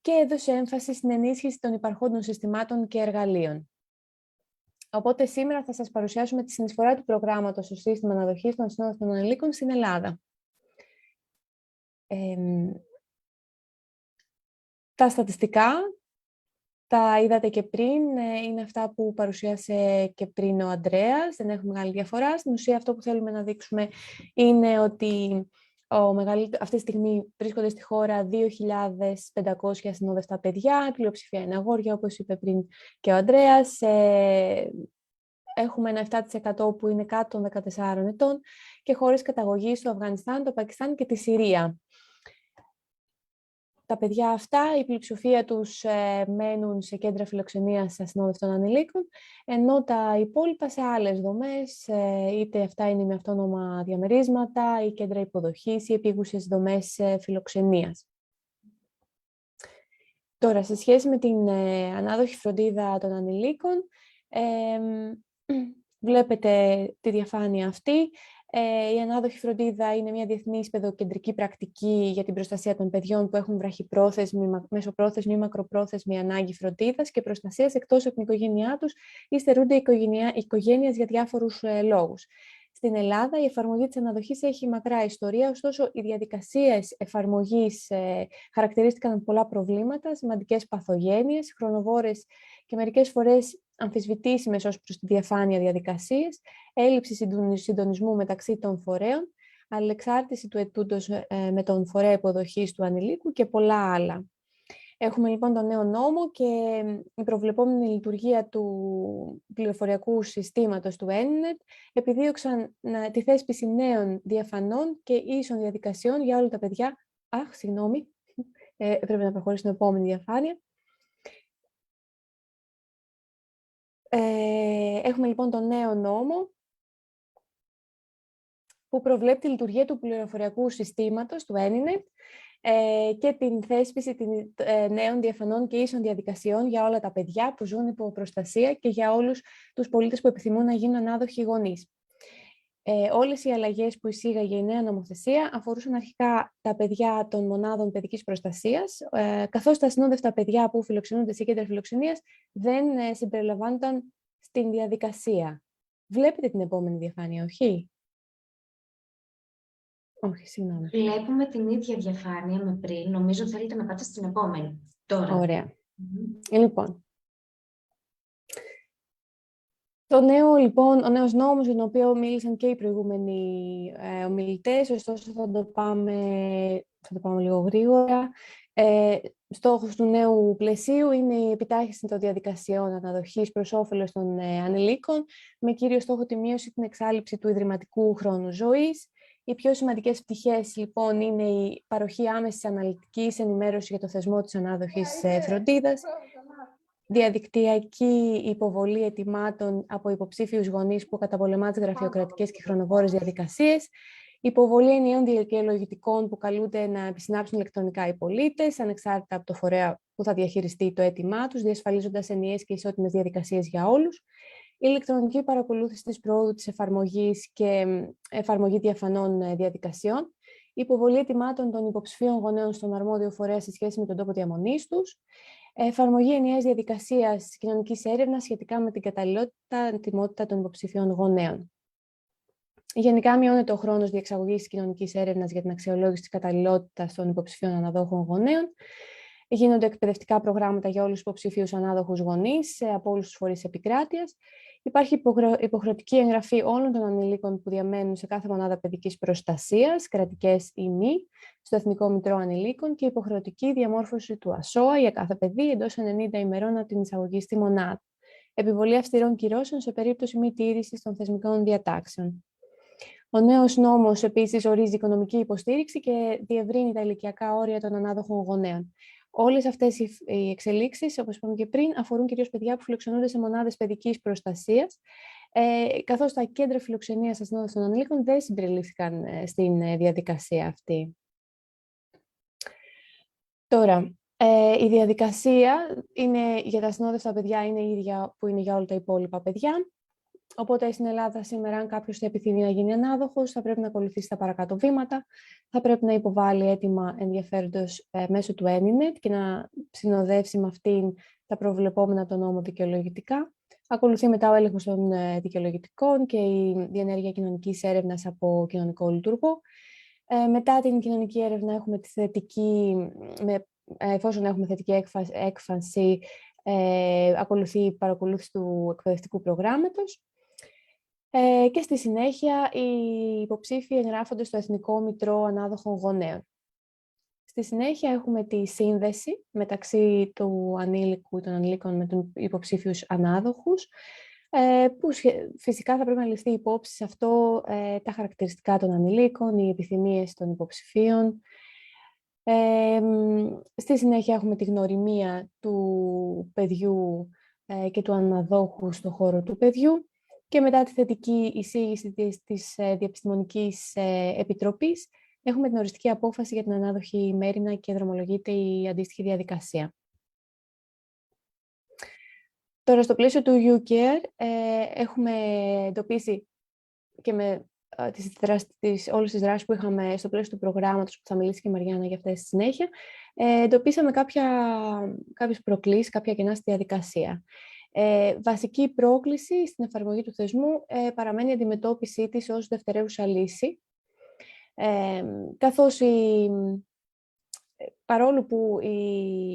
και έδωσε έμφαση στην ενίσχυση των υπαρχόντων συστημάτων και εργαλείων. Οπότε σήμερα θα σας παρουσιάσουμε τη συνεισφορά του προγράμματος στο σύστημα αναδοχής των ασυνόδευτων ανηλίκων στην Ελλάδα. Τα στατιστικά, τα είδατε και πριν, είναι αυτά που παρουσίασε και πριν ο Ανδρέας, δεν έχουμε μεγάλη διαφορά. Στην ουσία αυτό που θέλουμε να δείξουμε είναι ότι αυτή τη στιγμή βρίσκονται στη χώρα 2.500 ασυνόδευτα παιδιά, η πλειοψηφία είναι αγόρια, όπως είπε πριν και ο Ανδρέας. Έχουμε ένα 7% που είναι κάτω των 14 ετών και χώρες καταγωγής στο Αφγανιστάν, το Πακιστάν και τη Συρία. Τα παιδιά αυτά, η πλειοψηφία τους μένουν σε κέντρα φιλοξενίας ασυνόδευτων ανηλίκων, ενώ τα υπόλοιπα σε άλλες δομές, είτε αυτά είναι με αυτόνομα διαμερίσματα ή κέντρα υποδοχής ή επίγουσες δομές φιλοξενίας. Τώρα, σε σχέση με την ανάδοχη φροντίδα των ανηλίκων, βλέπετε τη διαφάνεια αυτή. Η ανάδοχη φροντίδα είναι μια διεθνής παιδοκεντρική πρακτική για την προστασία των παιδιών που έχουν βραχυπρόθεσμη, μεσοπρόθεσμη ή μακροπρόθεσμη ανάγκη φροντίδας και προστασίας εκτός από την οικογένειά τους ή στερούνται οικογένειας για διάφορους λόγους. Στην Ελλάδα η εφαρμογή της αναδοχής έχει μακρά ιστορία, ωστόσο οι διαδικασίες εφαρμογής χαρακτηρίστηκαν από πολλά προβλήματα, σημαντικές παθογένειες, χρονοβόρες και μερικές φορές αμφισβητήσιμες ως προς τη διαφάνεια διαδικασίες, έλλειψη συντονισμού μεταξύ των φορέων, αλληλεξάρτηση του αιτούντος με τον φορέα υποδοχής του ανηλίκου και πολλά άλλα. Έχουμε λοιπόν τον νέο νόμο και η προβλεπόμενη λειτουργία του πληροφοριακού συστήματος του Ένινετ επιδίωξαν τη θέσπιση νέων διαφανών και ίσων διαδικασιών για όλα τα παιδιά. Πρέπει να προχωρήσω στην επόμενη διαφάνεια. Έχουμε λοιπόν τον νέο νόμο που προβλέπει τη λειτουργία του πληροφοριακού συστήματος του Ένινετ και την θέσπιση νέων διαφανών και ίσων διαδικασιών για όλα τα παιδιά που ζουν υπό προστασία και για όλους τους πολίτες που επιθυμούν να γίνουν ανάδοχοι γονείς. Όλες οι αλλαγές που εισήγαγε η νέα νομοθεσία αφορούσαν αρχικά τα παιδιά των μονάδων παιδικής προστασίας, καθώς τα ασυνόδευτα παιδιά που φιλοξενούνται σε κέντρα φιλοξενίας δεν συμπεριλαμβάνονταν στην διαδικασία. Βλέπετε την επόμενη διαφάνεια, όχι? Όχι, συγγνώμη. Βλέπουμε την ίδια διαφάνεια με πριν. Νομίζω θέλετε να πάτε στην επόμενη. Τώρα. Ωραία. Λοιπόν. Ο νέος νόμος, για τον οποίο μίλησαν και οι προηγούμενοι ομιλητές, ωστόσο θα το πάμε λίγο γρήγορα. Στόχος του νέου πλαισίου είναι η επιτάχυνση των διαδικασιών αναδοχής προς όφελος των ανηλίκων, με κύριο στόχο τη μείωση την εξάλειψη του ιδρυματικού χρόνου ζωής. Οι πιο σημαντικές πτυχές, λοιπόν, είναι η παροχή άμεσης αναλυτικής ενημέρωσης για το θεσμό της ανάδοχης φροντίδας, διαδικτυακή υποβολή αιτημάτων από υποψήφιους γονείς που καταπολεμά τις γραφειοκρατικές και χρονοβόρες διαδικασίες, υποβολή ενιαίων δικαιολογητικών που καλούνται να επισυνάψουν ηλεκτρονικά οι πολίτες, ανεξάρτητα από το φορέα που θα διαχειριστεί το αίτημά τους, διασφαλίζοντας ενιαίες και ισότιμες διαδικασίες για όλους, ηλεκτρονική παρακολούθηση της προόδου της εφαρμογής και εφαρμογή διαφανών διαδικασιών, υποβολή αιτημάτων των υποψηφίων γονέων στον αρμόδιο φορέα σε σχέση με τον τόπο διαμονής τους, εφαρμογή ενιαίας διαδικασίας κοινωνικής έρευνας σχετικά με την καταλληλότητα, ετοιμότητα των υποψηφίων γονέων. Γενικά, μειώνεται ο χρόνος διεξαγωγής της κοινωνικής έρευνας για την αξιολόγηση της καταλληλότητας των υποψηφίων αναδόχων γονέων. Γίνονται εκπαιδευτικά προγράμματα για όλους τους υποψηφίους ανάδοχους γονείς από όλους τους φορείς επικράτειας. Υπάρχει υποχρεωτική εγγραφή όλων των ανηλίκων που διαμένουν σε κάθε μονάδα παιδικής προστασίας, κρατικές ή μη, στο Εθνικό Μητρό Ανηλίκων και υποχρεωτική διαμόρφωση του ΑΣΟΑ για κάθε παιδί εντός 90 ημερών από την εισαγωγή στη μονάδα. Επιβολή αυστηρών κυρώσεων σε περίπτωση μη τήρησης των θεσμικών διατάξεων. Ο νέος νόμος επίσης ορίζει οικονομική υποστήριξη και διευρύνει τα ηλικιακά όρια των ανάδοχων γονέων. Όλες αυτές οι εξελίξεις, όπως είπαμε και πριν, αφορούν κυρίως παιδιά που φιλοξενούνται σε μονάδες παιδικής προστασίας, καθώς τα κέντρα φιλοξενίας ασυνόδευτων ανηλίκων δεν συμπεριλήφθηκαν στην διαδικασία αυτή. Τώρα, η διαδικασία για τα ασυνόδευτα παιδιά είναι η ίδια που είναι για όλα τα υπόλοιπα παιδιά. Οπότε στην Ελλάδα σήμερα, αν κάποιος θα επιθυμεί να γίνει ανάδοχος, θα πρέπει να ακολουθήσει τα παρακάτω βήματα. Θα πρέπει να υποβάλει αίτημα ενδιαφέροντος μέσω του Ένινετ και να συνοδεύσει με αυτήν τα προβλεπόμενα τον νόμο δικαιολογητικά. Ακολουθεί μετά ο έλεγχος των δικαιολογητικών και η διενέργεια κοινωνικής έρευνας από κοινωνικό λειτουργό. Μετά την κοινωνική έρευνα έχουμε τη εφόσον έχουμε θετική έκφανση, ακολουθεί η παρακολούθηση του εκπαιδευτικού προγράμματος. Και στη συνέχεια οι υποψήφοι εγγράφονται στο Εθνικό Μητρό Ανάδοχων Γονέων. Στη συνέχεια έχουμε τη σύνδεση μεταξύ του ανήλικου ή των ανηλίκων με τους υποψήφιους ανάδοχους, που φυσικά θα πρέπει να ληφθεί υπόψη σε αυτό τα χαρακτηριστικά των ανηλίκων, οι επιθυμίες των υποψηφίων. Στη συνέχεια έχουμε τη γνωριμία του παιδιού και του αναδόχου στον χώρο του παιδιού και μετά τη θετική εισήγηση της Διεπιστημονικής Επιτροπής έχουμε την οριστική απόφαση για την ανάδοχη μέριμνα και δρομολογείται η αντίστοιχη διαδικασία. Τώρα, στο πλαίσιο του YouCare έχουμε εντοπίσει και με όλες τις δράσεις που είχαμε στο πλαίσιο του προγράμματος, που θα μιλήσει και η Μαριάννα για αυτές στη συνέχεια, εντοπίσαμε κάποιες προκλήσεις, κάποια κενά στη διαδικασία. Βασική πρόκληση στην εφαρμογή του θεσμού παραμένει η αντιμετώπιση της ως δευτερεύουσα λύση, καθώς παρόλο που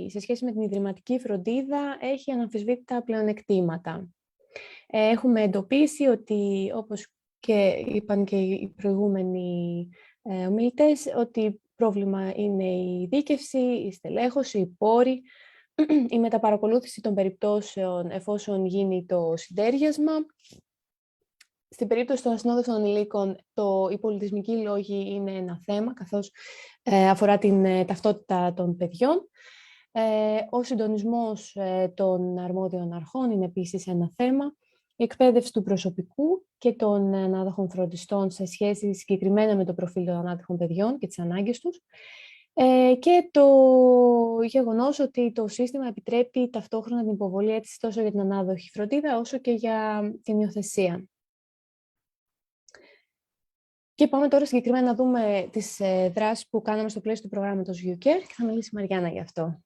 σε σχέση με την ιδρυματική φροντίδα έχει αναμφισβήτητα πλεονεκτήματα. Έχουμε εντοπίσει ότι, όπως και είπαν και οι προηγούμενοι ομιλητές, ότι πρόβλημα είναι η δίκευση, η στελέχωση, οι πόροι, η μεταπαρακολούθηση των περιπτώσεων εφόσον γίνει το συντέριασμα. Στην περίπτωση των ασυνόδευτων ανηλίκων, οι πολιτισμικοί λόγοι είναι ένα θέμα, καθώς αφορά την ταυτότητα των παιδιών. Ο συντονισμός των αρμόδιων αρχών είναι επίσης ένα θέμα. Η εκπαίδευση του προσωπικού και των ανάδοχων φροντιστών σε σχέση συγκεκριμένα με το προφίλ των ανάδοχων παιδιών και τις ανάγκες τους. Και το γεγονός ότι το σύστημα επιτρέπει ταυτόχρονα την υποβολή αίτησης τόσο για την ανάδοχη φροντίδα όσο και για την υιοθεσία. Και πάμε τώρα συγκεκριμένα να δούμε τις δράσεις που κάναμε στο πλαίσιο του προγράμματος UCARE και θα μιλήσει η Μαριάννα γι' αυτό.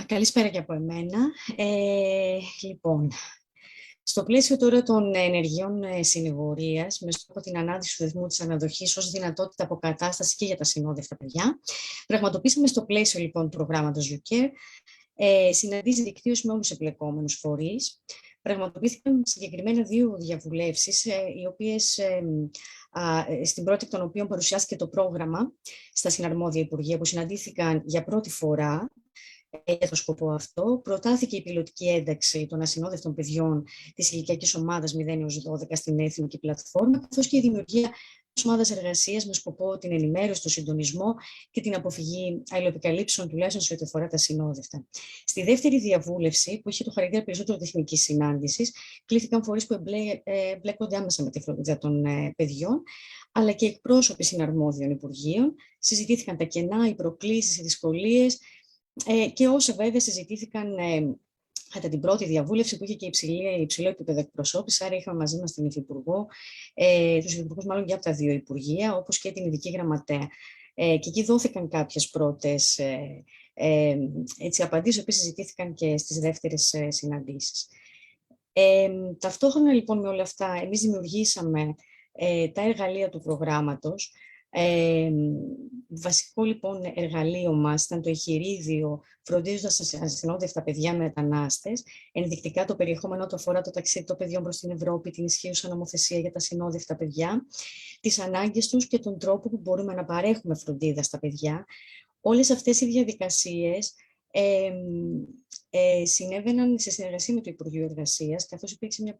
Καλησπέρα και από εμένα. Λοιπόν, στο πλαίσιο τώρα των ενεργειών συνηγορίας, με στόχο την ανάδυση του θεσμού της αναδοχής ως δυνατότητα αποκατάσταση και για τα συνόδευτα παιδιά, πραγματοποιήσαμε στο πλαίσιο λοιπόν του προγράμματος UCARE συναντήσεις δικτύωση με όλους τους εμπλεκόμενους φορείς. Πραγματοποιήθηκαν συγκεκριμένα 2 διαβουλεύσεις, οι οποίες, στην πρώτη εκ των οποίων παρουσιάστηκε το πρόγραμμα στα συναρμόδια Υπουργεία, που συναντήθηκαν για πρώτη φορά για το σκοπό αυτό. Προτάθηκε η πιλωτική ένταξη των ασυνόδευτων παιδιών της ηλικιακής ομάδας 0 έως 12 στην Εθνική Πλατφόρμα, καθώς και η δημιουργία μιας ομάδας εργασίας με σκοπό την ενημέρωση, τον συντονισμό και την αποφυγή αλληλοεπικαλύψεων, τουλάχιστον σε ό,τι αφορά τα ασυνόδευτα. Στη δεύτερη διαβούλευση, που είχε το χαρακτήρα περισσότερο τεχνική συνάντηση, κλήθηκαν φορείς που εμπλέκονται άμεσα με τη φροντίδα των παιδιών, αλλά και εκπρόσωποι συναρμόδιων Υπουργείων. Συζητήθηκαν τα κενά, οι προκλήσεις, οι δυσκολίες. Και όσα βέβαια συζητήθηκαν κατά την πρώτη διαβούλευση, που είχε και υψηλό επίπεδο εκπροσώπηση, άρα είχαμε μαζί μας την Υφυπουργό, τους Υφυπουργούς μάλλον και από τα 2 Υπουργεία, όπως και την Ειδική Γραμματέα. Και εκεί δόθηκαν κάποιες πρώτες απαντήσεις, οι οποίες συζητήθηκαν και στις δεύτερες συναντήσεις. Ταυτόχρονα λοιπόν με όλα αυτά, εμείς δημιουργήσαμε τα εργαλεία του προγράμματος. Βασικό λοιπόν εργαλείο μας ήταν το εγχειρίδιο «Φροντίζοντας ασυνόδευτα παιδιά μετανάστες». Ενδεικτικά το περιεχόμενό του αφορά το ταξίδι των παιδιών προς την Ευρώπη, την ισχύουσα νομοθεσία για τα ασυνόδευτα παιδιά, τις ανάγκες τους και τον τρόπο που μπορούμε να παρέχουμε φροντίδα στα παιδιά. Όλες αυτές οι διαδικασίες συνέβαιναν σε συνεργασία με το Υπουργείο Εργασίας, καθώς υπήρξε μια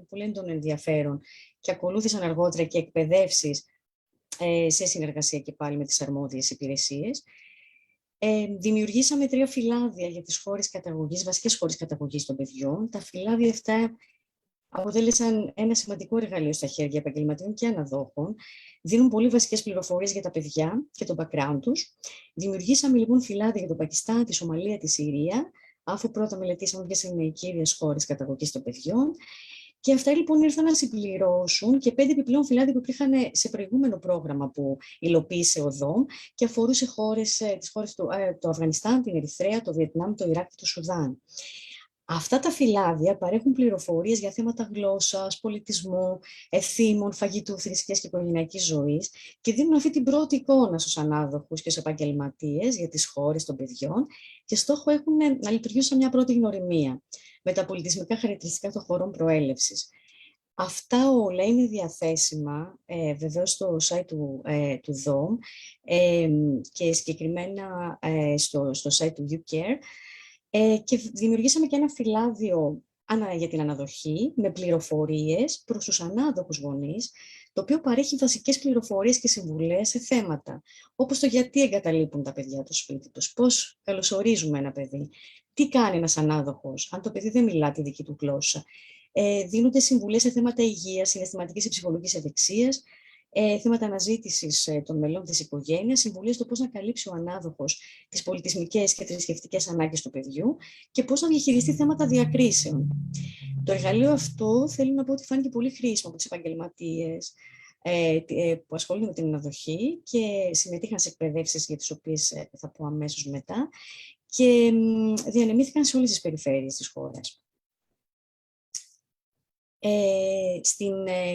πολύ έντονο ενδιαφέρον και ακολούθησαν αργότερα και εκπαιδεύσεις σε συνεργασία και πάλι με τις αρμόδιες υπηρεσίες. Δημιουργήσαμε 3 φυλάδια για τις χώρες καταγωγής, βασικές χώρες καταγωγής των παιδιών. Τα φυλάδια αυτά αποτέλεσαν ένα σημαντικό εργαλείο στα χέρια επαγγελματιών και αναδόχων. Δίνουν πολύ βασικές πληροφορίες για τα παιδιά και το background τους. Δημιουργήσαμε λοιπόν φυλάδια για το Πακιστάν, τη Σομαλία, τη Συρία, αφού πρώτα μελετήσαμε ποιες είναι οι κύριες χώρες καταγωγής των παιδιών. Και αυτά λοιπόν ήρθαν να συμπληρώσουν και 5 επιπλέον φυλάδια που υπήρχαν σε προηγούμενο πρόγραμμα που υλοποίησε ο ΔΟΜ και αφορούσε τις χώρες του Αφγανιστάν, την Ερυθρέα, το Βιετνάμ, το Ιράκ και το Σουδάν. Αυτά τα φυλάδια παρέχουν πληροφορίες για θέματα γλώσσας, πολιτισμού, ευθύμων, φαγητού, θρησκείας και οικογενειακής ζωής και δίνουν αυτή την πρώτη εικόνα στους ανάδοχους και στους επαγγελματίες για τις χώρες των παιδιών και στόχο έχουν να λειτουργήσουν σαν μια πρώτη γνωριμία με τα πολιτισμικά χαρακτηριστικά των χωρών προέλευσης. Αυτά όλα είναι διαθέσιμα βεβαίως στο site του ΔΟΜ και συγκεκριμένα στο site του UCARE. Και δημιουργήσαμε και ένα φυλάδιο για την αναδοχή με πληροφορίες προς τους ανάδοχους γονείς, το οποίο παρέχει βασικές πληροφορίες και συμβουλές σε θέματα, όπως το γιατί εγκαταλείπουν τα παιδιά το σπίτι τους, πώς καλωσορίζουμε ένα παιδί, τι κάνει ένας ανάδοχος, αν το παιδί δεν μιλά τη δική του γλώσσα. Δίνονται συμβουλές σε θέματα υγείας, συναισθηματικής και ψυχολογικής ευεξίας θέματα αναζήτησης των μελών της οικογένειας, συμβουλές στο πώς να καλύψει ο ανάδοχος τις πολιτισμικές και θρησκευτικές ανάγκες του παιδιού και πώς να διαχειριστεί θέματα διακρίσεων. Το εργαλείο αυτό θέλω να πω ότι φάνηκε πολύ χρήσιμο από τους επαγγελματίες που ασχολούνται με την αναδοχή και συμμετείχαν σε εκπαιδεύσεις για τις οποίες θα πω αμέσως μετά και διανεμήθηκαν σε όλες τις περιφέρειες της χώρας.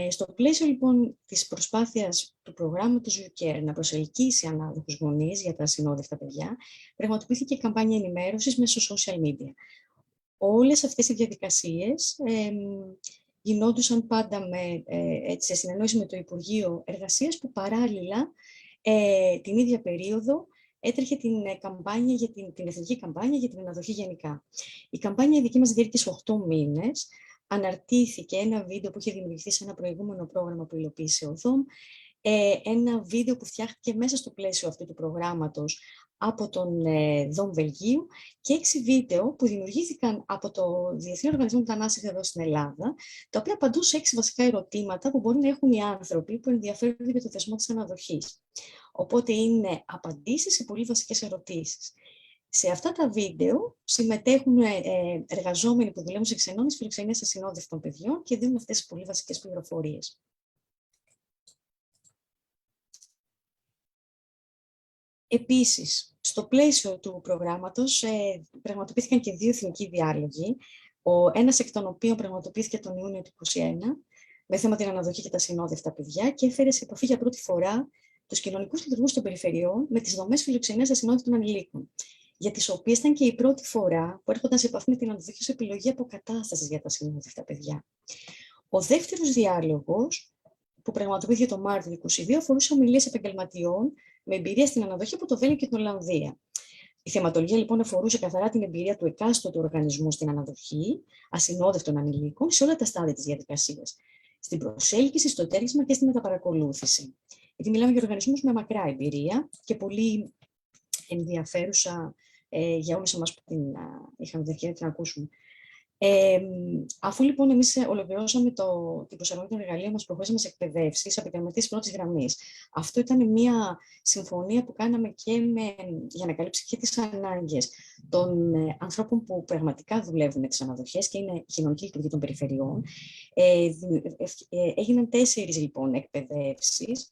Στο πλαίσιο λοιπόν της προσπάθειας του προγράμματος YouCare να προσελκύσει ανάδοχους γονείς για τα ασυνόδευτα παιδιά, πραγματοποιήθηκε η καμπάνια ενημέρωσης μέσω social media. Όλες αυτές οι διαδικασίες γινόντουσαν πάντα σε συνεννόηση με το Υπουργείο Εργασίας, που παράλληλα την ίδια περίοδο έτρεχε την εθνική καμπάνια για την αναδοχή γενικά. Η καμπάνια δική μας διήρκησε 8 μήνες. Αναρτήθηκε ένα βίντεο που είχε δημιουργηθεί σε ένα προηγούμενο πρόγραμμα που υλοποίησε ο ΔΟΜ, ένα βίντεο που φτιάχτηκε μέσα στο πλαίσιο αυτού του προγράμματος από τον ΔΟΜ Βελγίου και 6 βίντεο που δημιουργήθηκαν από το Διεθνή Οργανισμό Μετανάστευσης εδώ στην Ελλάδα, τα οποία απαντούν σε 6 βασικά ερωτήματα που μπορεί να έχουν οι άνθρωποι που ενδιαφέρονται για το θεσμό της αναδοχής. Οπότε είναι απαντήσεις σε πολύ βασικές ερωτήσεις. Σε αυτά τα βίντεο συμμετέχουν εργαζόμενοι που δουλεύουν σε ξενώνες φιλοξενίες ασυνόδευτων παιδιών και δίνουν αυτές τις πολύ βασικές πληροφορίες. Επίσης, στο πλαίσιο του προγράμματος πραγματοποιήθηκαν και 2 εθνικοί διάλογοι, ένας εκ των οποίων πραγματοποιήθηκε τον Ιούνιο του 2021, με θέμα την αναδοχή και τα ασυνόδευτα παιδιά και έφερε σε επαφή για πρώτη φορά τους κοινωνικούς λειτουργούς των περιφερειών με τις δομές φιλοξενίας ασυνόδευτων ανηλίκων, για τις οποίες ήταν και η πρώτη φορά που έρχονταν σε επαφή με την αναδοχή ως επιλογή αποκατάστασης για τα ασυνόδευτα παιδιά. Ο δεύτερος διάλογος, που πραγματοποιήθηκε το Μάρτιο του 2022, αφορούσε ομιλίες επαγγελματιών με εμπειρία στην αναδοχή από το Βέλγιο και την Ολλανδία. Η θεματολογία λοιπόν αφορούσε καθαρά την εμπειρία του εκάστοτε οργανισμού στην αναδοχή ασυνόδευτων ανηλίκων σε όλα τα στάδια της διαδικασίας. Στην προσέλκυση, στο τέρισμα και στη μεταπαρακολούθηση. Γιατί μιλάμε για οργανισμούς με μακρά εμπειρία και πολύ ενδιαφέρουσα για όλους εμάς που είχαμε την ευκαιρία να την ακούσουμε. Αφού λοιπόν εμείς ολοκληρώσαμε την προσαρμογή των εργαλείων μας, προχωρήσαμε σε εκπαιδεύσεις επαγγελματίες πρώτης γραμμής. Αυτό ήταν μια συμφωνία που κάναμε και για να καλύψει και τις ανάγκες των ανθρώπων που πραγματικά δουλεύουν με τις αναδοχές και είναι κοινωνική λειτουργία των περιφερειών. Έγιναν 4 λοιπόν εκπαιδεύσεις.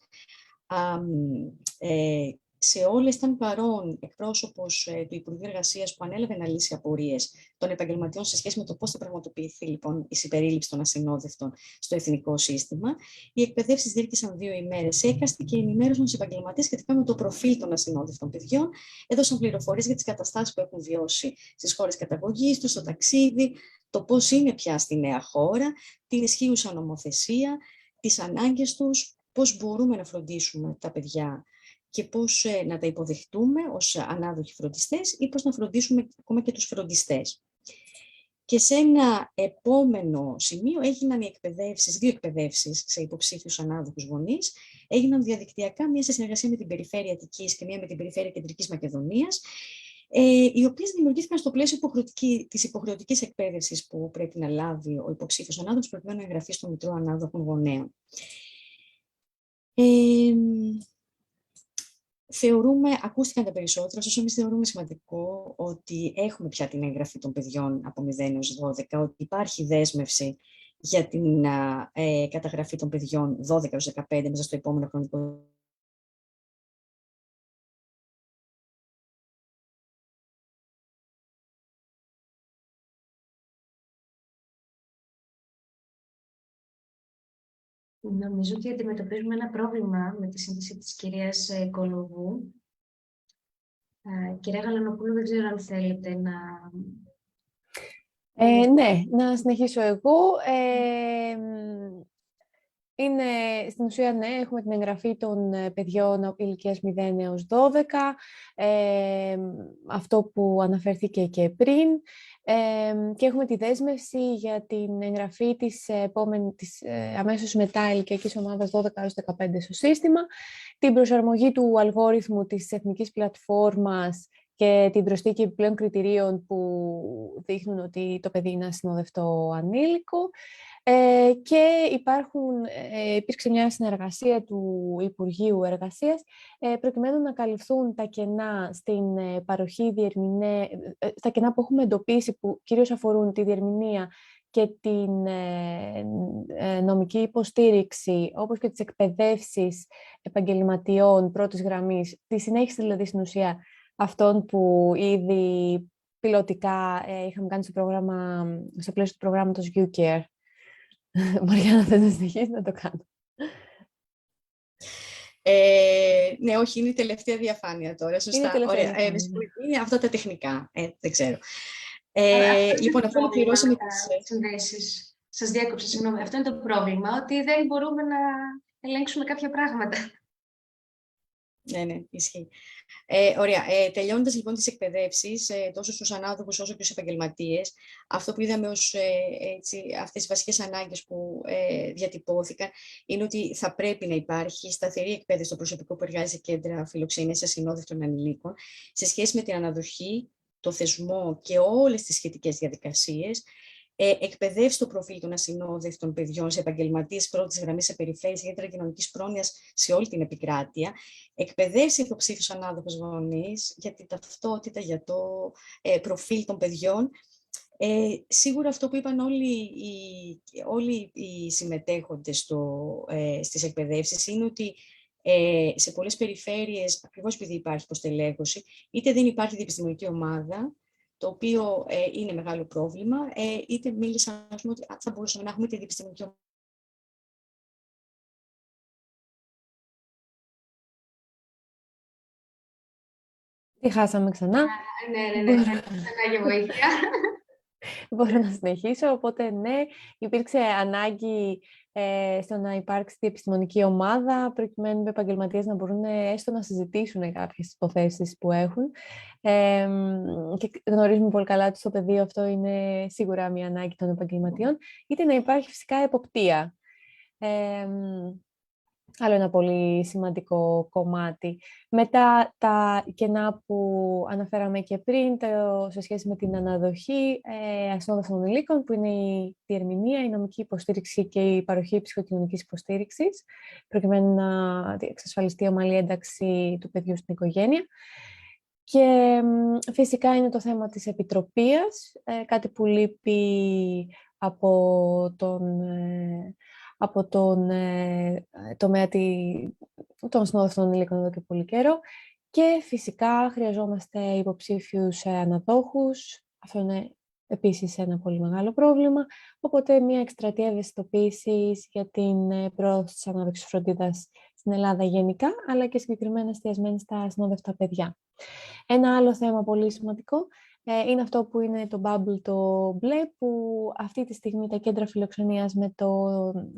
Σε όλες ήταν παρόν εκπρόσωπος του Υπουργείου Εργασίας που ανέλαβε να λύσει απορίες των επαγγελματιών σε σχέση με το πώς θα πραγματοποιηθεί λοιπόν η συμπερίληψη των ασυνόδευτων στο εθνικό σύστημα. Οι εκπαιδεύσεις διήρκησαν 2 ημέρες έκαστη και ενημέρωσαν τους επαγγελματίες σχετικά με το προφίλ των ασυνόδευτων παιδιών. Έδωσαν πληροφορίες για τις καταστάσεις που έχουν βιώσει στις χώρες καταγωγής τους, στο ταξίδι, το πώς είναι πια στη νέα χώρα, την ισχύουσα νομοθεσία, τις ανάγκες τους, πώς μπορούμε να φροντίσουμε τα παιδιά και πώς να τα υποδεχτούμε ως ανάδοχοι φροντιστές ή πώς να φροντίσουμε ακόμα και τους φροντιστές. Και σε ένα επόμενο σημείο έγιναν 2 εκπαιδεύσεις σε υποψήφιους ανάδοχους γονείς. Έγιναν διαδικτυακά, μία σε συνεργασία με την Περιφέρεια Αττικής και μία με την Περιφέρεια Κεντρικής Μακεδονίας, οι οποίες δημιουργήθηκαν στο πλαίσιο της υποχρεωτικής εκπαίδευσης που πρέπει να λάβει ο υποψήφιος ανάδοχος προκειμένου να εγγραφεί στο Μητρό Ανάδοχων Γονέων. Ακούστηκαν τα περισσότερα, ωστόσο εμείς θεωρούμε σημαντικό ότι έχουμε πια την εγγραφή των παιδιών από 0 έως 12, ότι υπάρχει δέσμευση για την καταγραφή των παιδιών 12 έως 15 μέσα στο επόμενο χρονικό. Νομίζω ότι αντιμετωπίζουμε ένα πρόβλημα με τη σύνθεση της κυρίας Κολοβού. Κυρία Γαλανοπούλου, δεν ξέρω αν θέλετε να... Ναι, να συνεχίσω εγώ. Στην ουσία, ναι, έχουμε την εγγραφή των παιδιών ηλικίας 0 έως 12, αυτό που αναφέρθηκε και πριν, και έχουμε τη δέσμευση για την εγγραφή της αμέσως μετά ηλικιακής ομάδας 12 έως 15 στο σύστημα, την προσαρμογή του αλγόριθμου της Εθνικής Πλατφόρμας και την προσθήκη επιπλέον κριτηρίων που δείχνουν ότι το παιδί είναι ασυνοδευτό ανήλικο. Και υπήρξε μια συνεργασία του Υπουργείου Εργασίας προκειμένου να καλυφθούν τα κενά στην παροχή τα κενά που έχουμε εντοπίσει, που κυρίως αφορούν τη διερμηνία και την νομική υποστήριξη, όπως και τις εκπαιδεύσεις επαγγελματιών πρώτης γραμμής, τη συνέχιση δηλαδή στην ουσία αυτών που ήδη πιλωτικά είχαμε κάνει στο πλαίσιο του προγράμματος UCare. Μαριάννα, θες να συνεχίσεις να το κάνω? Ναι, όχι, είναι η τελευταία διαφάνεια τώρα. Σωστά. Ωραία. Είναι αυτά τα τεχνικά. Δεν ξέρω. Λοιπόν, αφού ολοκληρώσουμε τις συνδέσεις. Σας διάκοψα, συγγνώμη. Αυτό είναι το πρόβλημα, ότι δεν μπορούμε να ελέγξουμε κάποια πράγματα. Ναι, ισχύει. Ωραία. Τελειώνοντας λοιπόν τις εκπαιδεύσεις, τόσο στους ανάδοχους όσο και στους επαγγελματίες, αυτό που είδαμε ως αυτές τις βασικές ανάγκες που διατυπώθηκαν είναι ότι θα πρέπει να υπάρχει σταθερή εκπαίδευση στο προσωπικό που εργάζεται σε κέντρα φιλοξενίας ασυνόδευτων ανηλίκων σε σχέση με την αναδοχή, το θεσμό και όλες τις σχετικές διαδικασίες, εκπαιδεύσει στο προφίλ των ασυνόδευτων παιδιών σε επαγγελματίες πρώτης γραμμής σε περιφέρειες ιδιαίτερα κοινωνικής πρόνοιας σε όλη την επικράτεια, εκπαιδεύσει υποψήφιους ανάδοχους γονείς για την ταυτότητα, για το προφίλ των παιδιών. Σίγουρα αυτό που είπαν όλοι οι συμμετέχοντες στις εκπαιδεύσεις είναι ότι σε πολλές περιφέρειες, ακριβώς επειδή υπάρχει υποστελέχωση, είτε δεν υπάρχει διεπιστημονική ομάδα, το οποίο είναι μεγάλο πρόβλημα, είτε μίλησαν ότι θα μπορούσαμε να έχουμε τη διεπιστημονική ομάδα. Τι χάσαμε ξανά? Ναι, ξανά για βοήθεια. Μπορώ να συνεχίσω, οπότε ναι, υπήρξε ανάγκη στο να υπάρξει η επιστημονική ομάδα, προκειμένου οι επαγγελματίες να μπορούν έστω να συζητήσουν κάποιες υποθέσεις που έχουν. Και γνωρίζουμε πολύ καλά ότι στο πεδίο αυτό είναι σίγουρα μια ανάγκη των επαγγελματιών, είτε να υπάρχει φυσικά εποπτεία. Άλλο ένα πολύ σημαντικό κομμάτι. Μετά τα κενά που αναφέραμε και πριν, σε σχέση με την αναδοχή ασυνόδευτων ανηλίκων, που είναι η διερμηνία, η νομική υποστήριξη και η παροχή ψυχοκοινωνικής υποστήριξης, προκειμένου να εξασφαλιστεί η ομαλή ένταξη του παιδιού στην οικογένεια. Και φυσικά είναι το θέμα της επιτροπίας, κάτι που λείπει από τον τομέα των ασυνόδευτων ανηλίκων εδώ και πολύ καιρό. Και φυσικά χρειαζόμαστε υποψήφιους αναδόχους. Αυτό είναι επίσης ένα πολύ μεγάλο πρόβλημα. Οπότε μια εκστρατεία ευαισθητοποίησης για την πρόοδο της ανάδοχης φροντίδας στην Ελλάδα γενικά, αλλά και συγκεκριμένα εστιασμένη στα ασυνόδευτα παιδιά. Ένα άλλο θέμα πολύ σημαντικό είναι αυτό που είναι το bubble το μπλε, που αυτή τη στιγμή τα κέντρα φιλοξενίας με το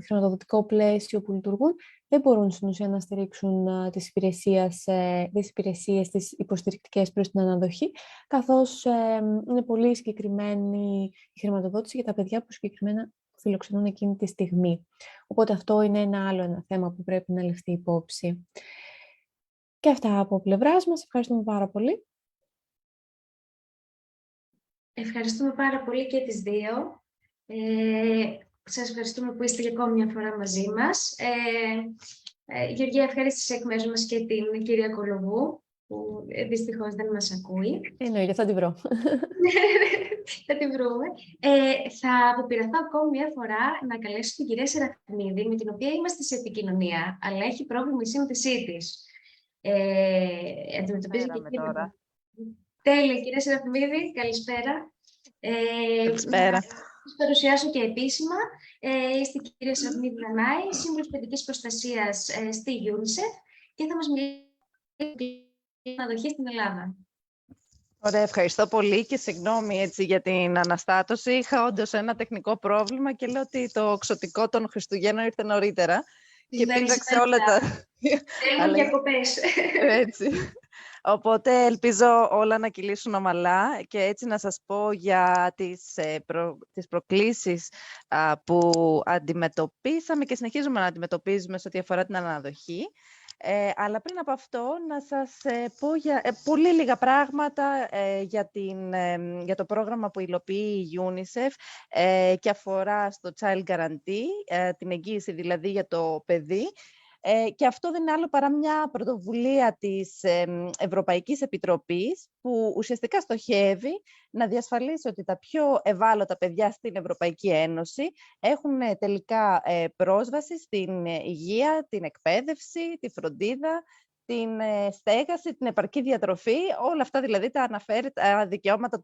χρηματοδοτικό πλαίσιο που λειτουργούν δεν μπορούν στην ουσία να στηρίξουν τις υπηρεσίες τις υποστηρικτικές προς την αναδοχή, καθώς είναι πολύ συγκεκριμένη η χρηματοδότηση για τα παιδιά που συγκεκριμένα φιλοξενούν εκείνη τη στιγμή. Οπότε αυτό είναι ένα θέμα που πρέπει να ληφθεί υπόψη. Και αυτά από πλευράς μας. Ευχαριστούμε πάρα πολύ. Ευχαριστούμε πάρα πολύ και τις δύο. Σας ευχαριστούμε που είστε για ακόμη μια φορά μαζί μας. Γεωργία, ευχαρίστηση εκ μέρους μας και την κυρία Κολοβού, που δυστυχώς δεν μας ακούει. Εννοείται, θα την βρω. Θα την βρούμε. Θα αποπειραθώ ακόμη μια φορά να καλέσω την κυρία Σεραφιμίδη, με την οποία είμαστε σε επικοινωνία, αλλά έχει πρόβλημα η σύνδεσή της. Αντιμετωπίζει και τώρα. Τέλεια, κυρία Σεραφιμίδη, καλησπέρα. Καλησπέρα. Σας παρουσιάσω και επίσημα. Είστε η κυρία Σεραφιμίδη Δανάη, σύμβουλος παιδικής προστασίας στη UNICEF και θα μας μιλήσει για την αναδοχή στην Ελλάδα. Ωραία, ευχαριστώ πολύ και συγγνώμη για την αναστάτωση. Είχα όντως ένα τεχνικό πρόβλημα και λέω ότι το ξωτικό των Χριστουγέννων ήρθε νωρίτερα και πήραξε όλα τα... Θέλουμε διακοπές. Έτσι. Οπότε ελπίζω όλα να κυλήσουν ομαλά και έτσι να σας πω για τις προκλήσεις που αντιμετωπίσαμε και συνεχίζουμε να αντιμετωπίζουμε σε ό,τι αφορά την αναδοχή. Αλλά πριν από αυτό, να σας πω πολύ λίγα πράγματα για το πρόγραμμα που υλοποιεί η UNICEF και αφορά στο Child Guarantee, την εγγύηση δηλαδή για το παιδί. Και αυτό δεν είναι άλλο παρά μια πρωτοβουλία της Ευρωπαϊκής Επιτροπής που ουσιαστικά στοχεύει να διασφαλίσει ότι τα πιο ευάλωτα παιδιά στην Ευρωπαϊκή Ένωση έχουν τελικά πρόσβαση στην υγεία, την εκπαίδευση, τη φροντίδα, την στέγαση, την επαρκή διατροφή, όλα αυτά δηλαδή τα αναφέρει τα δικαιώματα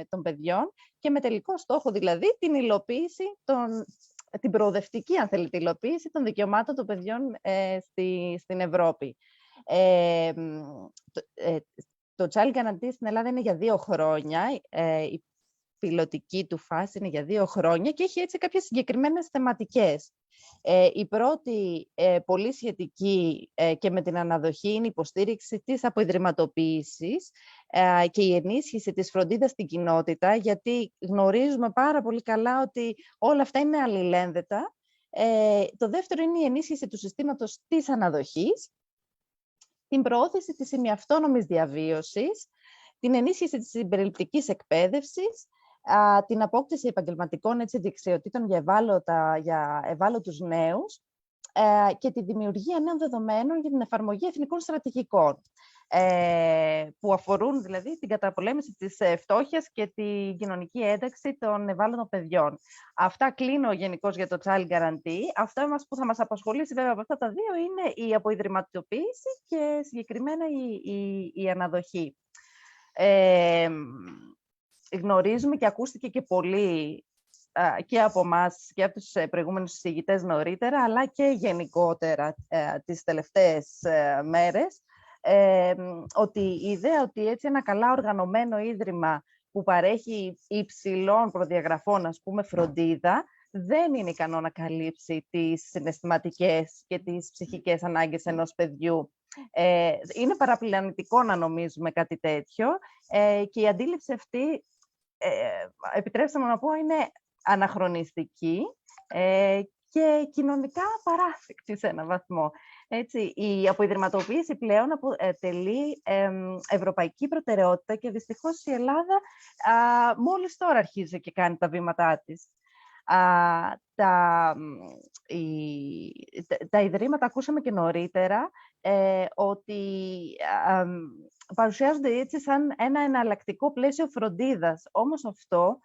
των παιδιών και με τελικό στόχο δηλαδή την υλοποίηση την προοδευτική, αν θέλετε, υλοποίηση των δικαιωμάτων των παιδιών στην Ευρώπη. Το Child Guarantee στην Ελλάδα είναι για 2 χρόνια. Η πιλωτική του φάση είναι για 2 χρόνια και έχει έτσι κάποιες συγκεκριμένες θεματικές. Η πρώτη, πολύ σχετική και με την αναδοχή, είναι η υποστήριξη της αποϊδρυματοποίησης και η ενίσχυση της φροντίδας στην κοινότητα, γιατί γνωρίζουμε πάρα πολύ καλά ότι όλα αυτά είναι αλληλένδετα. Το δεύτερο είναι η ενίσχυση του συστήματος της αναδοχής, την προώθηση της ημιαυτόνομης διαβίωσης, την ενίσχυση της συμπεριληπτικής εκπαίδευσης, την απόκτηση επαγγελματικών δεξιοτήτων για ευάλωτους νέους και τη δημιουργία νέων δεδομένων για την εφαρμογή εθνικών στρατηγικών που αφορούν δηλαδή την καταπολέμηση της φτώχειας και την κοινωνική ένταξη των ευάλωτων παιδιών. Αυτά κλείνω γενικώς για το Child Guarantee. Αυτό που θα μας απασχολήσει βέβαια από αυτά τα 2 είναι η αποϊδρυματοποίηση και συγκεκριμένα η αναδοχή. Γνωρίζουμε και ακούστηκε και πολύ και από εμάς και από τους προηγούμενους συζητητές νωρίτερα, αλλά και γενικότερα τις τελευταίες μέρες, ότι η ιδέα ότι έτσι ένα καλά οργανωμένο ίδρυμα που παρέχει υψηλών προδιαγραφών, ας πούμε, φροντίδα, δεν είναι ικανό να καλύψει τις συναισθηματικές και τις ψυχικές ανάγκες ενός παιδιού. Είναι παραπλανητικό να νομίζουμε κάτι τέτοιο και η αντίληψη αυτή, επιτρέψτε μου να πω, είναι αναχρονιστική και κοινωνικά παράθεκτη σε έναν βαθμό. Έτσι, η αποϊδρυματοποίηση πλέον αποτελεί ευρωπαϊκή προτεραιότητα και δυστυχώς η Ελλάδα μόλις τώρα αρχίζει και κάνει τα βήματά της. Τα ιδρύματα, ακούσαμε και νωρίτερα, ότι παρουσιάζονται έτσι σαν ένα εναλλακτικό πλαίσιο φροντίδας. Όμως αυτό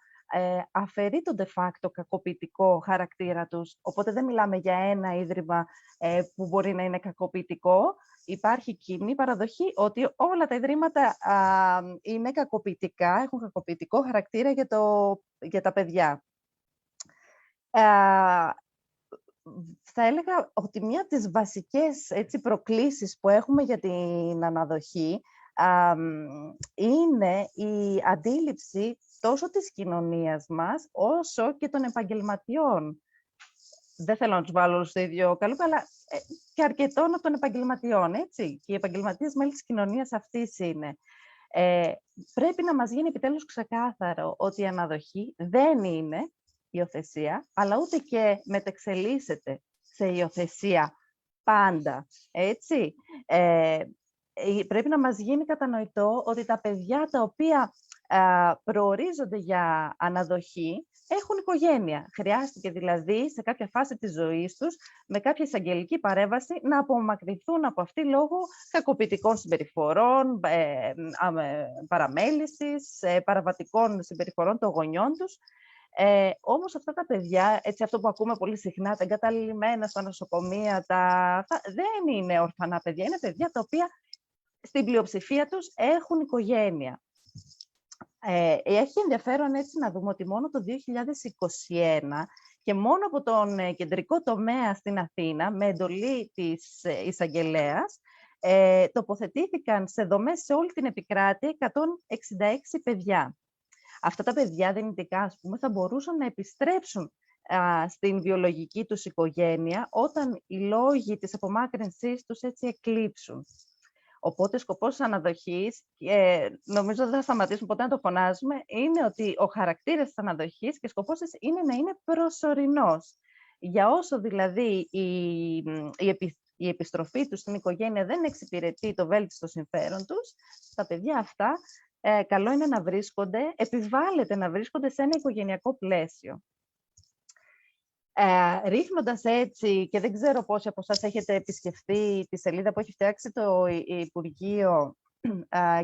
αφαιρεί τον de facto κακοποιητικό χαρακτήρα τους. Οπότε δεν μιλάμε για ένα ίδρυμα που μπορεί να είναι κακοποιητικό. Υπάρχει κοινή παραδοχή ότι όλα τα ιδρύματα είναι κακοποιητικά, έχουν κακοποιητικό χαρακτήρα για τα παιδιά. Θα έλεγα ότι μία από τις βασικές προκλήσεις που έχουμε για την αναδοχή είναι η αντίληψη τόσο της κοινωνίας μας, όσο και των επαγγελματιών. Δεν θέλω να τους βάλω στο ίδιο καλούπι, αλλά και αρκετών από των επαγγελματιών, έτσι. Και οι επαγγελματίες μέλη της κοινωνίας αυτής είναι. Πρέπει να μας γίνει επιτέλους ξεκάθαρο ότι η αναδοχή δεν είναι υιοθεσία, αλλά ούτε και μετεξελίσσεται σε υιοθεσία πάντα, έτσι. Πρέπει να μας γίνει κατανοητό ότι τα παιδιά τα οποία προορίζονται για αναδοχή έχουν οικογένεια. Χρειάστηκε δηλαδή σε κάποια φάση της ζωής τους, με κάποια εισαγγελική παρέμβαση, να απομακρυνθούν από αυτή λόγω κακοποιητικών συμπεριφορών, παραμέλησης, παραβατικών συμπεριφορών των γονιών τους. Όμως αυτά τα παιδιά, έτσι, αυτό που ακούμε πολύ συχνά, τα εγκαταλειμμένα στα νοσοκομεία, δεν είναι ορφανά παιδιά, είναι παιδιά τα οποία στην πλειοψηφία τους έχουν οικογένεια. Έχει ενδιαφέρον έτσι να δούμε ότι μόνο το 2021 και μόνο από τον κεντρικό τομέα στην Αθήνα, με εντολή της εισαγγελέας, τοποθετήθηκαν σε δομές σε όλη την επικράτεια 166 παιδιά. Αυτά τα παιδιά δυνητικά, ας πούμε, θα μπορούσαν να επιστρέψουν στην βιολογική τους οικογένεια όταν οι λόγοι της απομάκρυνσής τους έτσι εκλείψουν. Οπότε, σκοπός της αναδοχής, νομίζω δεν θα σταματήσουμε ποτέ να το φωνάζουμε, είναι ότι ο χαρακτήρας της αναδοχής και σκοπός της είναι να είναι προσωρινός. Για όσο δηλαδή η επιστροφή τους στην οικογένεια δεν εξυπηρετεί το βέλτιστο συμφέρον τους, τα παιδιά αυτά καλό είναι να βρίσκονται, επιβάλλεται να βρίσκονται σε ένα οικογενειακό πλαίσιο. Ρίχνοντας έτσι, και δεν ξέρω πόσοι από εσάς έχετε επισκεφτεί τη σελίδα που έχει φτιάξει το Υπουργείο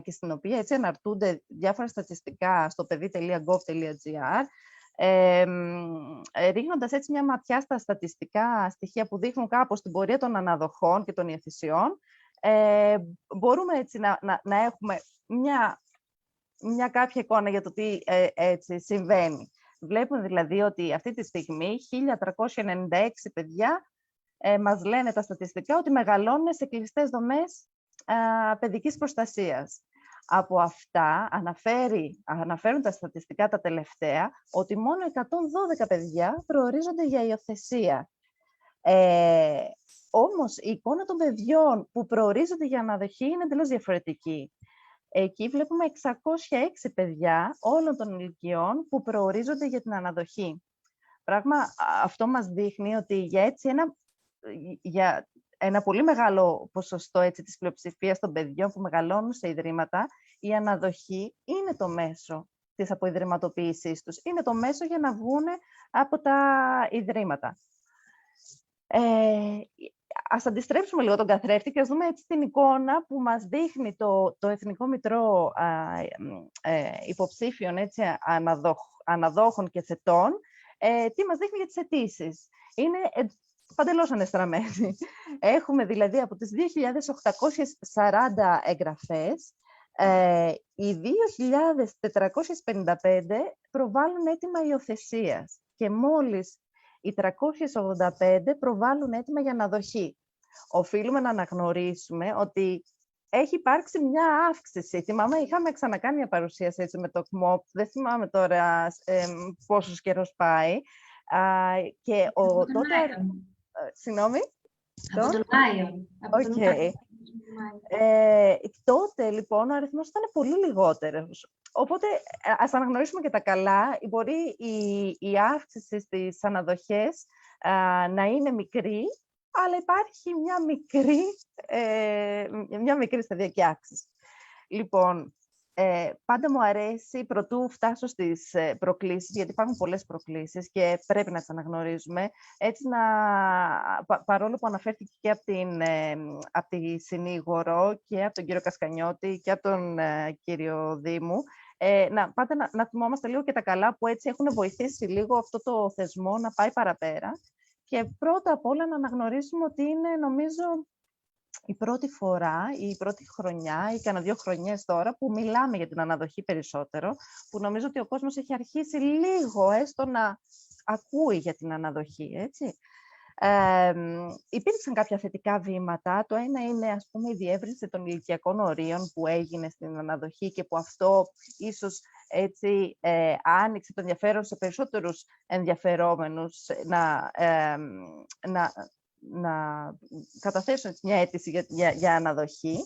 και στην οποία έτσι αναρτούνται διάφορα στατιστικά στο παιδί.gov.gr, ρίχνοντας έτσι μια ματιά στα στατιστικά στοιχεία που δείχνουν κάπως την πορεία των αναδοχών και των υιοθεσιών, μπορούμε έτσι να έχουμε μια κάποια εικόνα για το τι έτσι συμβαίνει. Βλέπουμε δηλαδή ότι αυτή τη στιγμή 1.396 παιδιά μας λένε τα στατιστικά ότι μεγαλώνουν σε κλειστές δομές παιδικής προστασίας. Από αυτά αναφέρουν τα στατιστικά τα τελευταία ότι μόνο 112 παιδιά προορίζονται για υιοθεσία. Όμως η εικόνα των παιδιών που προορίζονται για αναδοχή είναι εντελώς διαφορετική. Εκεί βλέπουμε 606 παιδιά όλων των ηλικιών που προορίζονται για την αναδοχή. Πράγμα αυτό μας δείχνει ότι για ένα πολύ μεγάλο ποσοστό έτσι, της πλειοψηφίας των παιδιών που μεγαλώνουν σε ιδρύματα, η αναδοχή είναι το μέσο της αποϊδρυματοποίησής τους. Είναι το μέσο για να βγουν από τα ιδρύματα. Ας αντιστρέψουμε λίγο τον καθρέφτη και ας δούμε έτσι την εικόνα που μας δείχνει το Εθνικό Μητρό Υποψήφιων έτσι, Αναδόχων και Θετών, τι μας δείχνει για τις αιτήσεις. Είναι παντελώς ανεστραμμένη. Έχουμε δηλαδή από τις 2.840 εγγραφές, οι 2.455 προβάλλουν αίτημα υιοθεσίας και μόλις οι 385 προβάλλουν αίτημα για αναδοχή. Οφείλουμε να αναγνωρίσουμε ότι έχει υπάρξει μια αύξηση. Θυμάμαι, είχαμε ξανακάνει μια παρουσίαση έτσι, με το ΚΜΟΠ, δεν θυμάμαι τώρα πόσος καιρός πάει. Και τότε... Συγγνώμη. Από τον Μάιο. Τότε, λοιπόν, ο αριθμός ήταν πολύ λιγότερος. Οπότε, ας αναγνωρίσουμε και τα καλά. Μπορεί η αύξηση στις αναδοχές να είναι μικρή, αλλά υπάρχει μια μικρή σταδιακή αύξηση. Λοιπόν, πάντα μου αρέσει, πρωτού φτάσω στις προκλήσεις, γιατί υπάρχουν πολλές προκλήσεις και πρέπει να τις αναγνωρίζουμε, έτσι παρόλο που αναφέρθηκε και από τη συνήγορο και από τον κύριο Κασκανιώτη και από τον κύριο Δήμου, πάντα να θυμόμαστε λίγο και τα καλά που έτσι έχουν βοηθήσει λίγο αυτό το θεσμό να πάει παραπέρα. Και πρώτα απ' όλα να αναγνωρίσουμε ότι είναι, νομίζω, η πρώτη φορά, η πρώτη χρονιά ή κάνα 2 χρονιές τώρα που μιλάμε για την αναδοχή περισσότερο, που νομίζω ότι ο κόσμος έχει αρχίσει λίγο έστω να ακούει για την αναδοχή, έτσι. Υπήρξαν κάποια θετικά βήματα. Το ένα είναι, ας πούμε, η διεύρυνση των ηλικιακών ορίων που έγινε στην αναδοχή και που αυτό ίσως έτσι άνοιξε το ενδιαφέρον σε περισσότερους ενδιαφερόμενους να καταθέσουν μια αίτηση για αναδοχή.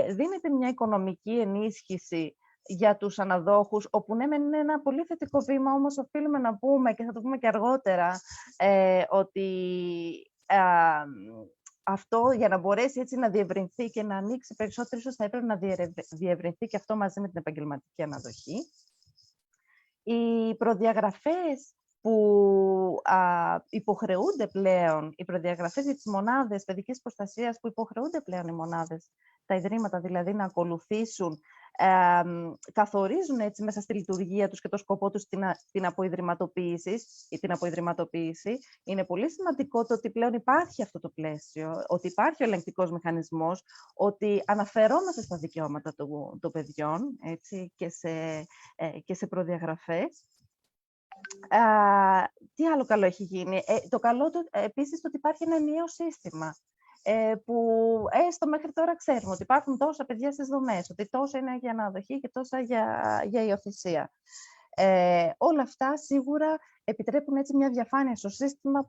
Δίνεται μια οικονομική ενίσχυση για τους αναδόχους, όπου ναι, είναι ένα πολύ θετικό βήμα, όμως οφείλουμε να πούμε, και θα το πούμε και αργότερα, ότι αυτό για να μπορέσει έτσι να διευρυνθεί και να ανοίξει περισσότερο, ίσως θα έπρεπε να διευρυνθεί και αυτό μαζί με την επαγγελματική αναδοχή. Οι προδιαγραφές που υποχρεούνται πλέον, οι προδιαγραφές για τις μονάδες παιδικής προστασίας που υποχρεούνται πλέον οι μονάδες, τα ιδρύματα δηλαδή να ακολουθήσουν, καθορίζουν έτσι μέσα στη λειτουργία τους και το σκοπό τους την αποϊδρυματοποίηση. Είναι πολύ σημαντικό το ότι πλέον υπάρχει αυτό το πλαίσιο, ότι υπάρχει ο ελεγκτικός μηχανισμός, ότι αναφερόμαστε στα δικαιώματα των παιδιών έτσι, και σε προδιαγραφές. Τι άλλο καλό έχει γίνει? Το καλό επίσης το ότι υπάρχει ένα ενιαίο σύστημα που έστω μέχρι τώρα ξέρουμε ότι υπάρχουν τόσα παιδιά στις δομές, ότι τόσα είναι για αναδοχή και τόσα για υιοθεσία. Όλα αυτά σίγουρα επιτρέπουν έτσι μια διαφάνεια στο σύστημα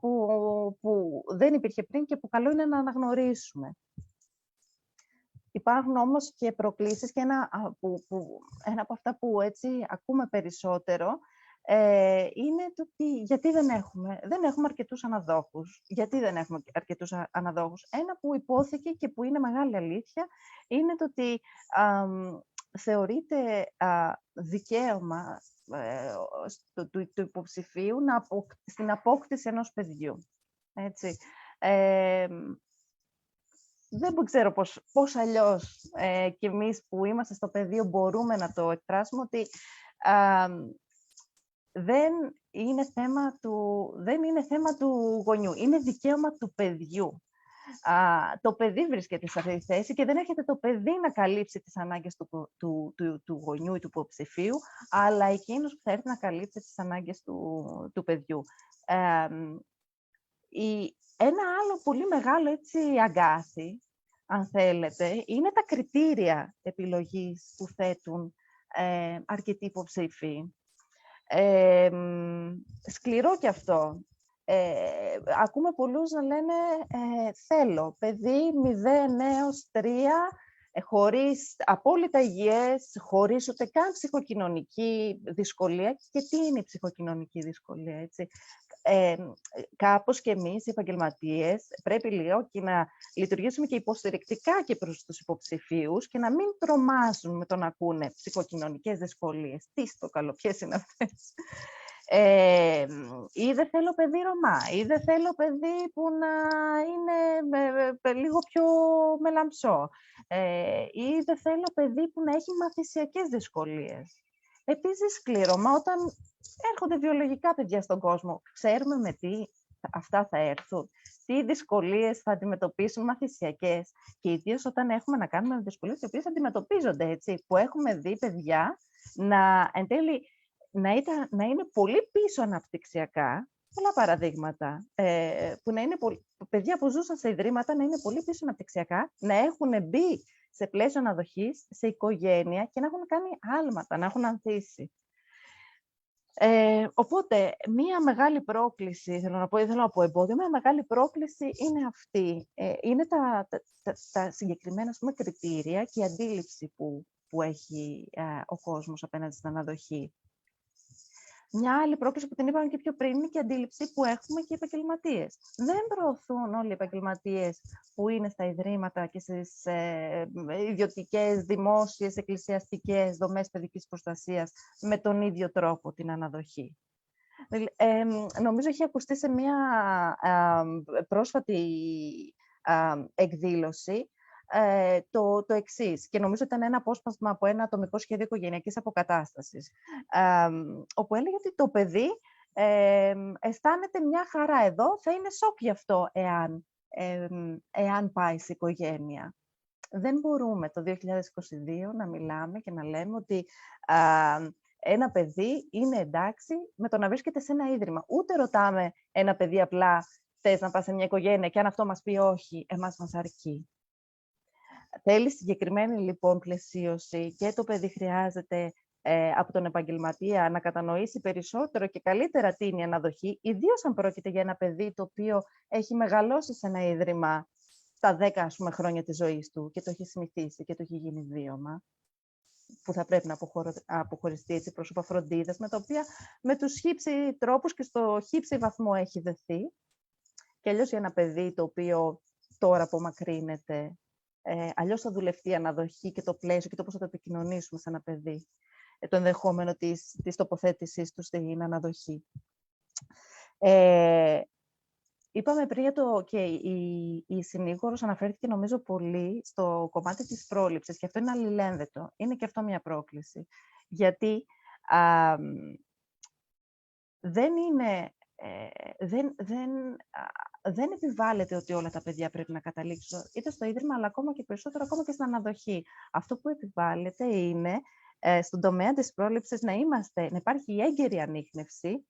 που δεν υπήρχε πριν και που καλό είναι να αναγνωρίσουμε. Υπάρχουν όμως και προκλήσεις και ένα από αυτά που έτσι ακούμε περισσότερο είναι το ότι γιατί δεν έχουμε αρκετούς αναδόχους. Γιατί δεν έχουμε αρκετούς αναδόχους. Ένα που υπόθηκε και που είναι μεγάλη αλήθεια είναι το ότι θεωρείται δικαίωμα του υποψηφίου στην απόκτηση ενός παιδιού. Έτσι. Δεν ξέρω πώς αλλιώς κι εμείς που είμαστε στο πεδίο μπορούμε να το εκφράσουμε, ότι δεν είναι θέμα του γονιού, είναι δικαίωμα του παιδιού. Το παιδί βρίσκεται σε αυτή τη θέση και δεν έρχεται το παιδί να καλύψει τις ανάγκες του γονιού ή του υποψηφίου, αλλά εκείνος που θα έρθει να καλύψει τις ανάγκες του παιδιού. Ένα άλλο πολύ μεγάλο αγκάθι, αν θέλετε, είναι τα κριτήρια επιλογής που θέτουν αρκετοί υποψήφοι. Σκληρό κι αυτό. Ακούμε πολλούς να λένε θέλω παιδί 0 έως 3, χωρίς απόλυτα υγιές, χωρίς ούτε καν ψυχοκοινωνική δυσκολία. Και τι είναι η ψυχοκοινωνική δυσκολία, έτσι? Κάπως και εμείς οι επαγγελματίες πρέπει λίγο και να λειτουργήσουμε και υποστηρικτικά και προς τους υποψηφίους και να μην τρομάζουν με το να ακούνε ψυχοκοινωνικές δυσκολίες. Τι στο καλό, ποιες είναι αυτές? Ή δεν θέλω παιδί Ρωμά, ή δεν θέλω παιδί που να είναι λίγο πιο μελαμψό, ή δεν θέλω παιδί που να έχει μαθησιακές δυσκολίες. Επίσης, σκλήρωμα, όταν έρχονται βιολογικά παιδιά στον κόσμο, ξέρουμε με τι αυτά θα έρθουν, τι δυσκολίες θα αντιμετωπίσουν μαθησιακές, και ιδίως όταν έχουμε να κάνουμε δυσκολίες οι οποίες αντιμετωπίζονται, έτσι, που έχουμε δει παιδιά εν τέλει να είναι πολύ πίσω αναπτυξιακά, πολλά παραδείγματα, που να είναι παιδιά που ζούσαν σε ιδρύματα να είναι πολύ πίσω αναπτυξιακά, να έχουν μπει σε πλαίσιο αναδοχής, σε οικογένεια και να έχουν κάνει άλματα, να έχουν ανθίσει. Οπότε, μία μεγάλη πρόκληση, θέλω να πω εμπόδιο, μία μεγάλη πρόκληση είναι αυτή. Είναι τα συγκεκριμένα, ας πούμε, κριτήρια και η αντίληψη που έχει ο κόσμος απέναντι στην αναδοχή. Μια άλλη πρόκληση που την είπαμε και πιο πριν είναι και η αντίληψη που έχουμε και οι επαγγελματίες. Δεν προωθούν όλοι οι επαγγελματίες που είναι στα ιδρύματα και στις ιδιωτικές, δημόσιες, εκκλησιαστικές δομές παιδικής προστασίας με τον ίδιο τρόπο την αναδοχή. Νομίζω έχει ακουστεί σε μια πρόσφατη εκδήλωση το εξής, και νομίζω ήταν ένα απόσπασμα από ένα ατομικό σχέδιο οικογενειακής αποκατάστασης, όπου έλεγε ότι το παιδί αισθάνεται μια χαρά εδώ, θα είναι σοκ γι' αυτό εάν πάει σε οικογένεια. Δεν μπορούμε το 2022 να μιλάμε και να λέμε ότι ένα παιδί είναι εντάξει με το να βρίσκεται σε ένα ίδρυμα. Ούτε ρωτάμε ένα παιδί απλά θες να πας σε μια οικογένεια και αν αυτό μας πει όχι, εμάς μας αρκεί. Θέλει συγκεκριμένη λοιπόν πλαισίωση και το παιδί χρειάζεται από τον επαγγελματία να κατανοήσει περισσότερο και καλύτερα τι είναι η αναδοχή, ιδίως αν πρόκειται για ένα παιδί το οποίο έχει μεγαλώσει σε ένα ίδρυμα τα 10 ας πούμε, χρόνια της ζωής του και το έχει συνηθίσει και το έχει γίνει βίωμα, που θα πρέπει να αποχωριστεί έτσι, πρόσωπα φροντίδας, με τα οποία με τους χύψη τρόπους και στο χύψη βαθμό έχει δεθεί. Και αλλιώς για ένα παιδί το οποίο τώρα απομακρύνεται, αλλιώς θα δουλευτεί η αναδοχή και το πλαίσιο και το πώς θα το επικοινωνήσουμε σε ένα παιδί, το ενδεχόμενο της τοποθέτησής του στην αναδοχή. Είπαμε πριν και η συνήγορος αναφέρθηκε νομίζω πολύ στο κομμάτι της πρόληψης και αυτό είναι αλληλένδετο. Είναι και αυτό μια πρόκληση. Γιατί δεν επιβάλλεται ότι όλα τα παιδιά πρέπει να καταλήξουν είτε στο ίδρυμα, αλλά ακόμα και περισσότερο ακόμα και στην αναδοχή. Αυτό που επιβάλλεται είναι στον τομέα της πρόληψης να υπάρχει η έγκαιρη ανίχνευση,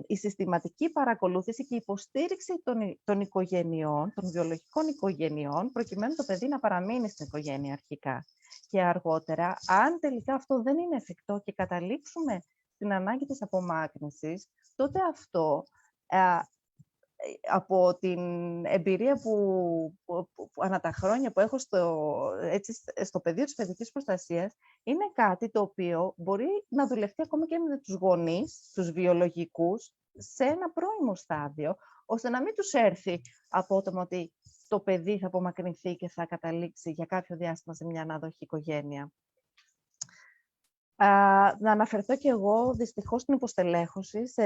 η συστηματική παρακολούθηση και η υποστήριξη των οικογενειών, των βιολογικών οικογενειών, προκειμένου το παιδί να παραμείνει στην οικογένεια αρχικά. Και αργότερα, αν τελικά αυτό δεν είναι εφικτό και καταλήξουμε στην ανάγκη της απομάκρυνσης, τότε αυτό από την εμπειρία που ανά τα χρόνια που έχω στο πεδίο της παιδικής προστασίας, είναι κάτι το οποίο μπορεί να δουλευτεί ακόμα και με τους γονείς, τους βιολογικούς, σε ένα πρώιμο στάδιο, ώστε να μην τους έρθει απότομα ότι το παιδί θα απομακρυνθεί και θα καταλήξει για κάποιο διάστημα σε μια ανάδοχη οικογένεια. Να αναφερθώ και εγώ δυστυχώς στην υποστελέχωση, σε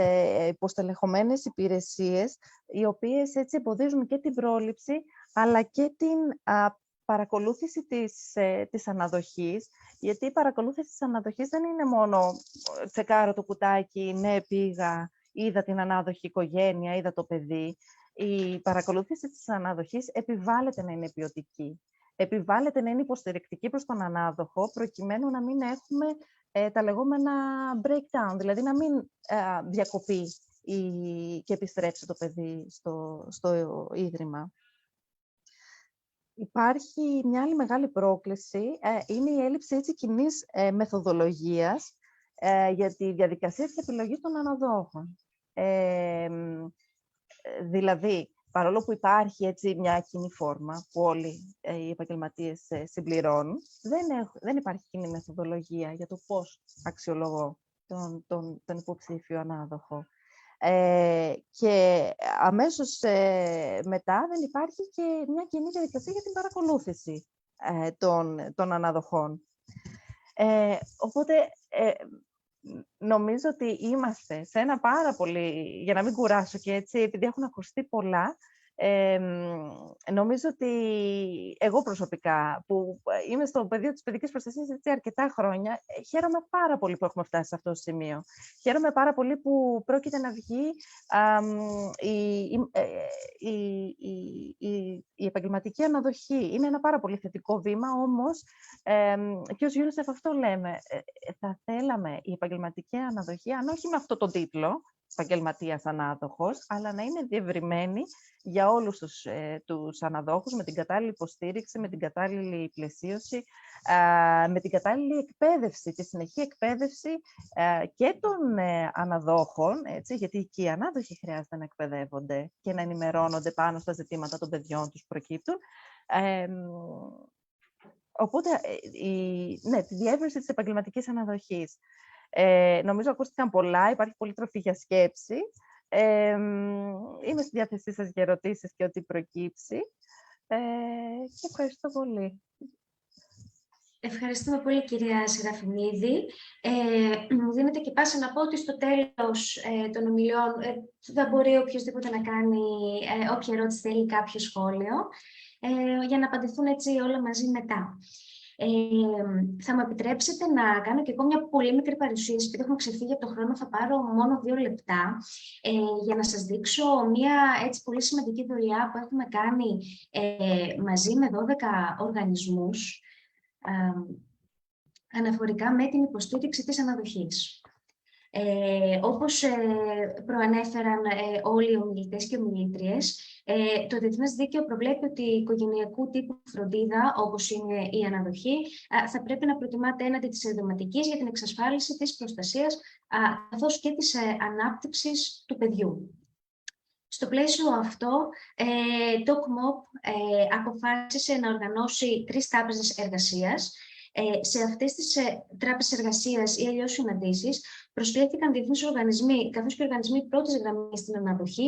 υποστελεχωμένες υπηρεσίες, οι οποίες έτσι εμποδίζουν και την πρόληψη, αλλά και την παρακολούθηση της αναδοχής, γιατί η παρακολούθηση της αναδοχής δεν είναι μόνο τσεκάρω το κουτάκι, ναι, πήγα, είδα την ανάδοχη οικογένεια, είδα το παιδί. Η παρακολούθηση της αναδοχής επιβάλλεται να είναι ποιοτική. Επιβάλλεται να είναι υποστηρικτική προς τον ανάδοχο, προκειμένου να μην έχουμε τα λεγόμενα breakdown, δηλαδή να μην διακοπεί και επιστρέψει το παιδί στο ίδρυμα. Υπάρχει μια άλλη μεγάλη πρόκληση, είναι η έλλειψη κοινής μεθοδολογίας για τη διαδικασία της επιλογής των αναδόχων. Δηλαδή, παρόλο που υπάρχει μια κοινή φόρμα που όλοι οι επαγγελματίες συμπληρώνουν, δεν υπάρχει κοινή μεθοδολογία για το πώς αξιολογώ τον υποψήφιο ανάδοχο. Και αμέσως μετά δεν υπάρχει και μια κοινή διαδικασία για την παρακολούθηση των αναδοχών. Οπότε, νομίζω ότι είμαστε σε ένα πάρα πολύ, για να μην κουράσω και έτσι, επειδή έχουν ακουστεί πολλά, νομίζω ότι εγώ προσωπικά, που είμαι στο πεδίο της παιδικής προστασίας έτσι αρκετά χρόνια, χαίρομαι πάρα πολύ που έχουμε φτάσει σε αυτό το σημείο. Χαίρομαι πάρα πολύ που πρόκειται να βγει η επαγγελματική αναδοχή. Είναι ένα πάρα πολύ θετικό βήμα, όμως και ως UNICEF αυτό λέμε. Θα θέλαμε η επαγγελματική αναδοχή, αν όχι με αυτό τον τίτλο, επαγγελματίας ανάδοχος, αλλά να είναι διευρυμένη για όλους τους αναδόχους, με την κατάλληλη υποστήριξη, με την κατάλληλη πλαισίωση, με την κατάλληλη εκπαίδευση, τη συνεχή εκπαίδευση και των αναδόχων, έτσι, γιατί και οι ανάδοχοι χρειάζεται να εκπαιδεύονται και να ενημερώνονται πάνω στα ζητήματα των παιδιών τους προκύπτουν. Οπότε, τη διεύρυνση της επαγγελματικής αναδοχής. Νομίζω ακούστηκαν πολλά, υπάρχει πολύ τροφή για σκέψη. Είμαι στη διάθεσή σας για ερωτήσεις και ό,τι προκύψει. Και ευχαριστώ πολύ. Ευχαριστούμε πολύ, κυρία Σεραφιμίδη. Μου δίνεται και πάσα να πω ότι στο τέλος των ομιλιών θα μπορεί οποιοδήποτε να κάνει όποια ερώτηση θέλει, κάποιο σχόλιο, για να απαντηθούν έτσι όλα μαζί μετά. Θα μου επιτρέψετε να κάνω και εγώ μια πολύ μικρή παρουσίαση, επειδή έχουμε ξεφύγει από το χρόνο, θα πάρω μόνο 2 λεπτά για να σας δείξω μια έτσι πολύ σημαντική δουλειά που έχουμε κάνει μαζί με 12 οργανισμούς αναφορικά με την υποστήριξη της αναδοχής. Όπως προανέφεραν όλοι οι ομιλητές και ομιλήτριες, το Διεθνές Δίκαιο προβλέπει ότι η οικογενειακού τύπου φροντίδα, όπως είναι η αναδοχή, θα πρέπει να προτιμάται έναντι της ενδοματικής για την εξασφάλιση της προστασίας καθώς και της ανάπτυξης του παιδιού. Στο πλαίσιο αυτό, το ΚΜΟΠ αποφάσισε να οργανώσει 3 τράπεζες εργασίας. Σε αυτές τις τράπεζες εργασίας ή αλλιώς συναντήσεις προσκλήθηκαν διεθνείς οργανισμοί, καθώς και οργανισμοί πρώτης γραμμής στην αναδοχή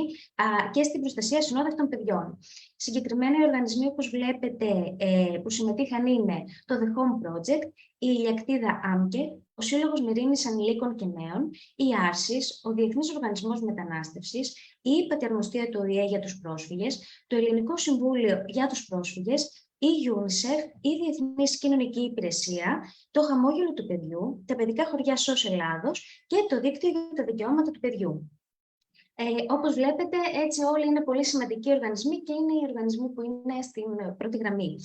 και στην προστασία ασυνόδευτων παιδιών. Συγκεκριμένοι οργανισμοί, όπως βλέπετε, που συμμετείχαν είναι το The Home Project, η Ηλιακτίδα ΆΜΚΕ, ο Σύλλογος Μερίνης Ανηλίκων και Νέων, η Άρσης, ο Διεθνής Οργανισμός Μετανάστευσης, η Υπατιαρμοστία του ΟΗΕ για τους πρόσφυγες, το Ελληνικό Συμβούλιο για τους Πρόσφυγες, η UNICEF, η Διεθνής Κοινωνική Υπηρεσία, το Χαμόγελο του Παιδιού, τα παιδικά χωριά ΣΟΣ Ελλάδος και το Δίκτυο για τα Δικαιώματα του Παιδιού. Όπως βλέπετε, έτσι όλοι είναι πολύ σημαντικοί οργανισμοί και είναι οι οργανισμοί που είναι στην πρώτη γραμμή.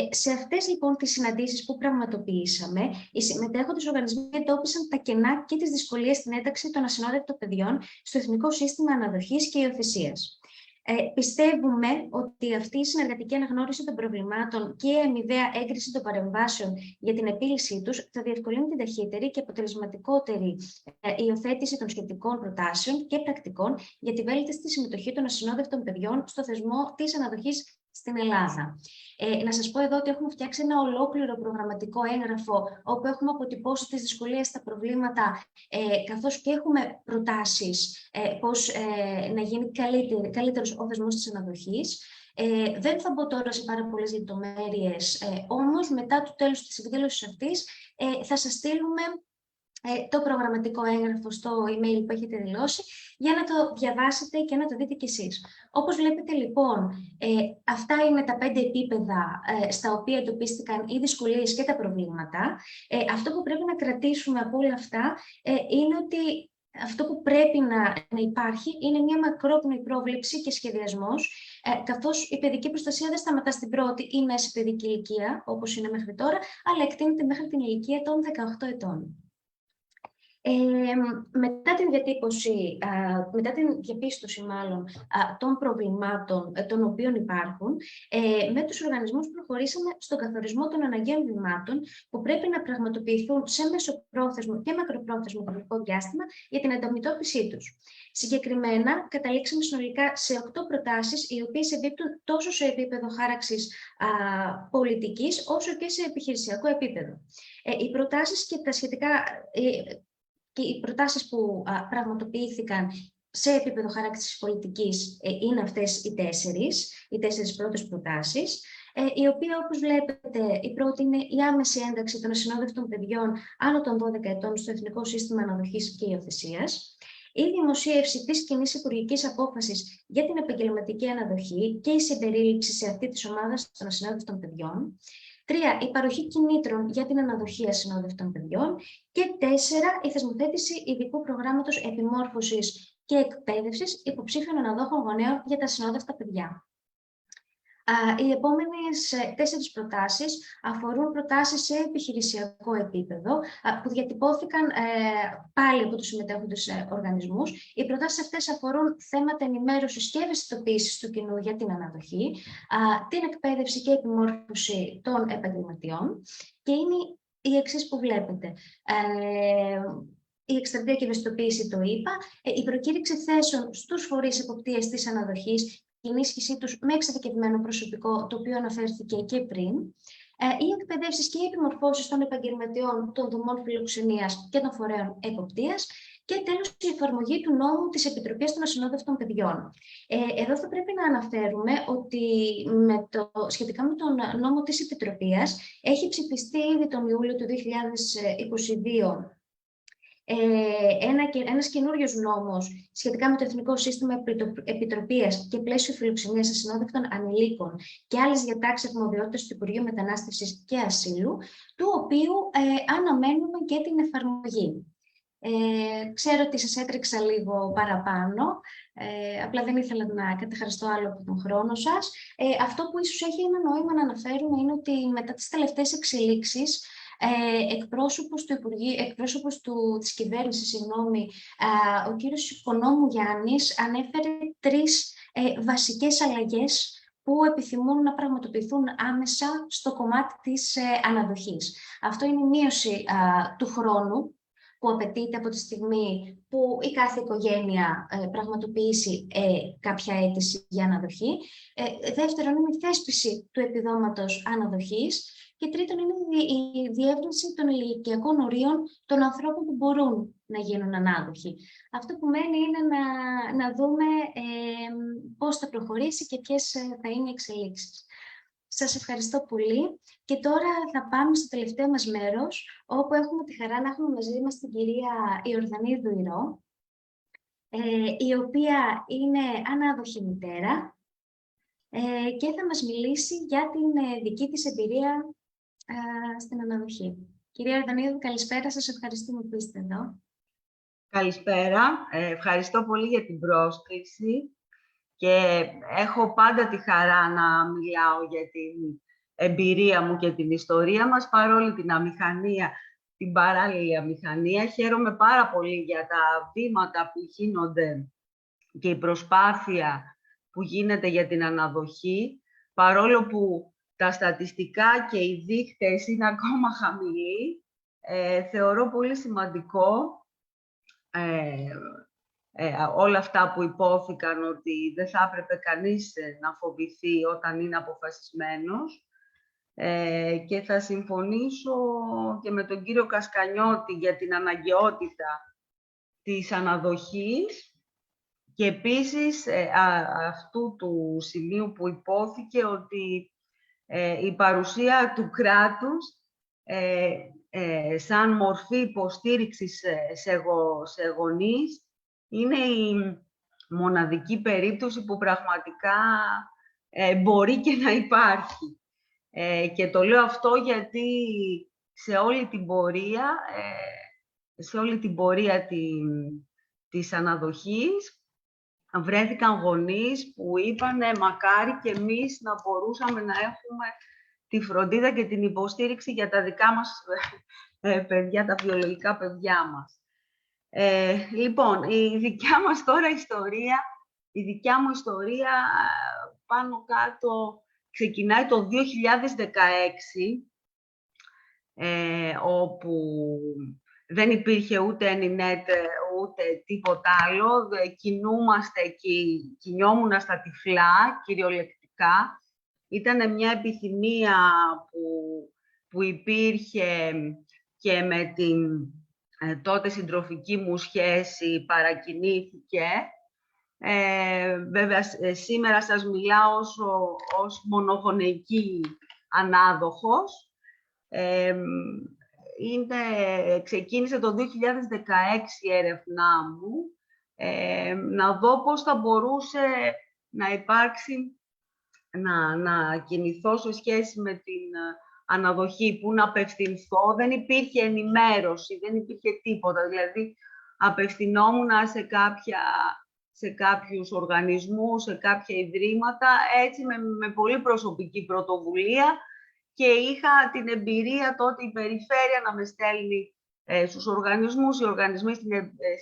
Σε αυτές λοιπόν τις συναντήσεις που πραγματοποιήσαμε, οι συμμετέχοντες οργανισμοί εντόπισαν τα κενά και τις δυσκολίες στην ένταξη των ασυνόδευτων παιδιών στο Εθνικό Σύστημα Αναδοχής και Υιοθεσίας. Πιστεύουμε ότι αυτή η συνεργατική αναγνώριση των προβλημάτων και η αμοιβαία έγκριση των παρεμβάσεων για την επίλυσή τους θα διευκολύνει την ταχύτερη και αποτελεσματικότερη υιοθέτηση των σχετικών προτάσεων και πρακτικών για τη βέλτιστη συμμετοχή των ασυνόδευτων παιδιών στο θεσμό της αναδοχής στην Ελλάδα. Να σας πω εδώ ότι έχουμε φτιάξει ένα ολόκληρο προγραμματικό έγγραφο, όπου έχουμε αποτυπώσει τις δυσκολίες, τα προβλήματα, καθώς και έχουμε προτάσεις πώς να γίνει καλύτερος ο θεσμός της αναδοχής. Δεν θα μπω τώρα σε πάρα πολλές λεπτομέρειες, όμως μετά το τέλος της εκδήλωσης αυτής θα σας στείλουμε το προγραμματικό έγγραφο στο email που έχετε δηλώσει, για να το διαβάσετε και να το δείτε κι εσείς. Όπως βλέπετε λοιπόν, αυτά είναι τα 5 επίπεδα στα οποία εντοπίστηκαν οι δυσκολίες και τα προβλήματα. Αυτό που πρέπει να κρατήσουμε από όλα αυτά είναι ότι αυτό που πρέπει να υπάρχει είναι μια μακρόπνοη πρόβλεψη και σχεδιασμός, καθώς η παιδική προστασία δεν σταματά στην πρώτη ή μέση παιδική ηλικία, όπως είναι μέχρι τώρα, αλλά εκτείνεται μέχρι την ηλικία των 18 ετών. Μετά την διατύπωση, μετά την διαπίστωση μάλλον των προβλημάτων των οποίων υπάρχουν, με τους οργανισμούς προχωρήσαμε στον καθορισμό των αναγκαίων βημάτων που πρέπει να πραγματοποιηθούν σε μεσοπρόθεσμο και μακροπρόθεσμο χρονικό διάστημα για την αντιμετώπιση τους. Συγκεκριμένα, καταλήξαμε συνολικά σε 8 προτάσεις, οι οποίες εμπίπτουν τόσο σε επίπεδο χάραξης πολιτικής, όσο και σε επιχειρησιακό επίπεδο. Οι προτάσεις και τα σχετικά... Και οι προτάσεις που πραγματοποιήθηκαν σε επίπεδο χάραξης πολιτικής είναι αυτές οι 4 πρώτες προτάσεις, η οποία, όπως βλέπετε, η πρώτη είναι η άμεση ένταξη των ασυνόδευτων παιδιών άνω των 12 ετών στο Εθνικό Σύστημα Αναδοχής και Υιοθεσίας, η δημοσίευση της κοινής υπουργικής απόφασης για την επαγγελματική αναδοχή και η συμπερίληψη σε αυτή της ομάδας των ασυνόδευτων παιδιών. 3. Η παροχή κινήτρων για την αναδοχή ασυνόδευτων παιδιών. Και 4. Η θεσμοθέτηση ειδικού προγράμματος επιμόρφωσης και εκπαίδευσης υποψήφιων αναδόχων γονέων για τα ασυνόδευτα παιδιά. Οι επόμενες 4 προτάσεις αφορούν προτάσεις σε επιχειρησιακό επίπεδο που διατυπώθηκαν πάλι από τους συμμετέχοντες οργανισμούς. Οι προτάσεις αυτές αφορούν θέματα ενημέρωσης και ευαισθητοποίησης του κοινού για την αναδοχή, την εκπαίδευση και επιμόρφωση των επαγγελματιών και είναι οι εξής που βλέπετε. Η εκστρατεία και ευαισθητοποίηση, το είπα, η προκήρυξη θέσεων στους φορείς εποπτείας της αναδοχής, η ενίσχυσή τους με εξειδικευμένο προσωπικό, το οποίο αναφέρθηκε και πριν, οι εκπαιδεύσεις και οι επιμορφώσεις των επαγγελματιών των δομών φιλοξενίας και των φορέων εποπτείας και τέλος η εφαρμογή του νόμου της Επιτροπής των Ασυνόδευτων Παιδιών. Εδώ θα πρέπει να αναφέρουμε ότι σχετικά με τον νόμο της Επιτροπής έχει ψηφιστεί ήδη τον Ιούλιο του 2022 ένας καινούριος νόμος σχετικά με το Εθνικό Σύστημα Επιτροπίας και Πλαίσιο Φιλοξενίας Ασυνόδευτων Ανηλίκων και άλλες διατάξεις αρμοδιότητας του Υπουργείου Μετανάστευσης και Ασύλου, του οποίου αναμένουμε και την εφαρμογή. Ξέρω ότι σας έτρεξα λίγο παραπάνω, απλά δεν ήθελα να καταχαριστώ άλλο από τον χρόνο σας. Αυτό που ίσως έχει ένα νόημα να αναφέρουμε είναι ότι μετά τις τελευταίες εξελίξεις, εκπρόσωπος της κυβέρνησης, ο κύριος Οικονόμου Γιάννης, ανέφερε 3 βασικές αλλαγές που επιθυμούν να πραγματοποιηθούν άμεσα στο κομμάτι της αναδοχής. Αυτό είναι η μείωση του χρόνου που απαιτείται από τη στιγμή που η κάθε οικογένεια πραγματοποιήσει κάποια αίτηση για αναδοχή. Δεύτερον, είναι η θέσπιση του επιδόματος αναδοχής. Και τρίτον, είναι η διεύρυνση των ηλικιακών ορίων των ανθρώπων που μπορούν να γίνουν ανάδοχοι. Αυτό που μένει είναι να δούμε πώς θα προχωρήσει και ποιες θα είναι οι εξελίξεις. Σας ευχαριστώ πολύ και τώρα θα πάμε στο τελευταίο μας μέρος, όπου έχουμε τη χαρά να έχουμε μαζί μας την κυρία Ιορδανίδου Ηρώ, η οποία είναι ανάδοχη μητέρα και θα μας μιλήσει για την δική της εμπειρία στην αναδοχή. Κυρία Ιορδανίδου, καλησπέρα. Σας ευχαριστούμε που είστε εδώ. Καλησπέρα. Ευχαριστώ πολύ για την πρόσκληση και έχω πάντα τη χαρά να μιλάω για την εμπειρία μου και την ιστορία μας, παρόλη την αμηχανία, την παράλληλη αμηχανία. Χαίρομαι πάρα πολύ για τα βήματα που γίνονται και η προσπάθεια που γίνεται για την αναδοχή, παρόλο που τα στατιστικά και οι δείκτες είναι ακόμα χαμηλοί, θεωρώ πολύ σημαντικό όλα αυτά που υπόθηκαν, ότι δεν θα έπρεπε κανείς να φοβηθεί όταν είναι αποφασισμένος. Και θα συμφωνήσω και με τον κύριο Κασκανιώτη για την αναγκαιότητα της αναδοχής και επίσης αυτού του σημείου που υπόθηκε ότι η παρουσία του κράτους σαν μορφή υποστήριξης σε γονείς είναι η μοναδική περίπτωση που πραγματικά μπορεί και να υπάρχει. Και το λέω αυτό γιατί σε όλη την πορεία της αναδοχής βρέθηκαν γονείς που είπανε μακάρι και εμείς να μπορούσαμε να έχουμε τη φροντίδα και την υποστήριξη για τα δικά μας παιδιά, τα βιολογικά παιδιά μας. Λοιπόν, η δικιά μας τώρα ιστορία, η δικιά μου ιστορία πάνω κάτω ξεκινάει το 2016, όπου δεν υπήρχε ούτε Ενινέτ, ούτε τίποτα άλλο. Κινιόμουν στα τυφλά, κυριολεκτικά. Ήταν μια επιθυμία που υπήρχε και με την τότε συντροφική μου σχέση παρακινήθηκε. Βέβαια, σήμερα σας μιλάω ως μονογονεϊκή ανάδοχος. Ξεκίνησε το 2016 η έρευνά μου, να δω πώς θα μπορούσε να υπάρξει, να κινηθώ σε σχέση με την αναδοχή, που να απευθυνθώ. Δεν υπήρχε ενημέρωση, δεν υπήρχε τίποτα. Δηλαδή, απευθυνόμουν σε κάποιους οργανισμούς, σε κάποια ιδρύματα, έτσι με πολύ προσωπική πρωτοβουλία, και είχα την εμπειρία τότε η περιφέρεια να με στέλνει στους οργανισμούς, οι οργανισμοί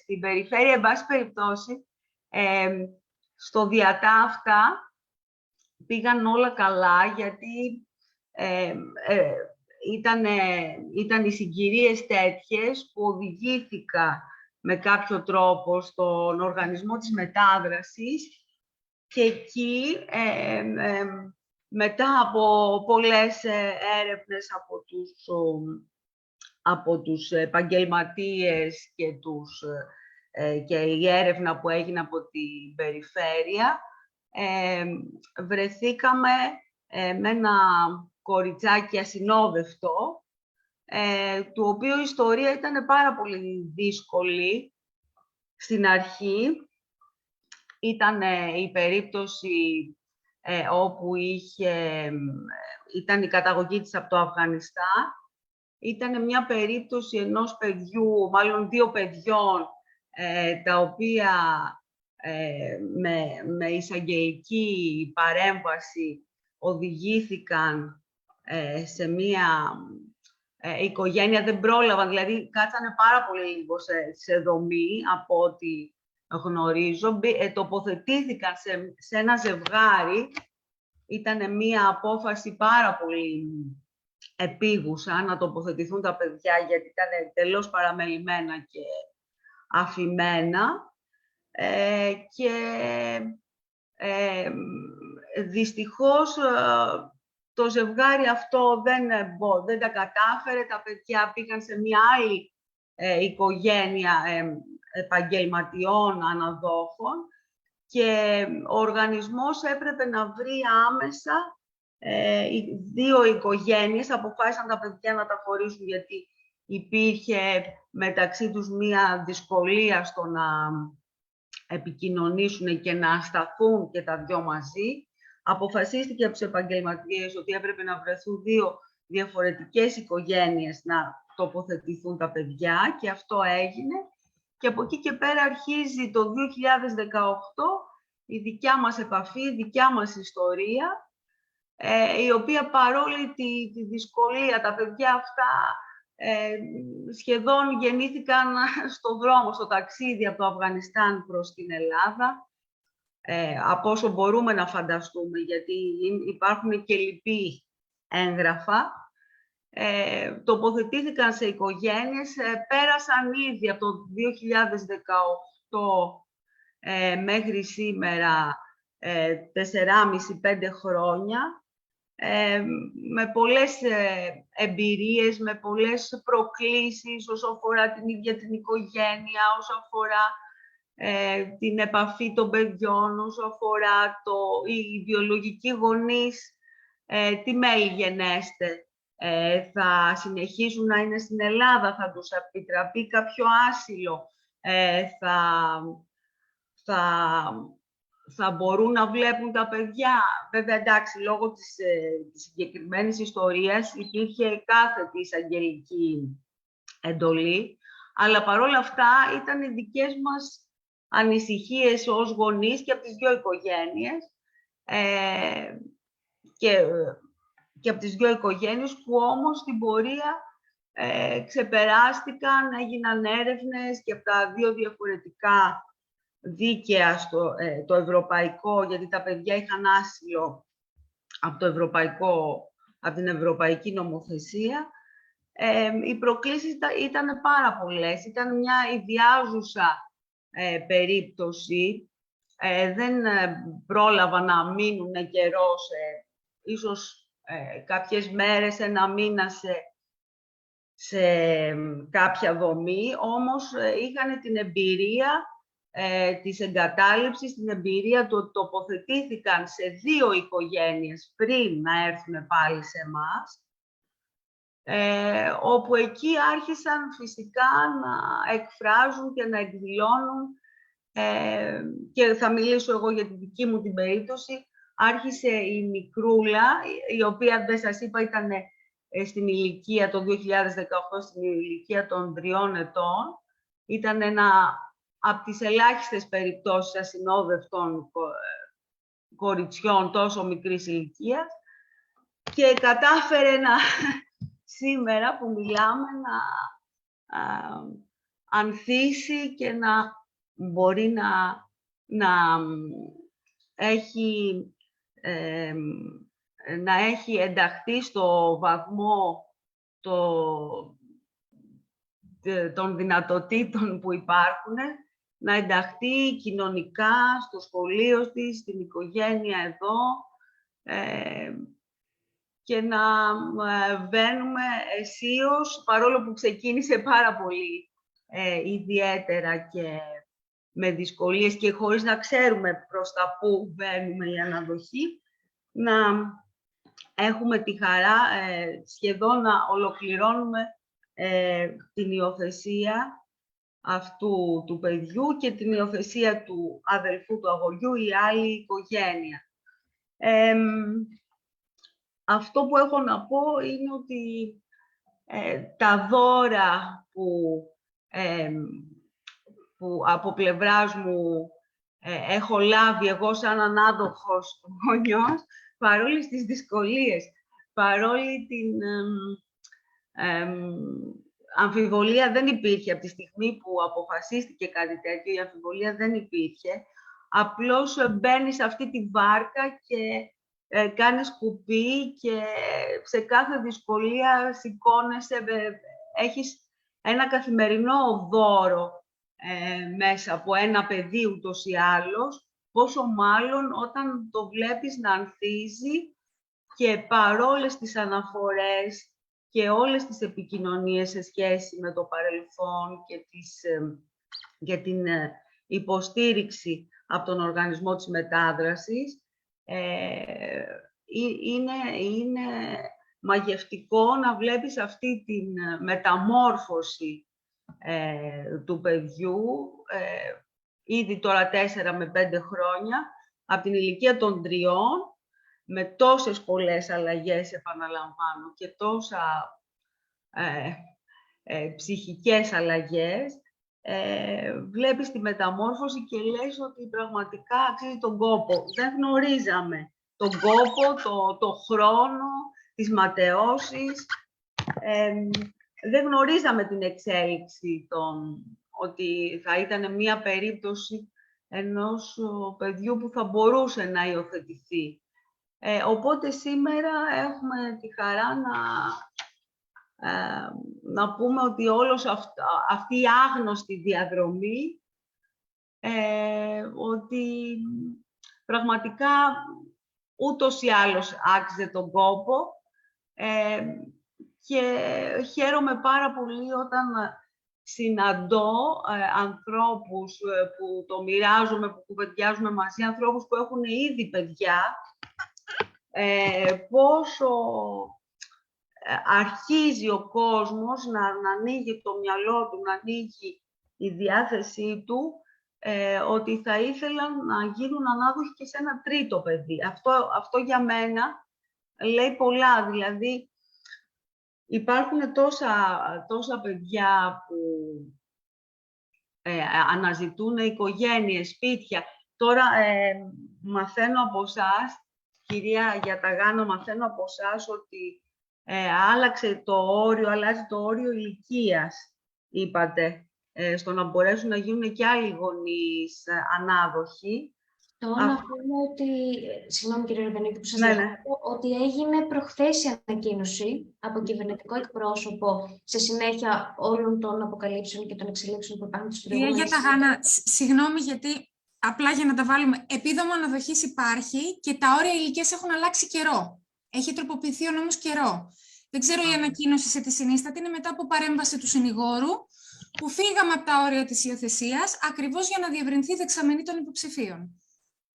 στην περιφέρεια, εν πάση περιπτώσει, στο διατάφτα πήγαν όλα καλά, γιατί ήταν οι συγκυρίες τέτοιες που οδηγήθηκα με κάποιο τρόπο στον οργανισμό της μετάδρασης, και εκεί μετά από πολλές έρευνες από τους επαγγελματίες και η έρευνα που έγινε από την περιφέρεια, βρεθήκαμε με ένα κοριτσάκι ασυνόδευτο, του οποίου η ιστορία ήταν πάρα πολύ δύσκολη στην αρχή. Ήταν η περίπτωση όπου ήταν η καταγωγή της από το Αφγανιστάν. Ήταν μια περίπτωση ενός παιδιού, μάλλον δύο παιδιών, τα οποία με εισαγγελική παρέμβαση οδηγήθηκαν σε μια οικογένεια, δεν πρόλαβαν, δηλαδή κάτσανε πάρα πολύ λίγο σε δομή, από ό,τι γνωρίζω. Τοποθετήθηκαν σε ένα ζευγάρι. Ήταν μια απόφαση πάρα πολύ επίγουσα να τοποθετηθούν τα παιδιά, γιατί ήταν τελώς παραμελημένα και αφημένα. Και δυστυχώς το ζευγάρι αυτό δεν τα κατάφερε. Τα παιδιά πήγαν σε μια άλλη οικογένεια επαγγελματιών αναδόχων, και ο οργανισμός έπρεπε να βρει άμεσα δύο οικογένειες. Αποφάσισαν τα παιδιά να τα χωρίσουν, γιατί υπήρχε μεταξύ τους μία δυσκολία στο να επικοινωνήσουν και να σταθούν και τα δυο μαζί. Αποφασίστηκε από τους επαγγελματίες ότι έπρεπε να βρεθούν δύο διαφορετικές οικογένειες να τοποθετηθούν τα παιδιά, και αυτό έγινε. Και από εκεί και πέρα αρχίζει το 2018 η δικιά μας επαφή, η δικιά μας ιστορία, η οποία παρόλη τη δυσκολία, τα παιδιά αυτά σχεδόν γεννήθηκαν στο δρόμο, στο ταξίδι από το Αφγανιστάν προς την Ελλάδα. από όσο μπορούμε να φανταστούμε, γιατί υπάρχουν και λυπή έγγραφα, τοποθετήθηκαν σε οικογένειες, πέρασαν ήδη από το 2018 μέχρι σήμερα 4,5-5 χρόνια, με πολλές εμπειρίες, με πολλές προκλήσεις όσο αφορά την ίδια την οικογένεια, όσο αφορά την επαφή των παιδιών, όσο αφορά οι βιολογικοί γονείς, τι μέλη γενέστε. Θα συνεχίσουν να είναι στην Ελλάδα, θα τους επιτραπεί κάποιο άσυλο, θα μπορούν να βλέπουν τα παιδιά. Βέβαια, εντάξει, λόγω της συγκεκριμένης ιστορίας υπήρχε κάθετη εισαγγελική εντολή, αλλά παρόλα αυτά ήταν οι δικές μας ανησυχίες ως γονείς και από τις δύο οικογένειες, και από τις δύο οικογένειες που όμως στην πορεία ξεπεράστηκαν, έγιναν έρευνες και από τα δύο διαφορετικά δίκαια, το ευρωπαϊκό, γιατί τα παιδιά είχαν άσυλο από την ευρωπαϊκή νομοθεσία. Οι προκλήσεις ήταν πάρα πολλές. Ήταν μια ιδιάζουσα περίπτωση. Δεν πρόλαβα να μείνουν καιρό, ίσως κάποιες μέρες, ένα μήνα σε κάποια δομή, όμως είχαν την εμπειρία της εγκατάλειψης, την εμπειρία του τοποθετήθηκαν σε δύο οικογένειες πριν να έρθουν πάλι σε εμάς, όπου εκεί άρχισαν φυσικά να εκφράζουν και να εκδηλώνουν, και θα μιλήσω εγώ για τη δική μου την περίπτωση. Άρχισε η μικρούλα, η οποία δεν σας είπα ήταν στην ηλικία, το 2018, στην ηλικία των 3 ετών. Ήταν ένα από τις ελάχιστες περιπτώσεις ασυνόδευτων κοριτσιών τόσο μικρής ηλικίας, και κατάφερε σήμερα που μιλάμε να ανθίσει και να μπορεί να έχει ενταχθεί στο βαθμό των δυνατοτήτων που υπάρχουν, να ενταχθεί κοινωνικά στο σχολείο της, στην οικογένεια εδώ, και να βαίνουμε αισίως, παρόλο που ξεκίνησε πάρα πολύ ιδιαίτερα και με δυσκολίες και χωρίς να ξέρουμε προς τα πού βαίνουμε η αναδοχή, να έχουμε τη χαρά σχεδόν να ολοκληρώνουμε την υιοθεσία αυτού του παιδιού και την υιοθεσία του αδελφού του αγοριού ή άλλη οικογένεια. Αυτό που έχω να πω είναι ότι τα δώρα που από πλευράς μου έχω λάβει εγώ σαν ανάδοχος γονιός, παρόλες τις δυσκολίες, παρόλη την αμφιβολία δεν υπήρχε από τη στιγμή που αποφασίστηκε κάτι τέτοιο, η αμφιβολία δεν υπήρχε. Απλώς μπαίνεις σε αυτή τη βάρκα και κάνεις κουπί και σε κάθε δυσκολία σηκώνεσαι, έχεις ένα καθημερινό δώρο μέσα από ένα παιδί ούτως ή άλλως, πόσο μάλλον όταν το βλέπεις να ανθίζει και παρόλες τις αναφορές και όλες τις επικοινωνίες σε σχέση με το παρελθόν και την υποστήριξη από τον οργανισμό της μετάδρασης, είναι μαγευτικό να βλέπεις αυτή την μεταμόρφωση του παιδιού, ήδη τώρα 4 με 5 χρόνια, από την ηλικία των 3, με τόσες πολλές αλλαγές, επαναλαμβάνω, και τόσα ψυχικές αλλαγές, βλέπεις τη μεταμόρφωση και λες ότι πραγματικά αξίζει τον κόπο. Δεν γνωρίζαμε τον κόπο, το χρόνο, τις ματαιώσεις. Δεν γνωρίζαμε την εξέλιξη ότι θα ήταν μία περίπτωση ενός παιδιού που θα μπορούσε να υιοθετηθεί. Οπότε σήμερα έχουμε τη χαρά να πούμε ότι όλος αυτή η άγνωστη διαδρομή, ότι πραγματικά ούτως ή άλλως άξιζε τον κόπο, και χαίρομαι πάρα πολύ όταν συναντώ ανθρώπους που το μοιράζομαι, που κουβεντιάζουμε μαζί, ανθρώπους που έχουν ήδη παιδιά, πόσο αρχίζει ο κόσμος να ανοίγει το μυαλό του, να ανοίγει η διάθεσή του, ότι θα ήθελαν να γίνουν ανάδοχοι και σε ένα τρίτο παιδί. Αυτό για μένα λέει πολλά. Δηλαδή, υπάρχουν τόσα παιδιά που αναζητούν οικογένειες, σπίτια. Τώρα μαθαίνω από εσάς, κυρία Γιαταγάνο, μαθαίνω από εσάς ότι αλλάζει το όριο ηλικίας, είπατε, στο να μπορέσουν να γίνουν και άλλοι γονείς ανάδοχοι. Τώρα να πούμε ότι, συγγνώμη κύριε Ρεβενίτη που σας διακόπτω, ότι έγινε προχθές η ανακοίνωση από κυβερνητικό εκπρόσωπο σε συνέχεια όλων των αποκαλύψεων και των εξελίξεων που υπάρχουν στις προηγούμενες. Κυρία Γιαταγάνα, συγγνώμη γιατί απλά για να τα βάλουμε, επίδομα αναδοχής υπάρχει και τα όρια ηλικίας έχουν αλλάξει καιρό. Έχει τροποποιηθεί ο νόμος καιρό. Δεν ξέρω η ανακοίνωση σε τι συνίσταται, είναι μετά από παρέμβαση του συνηγόρου, που φύγαμε από τα όρια της υιοθεσίας, ακριβώς για να διευρυνθεί η δεξαμενή των υποψηφίων.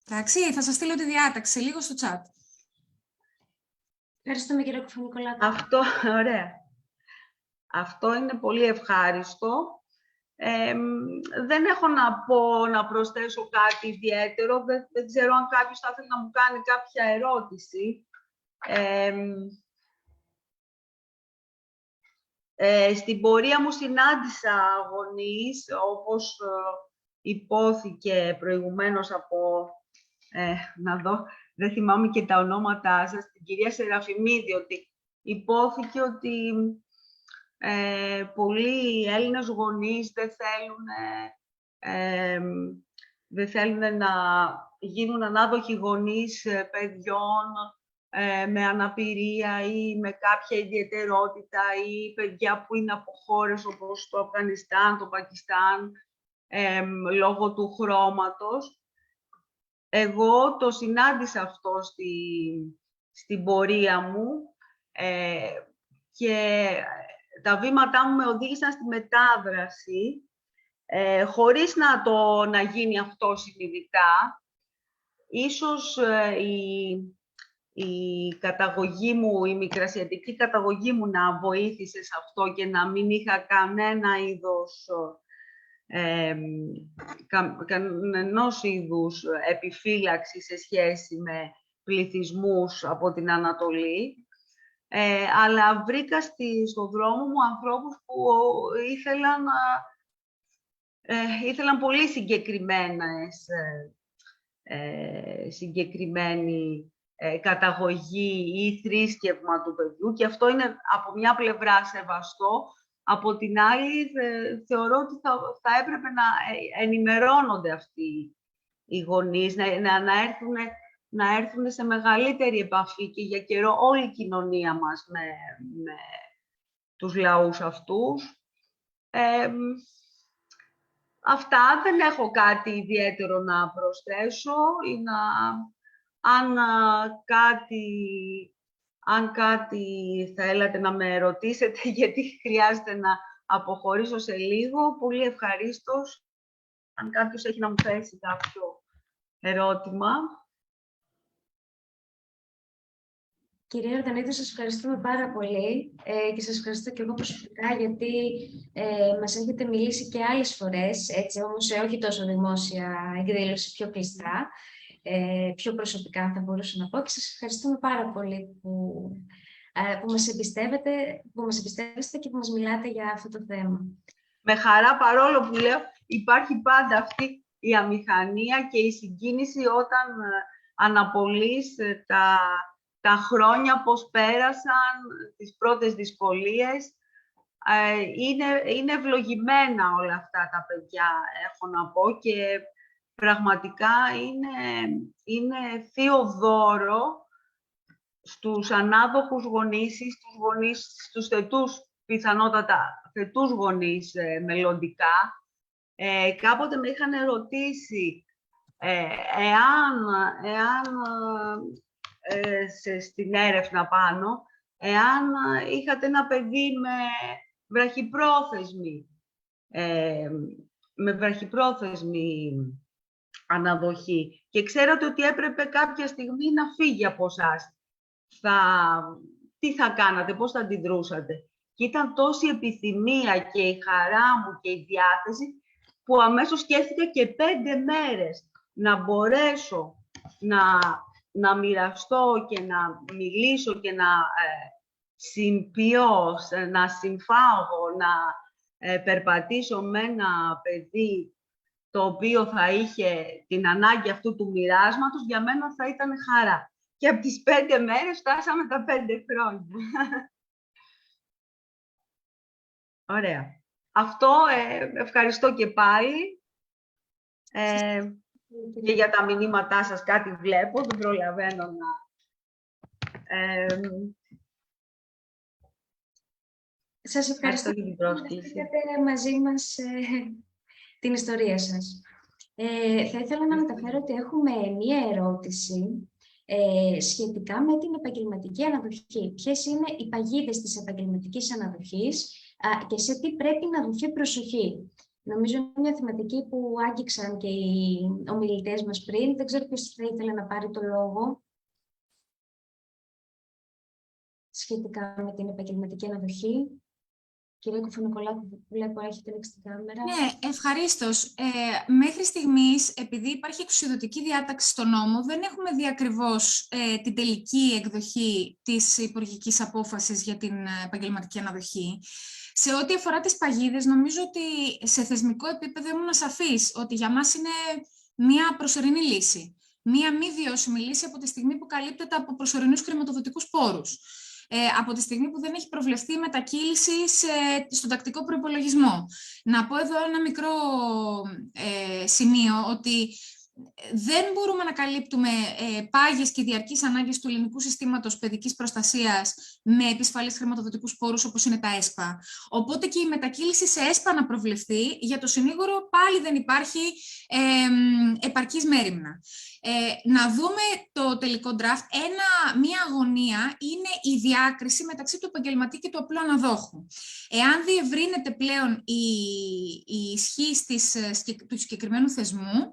Εντάξει, θα σας στείλω τη διάταξη λίγο στο chat. Ευχαριστούμε κύριε Κουφανικολάτη. Αυτό, ωραία. Αυτό είναι πολύ ευχάριστο. Δεν έχω να προσθέσω κάτι ιδιαίτερο. Δεν ξέρω αν κάποιος θα ήθελε να μου κάνει κάποια ερώτηση. Στην πορεία μου συνάντησα γονείς, όπως υπόθηκε προηγουμένως από, να δω, δεν θυμάμαι και τα ονόματά σας, την κυρία Σεραφημίδη, ότι υπόθηκε ότι πολλοί Έλληνες γονείς δεν θέλουν να γίνουν ανάδοχοι γονείς παιδιών με αναπηρία ή με κάποια ιδιαιτερότητα ή παιδιά που είναι από χώρες όπως το Αφγανιστάν, το Πακιστάν, λόγω του χρώματος. Εγώ το συνάντησα αυτό στην πορεία μου και τα βήματά μου με οδήγησαν στη μετάδραση, χωρίς να γίνει αυτό συνειδητά. Ίσως η καταγωγή μου, η μικρασιατική καταγωγή μου να βοήθησε σε αυτό και να μην είχα κανένα είδος, κανενός είδους επιφύλαξη σε σχέση με πληθυσμούς από την Ανατολή. Αλλά βρήκα στο δρόμο μου ανθρώπους που ήθελαν πολύ συγκεκριμένη καταγωγή ή θρήσκευμα του παιδιού, και αυτό είναι από μια πλευρά σεβαστό. Από την άλλη, θεωρώ ότι θα έπρεπε να ενημερώνονται αυτοί οι γονείς, να έρθουν σε μεγαλύτερη επαφή και για καιρό όλη η κοινωνία μας με τους λαούς αυτούς. Αυτά, δεν έχω κάτι ιδιαίτερο να προσθέσω ή αν κάτι θέλατε να με ρωτήσετε, γιατί χρειάζεται να αποχωρήσω σε λίγο, πολύ ευχαρίστως. Αν κάποιος έχει να μου θέσει κάποιο ερώτημα. Κυρία Ορδανίδη, σας ευχαριστούμε πάρα πολύ και σας ευχαριστώ και εγώ προσωπικά, γιατί μας έχετε μιλήσει και άλλες φορές, έτσι, όμως όχι τόσο δημόσια εκδήλωση, πιο κλειστά, πιο προσωπικά θα μπορούσα να πω, και σας ευχαριστούμε πάρα πολύ που μας εμπιστεύεστε και που μας μιλάτε για αυτό το θέμα. Με χαρά, παρόλο που λέω, υπάρχει πάντα αυτή η αμηχανία και η συγκίνηση όταν αναπολύς τα χρόνια, πώς πέρασαν, τις πρώτες δυσκολίες. Είναι ευλογημένα όλα αυτά τα παιδιά, έχω να πω, και πραγματικά είναι θείο δώρο στους ανάδοχους γονείς ή στους θετούς, πιθανότατα θετούς γονείς μελλοντικά. Κάποτε με είχαν ερωτήσει στην έρευνα πάνω, εάν είχατε ένα παιδί με βραχυπρόθεσμη αναδοχή και ξέρατε ότι έπρεπε κάποια στιγμή να φύγει από εσάς. Τι θα κάνατε, πώς θα αντιδρούσατε? Και ήταν τόση επιθυμία και η χαρά μου και η διάθεση που αμέσως σκέφτηκα και 5 μέρες να μπορέσω να μοιραστώ και να μιλήσω και να συμπιώ, να συμφάγω, να περπατήσω με ένα παιδί το οποίο θα είχε την ανάγκη αυτού του μοιράσματος, για μένα θα ήταν χαρά. Και από τις 5 μέρες φτάσαμε τα 5 χρόνια. Ωραία. Αυτό ευχαριστώ και πάλι. Και για τα μηνύματά σας κάτι βλέπω, δεν προλαβαίνω να... Σας ευχαριστώ για την πρόσκληση. Είχατε μαζί μας την ιστορία σας. Θα ήθελα να μεταφέρω ότι έχουμε μία ερώτηση σχετικά με την επαγγελματική αναδοχή. Ποιες είναι οι παγίδες της επαγγελματικής αναδοχής και σε τι πρέπει να δοθεί προσοχή. Νομίζω είναι μια θεματική που άγγιξαν και οι ομιλητές μας πριν. Δεν ξέρω ποιος θα ήθελε να πάρει το λόγο σχετικά με την επαγγελματική αναδοχή. Κυρία Κουφονικολάκου, που βλέπω έχετε ανοίξει την κάμερα. Ναι, ευχαρίστως. Μέχρι στιγμής, επειδή υπάρχει εξουσιοδοτική διάταξη στο νόμο, δεν έχουμε δει ακριβώς την τελική εκδοχή της υπουργικής απόφασης για την επαγγελματική αναδοχή. Σε ό,τι αφορά τις παγίδες, νομίζω ότι σε θεσμικό επίπεδο ήμουν σαφής ότι για μας είναι μία προσωρινή λύση. Μία μη βιώσιμη λύση από τη στιγμή που καλύπτεται από προσωρινούς χρηματοδοτικούς πόρους. Από τη στιγμή που δεν έχει προβλεφθεί μετακύληση στον τακτικό προϋπολογισμό. Να πω εδώ ένα μικρό σημείο, ότι δεν μπορούμε να καλύπτουμε πάγιες και διαρκείς ανάγκες του ελληνικού συστήματος παιδικής προστασίας με επισφαλείς χρηματοδοτικούς πόρους όπως είναι τα ΕΣΠΑ. Οπότε και η μετακύληση σε ΕΣΠΑ να προβλεφθεί, για το συνήγορο πάλι δεν υπάρχει επαρκής μέριμνα. Να δούμε το τελικό draft. Μία αγωνία είναι η διάκριση μεταξύ του επαγγελματή και του απλού αναδόχου. Εάν διευρύνεται πλέον η ισχύ του συγκεκριμένου θεσμού,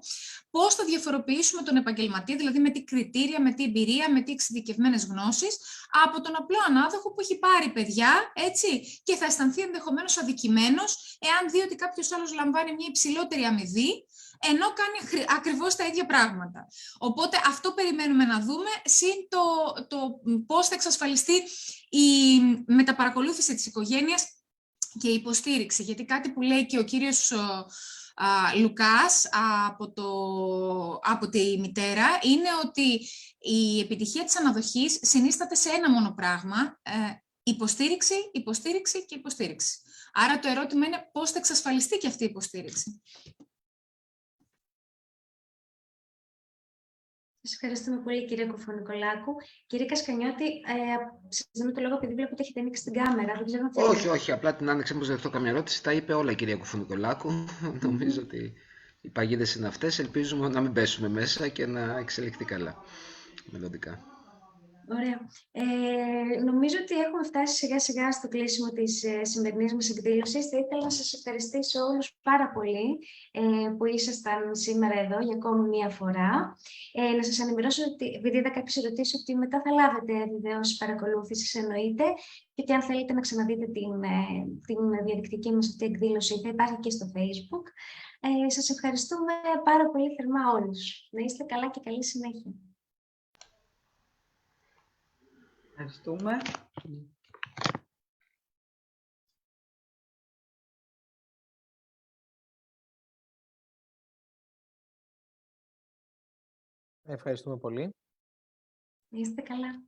πώς θα διαφοροποιήσουμε τον επαγγελματή, δηλαδή με τι κριτήρια, με τι εμπειρία, με τι εξειδικευμένες γνώσεις, από τον απλό ανάδοχο που έχει πάρει παιδιά, έτσι, και θα αισθανθεί ενδεχομένως αδικημένος, εάν δει ότι κάποιος άλλος λαμβάνει μια υψηλότερη αμοιβή, ενώ κάνει ακριβώς τα ίδια πράγματα. Οπότε αυτό περιμένουμε να δούμε, συν το πώς θα εξασφαλιστεί η μεταπαρακολούθηση της οικογένειας και η υποστήριξη. Γιατί κάτι που λέει και ο κύριος Λουκάς από τη μητέρα είναι ότι η επιτυχία της αναδοχής συνίσταται σε ένα μόνο πράγμα, υποστήριξη, υποστήριξη και υποστήριξη. Άρα το ερώτημα είναι πώς θα εξασφαλιστεί και αυτή η υποστήριξη. Σας ευχαριστούμε πολύ, κυρία Κουφονικολάκου. Κύριε Κασκανιώτη, σας δίνω το λόγο επειδή βλέπω ότι έχετε ανοίξει την κάμερα. Δεν ξέρω αν Όχι, απλά την άνοιξα μήπως δεχτώ καμία ερώτηση. Τα είπε όλα η κυρία Κουφονικολάκου. Νομίζω ότι οι παγίδες είναι αυτές. Ελπίζουμε να μην πέσουμε μέσα και να εξελιχθεί καλά μελλοντικά. Ωραία. Νομίζω ότι έχουμε φτάσει σιγά σιγά στο κλείσιμο της σημερινής μας εκδήλωσης. Θα ήθελα να σας ευχαριστήσω όλους πάρα πολύ που ήσασταν σήμερα εδώ για ακόμη μία φορά. Να σας ενημερώσω ότι, επειδή είδα κάποιες ερωτήσεις, ότι μετά θα λάβετε βεβαίως παρακολούθηση, εννοείται, και ότι αν θέλετε να ξαναδείτε την διαδικτυακή μας αυτή εκδήλωση, θα υπάρχει και στο Facebook. Σας ευχαριστούμε πάρα πολύ θερμά όλους. Να είστε καλά και καλή συνέχεια. Ευχαριστούμε. Ευχαριστούμε πολύ. Να είστε καλά.